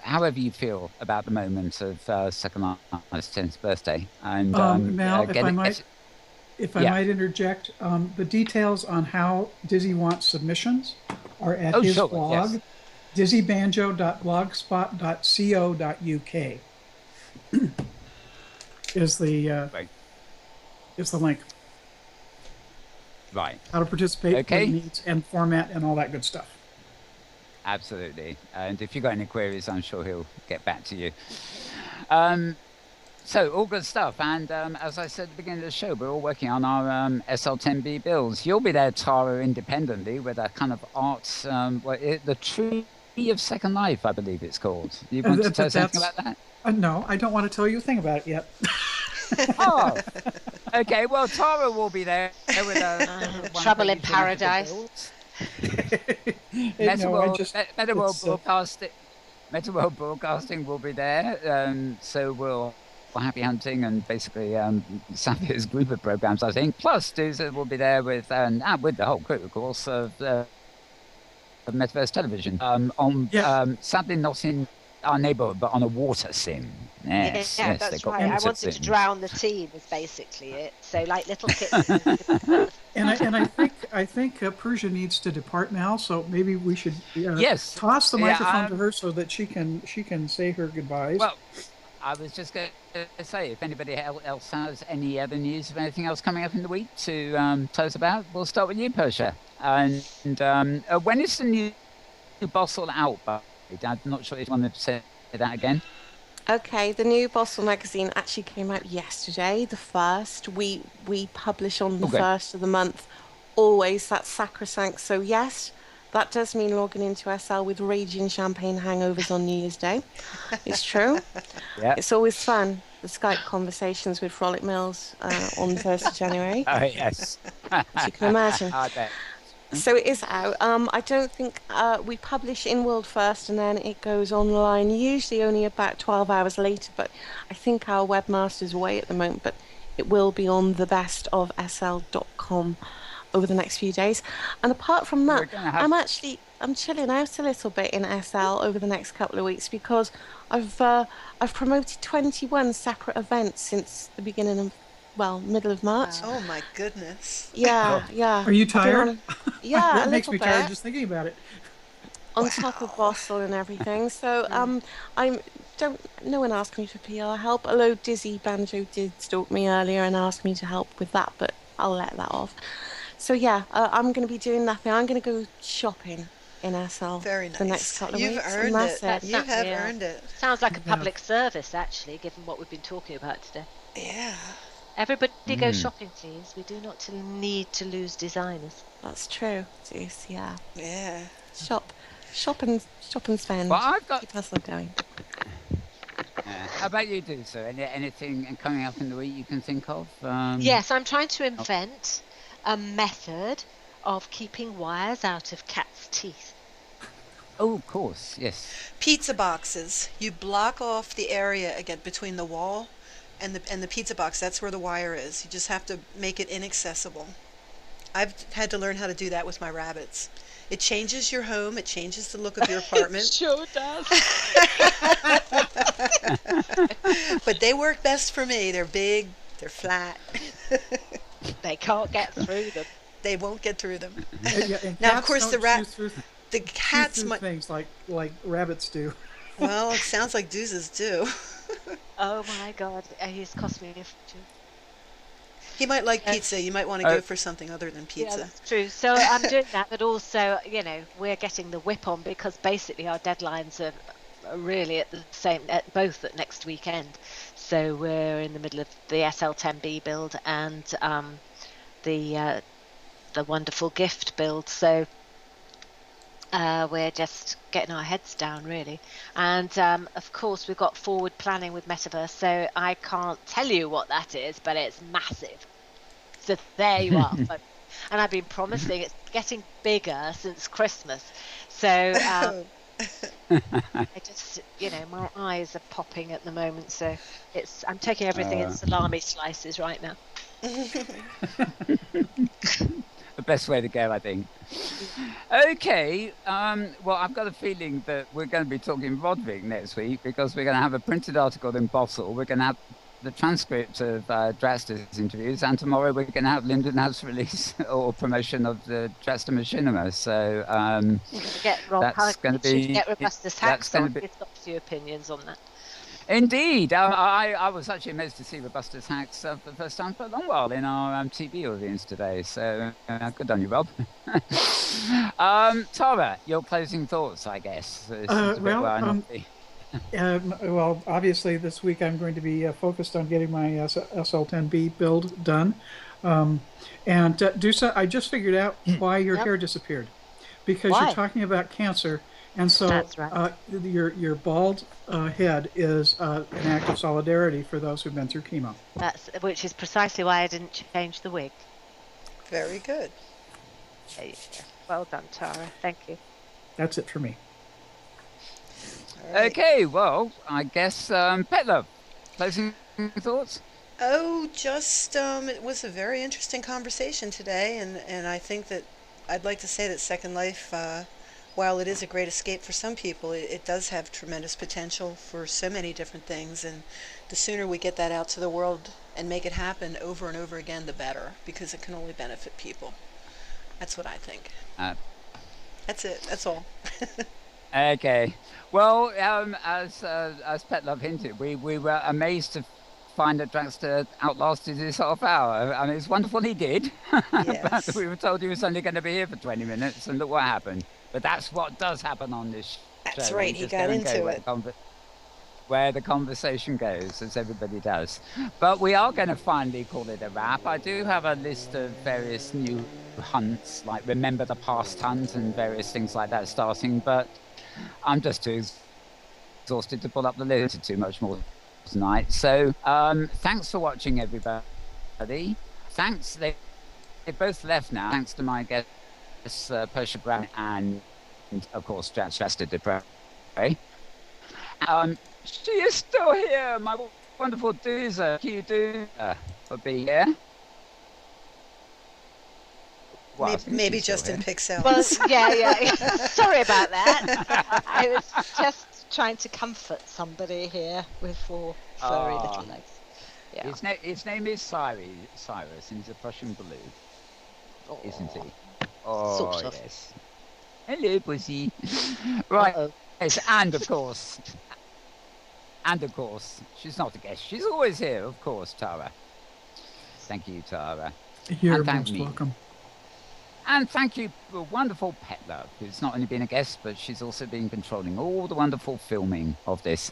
however you feel about the moment of Second Life's 10th birthday. And now, if I might interject, the details on how Dizzy wants submissions are at his blog, dizzybanjo.blogspot.co.uk is the link. Right. How to participate, what it needs, and format, and all that good stuff. Absolutely. And if you've got any queries, I'm sure he'll get back to you. So, all good stuff. And as I said at the beginning of the show, we're all working on our SL10B builds. You'll be there, Tara, independently with a kind of art, the Tree of Second Life, I believe it's called. You want to tell us anything about that? No, I don't want to tell you a thing about it yet. Oh, okay. Well, Tara will be there with Trouble in Paradise. Metaworld Broadcasting will be there. So we'll happy hunting and basically Safia's group of programs, I think. Plus, Dousa will be there with the whole crew, of course, of Metaverse Television. Sadly not in our neighbourhood, but on a water sim. Yes, that's right. I wanted to drown the team is basically it. So like little kids. and I think Persia needs to depart now, so maybe we should toss the microphone to her so that she can say her goodbyes. Well, I was just going to say, if anybody else has any other news of anything else coming up in the week to tell us about, we'll start with you, Persia. And when is the new Bossel out? I'm not sure if you want to say that again. Okay, the new Boston magazine actually came out yesterday, the 1st. We publish on the 1st of the month. Always, that's sacrosanct. So yes, that does mean logging into SL with raging champagne hangovers on New Year's Day. It's true. Yeah. It's always fun. The Skype conversations with Frolic Mills on the 1st of January. Oh, yes. As you can imagine. I bet. So it is out. I don't think we publish Inworld first and then it goes online, usually only about 12 hours later, but I think our webmaster's away at the moment, but it will be on thebestofsl.com over the next few days. And apart from that, I'm chilling out a little bit in SL over the next couple of weeks because I've promoted 21 separate events since the beginning of middle of March. Oh my goodness. Yeah. Are you tired? Yeah, that makes me tired just thinking about it. On top of Boston and everything. So no one asked me for PR help, although Dizzy Banjo did stalk me earlier and asked me to help with that, but I'll let that off. So yeah, I'm going to be doing nothing. I'm going to go shopping in SL. Very nice. The next couple of weeks. You've earned it. You have earned it. Sounds like a public service, actually, given what we've been talking about today. Yeah. Everybody go shopping, please. We do not need to lose designers. That's true, Zeus. Yeah. Yeah. Shop and spend. Well, I've got. Keep hustle going. How about you, Dousa? Anything coming up in the week you can think of? Yes, I'm trying to invent a method of keeping wires out of cats' teeth. Oh, of course, yes. Pizza boxes. You block off the area again between the wall and the pizza box. That's where the wire is. You just have to make it inaccessible. I've had to learn how to do that with my rabbits. It changes your home. It changes the look of your apartment. It sure does. But they work best for me. They're big. They're flat. They can't get through them. They won't get through them. Now, of course, the cats might things like rabbits do. Well, it sounds like Dousa's do. Oh my God, he's cost me a fortune. He might like pizza. You might want to go for something other than pizza. Yeah, that's true. So I'm doing that, but also, we're getting the whip on because basically our deadlines are really at the same, both at next weekend. So we're in the middle of the SL10B build and the wonderful gift build. So we're just getting our heads down, really. And of course, we've got forward planning with Metaverse. So I can't tell you what that is, but it's massive. So there you are. And I've been promising it's getting bigger since Christmas. So I just, my eyes are popping at the moment. So I'm taking everything in salami slices right now. The best way to go, I think. Okay, well, I've got a feeling that we're going to be talking Rodvik next week because we're going to have a printed article in Boston. We're going to have the transcript of Draxtor's interviews, and tomorrow we're going to have Lyndon House release or promotion of the Draxtor Machinima. So that's going to be... Get Robustus Hacks on. He's got a few opinions on that. Indeed. I was actually amazed to see Robustus Hacks for the first time for a long while in our TV audience today. So good on you, Rob. Tara, your closing thoughts, I guess. Well, obviously this week I'm going to be focused on getting my SL10B build done. And Dousa, I just figured out why your hair disappeared. Because you're talking about cancer. And so right. Your bald head is an act of solidarity for those who've been through chemo. Which is precisely why I didn't change the wig. Very good. Well done, Tara. Thank you. That's it for me. Right. Okay, well, I guess Petlove, closing thoughts? Oh, just it was a very interesting conversation today, and I think that I'd like to say that Second Life, while it is a great escape for some people, it does have tremendous potential for so many different things, and the sooner we get that out to the world and make it happen over and over again, the better, because it can only benefit people. That's what I think. That's it. That's all. Okay. Well, as Petlove hinted, we were amazed to find that Draxtor outlasted his half hour. I mean, it's wonderful he did. Yes. But we were told he was only going to be here for 20 minutes, and look what happened. But that's what does happen on this show. That's right. He got into it. where the conversation goes, as everybody does. But we are going to finally call it a wrap. I do have a list of various new hunts, like Remember the Past hunt and various things like that starting, but I'm just too exhausted to pull up the list. Too much more tonight. So thanks for watching, everybody. Thanks. They both left now. Thanks to my guests, Persia Bravin and of course Draxtor. She is still here, my wonderful Dousa. Thank you, Dousa, for being here. Well, maybe just in pixels. Well, yeah. Sorry about that. I was just trying to comfort somebody here with 4 furry little legs. Yeah. His name is Cyrus, and he's a Prussian blue, isn't he? Oh, sort of. Yes. Hello, pussy. Right. Yes, and of course, she's not a guest. She's always here, of course, Tara. Thank you, Tara. You're most welcome. And thank you, wonderful Petlove, who's not only been a guest, but she's also been controlling all the wonderful filming of this.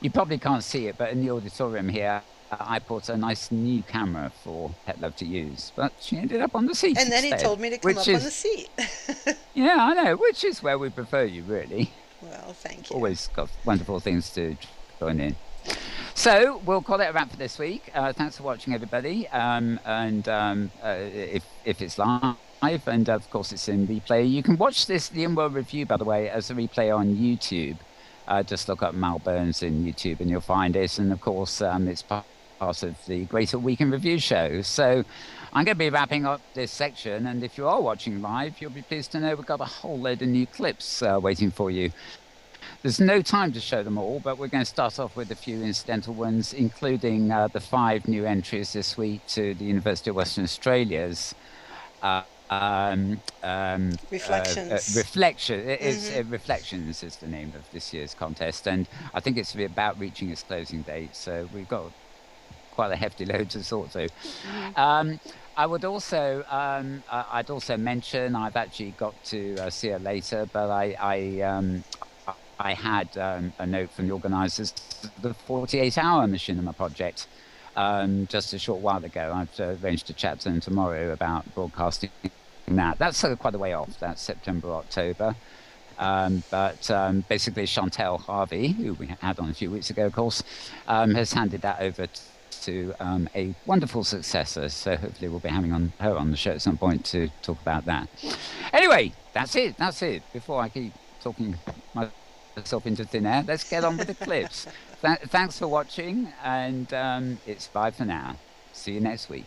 You probably can't see it, but in the auditorium here, I bought a nice new camera for Petlove to use, but she ended up on the seat. And then he told me to come up on the seat. Yeah, I know, which is where we prefer you, really. Well, thank you. Always got wonderful things to join in. So we'll call it a wrap for this week. Thanks for watching, everybody. If it's live, and of course it's in replay, you can watch the Inworld review, by the way, as a replay on YouTube. Just look up Mal Burns in YouTube and you'll find it. And of course, it's part of the Greater Week in Review show. So I'm going to be wrapping up this section. And if you are watching live, you'll be pleased to know we've got a whole load of new clips waiting for you. There's no time to show them all, but we're going to start off with a few incidental ones, including the 5 new entries this week to the University of Western Australia's Reflections. Reflections is the name of this year's contest, and I think it's about reaching its closing date, so we've got quite a hefty load to sort through. I would also I'd also mention I've actually got to see her later, but I had a note from the organisers of the 48-hour Machinima project just a short while ago. I've arranged to chat to them tomorrow about broadcasting that. That's quite a way off. That's September, October. But basically Chantel Harvey, who we had on a few weeks ago, of course, has handed that over to a wonderful successor. So hopefully we'll be having her on the show at some point to talk about that. Anyway, that's it. Before I keep talking myself into thin air, let's get on with the clips. Thanks for watching, and it's bye for now. See you next week.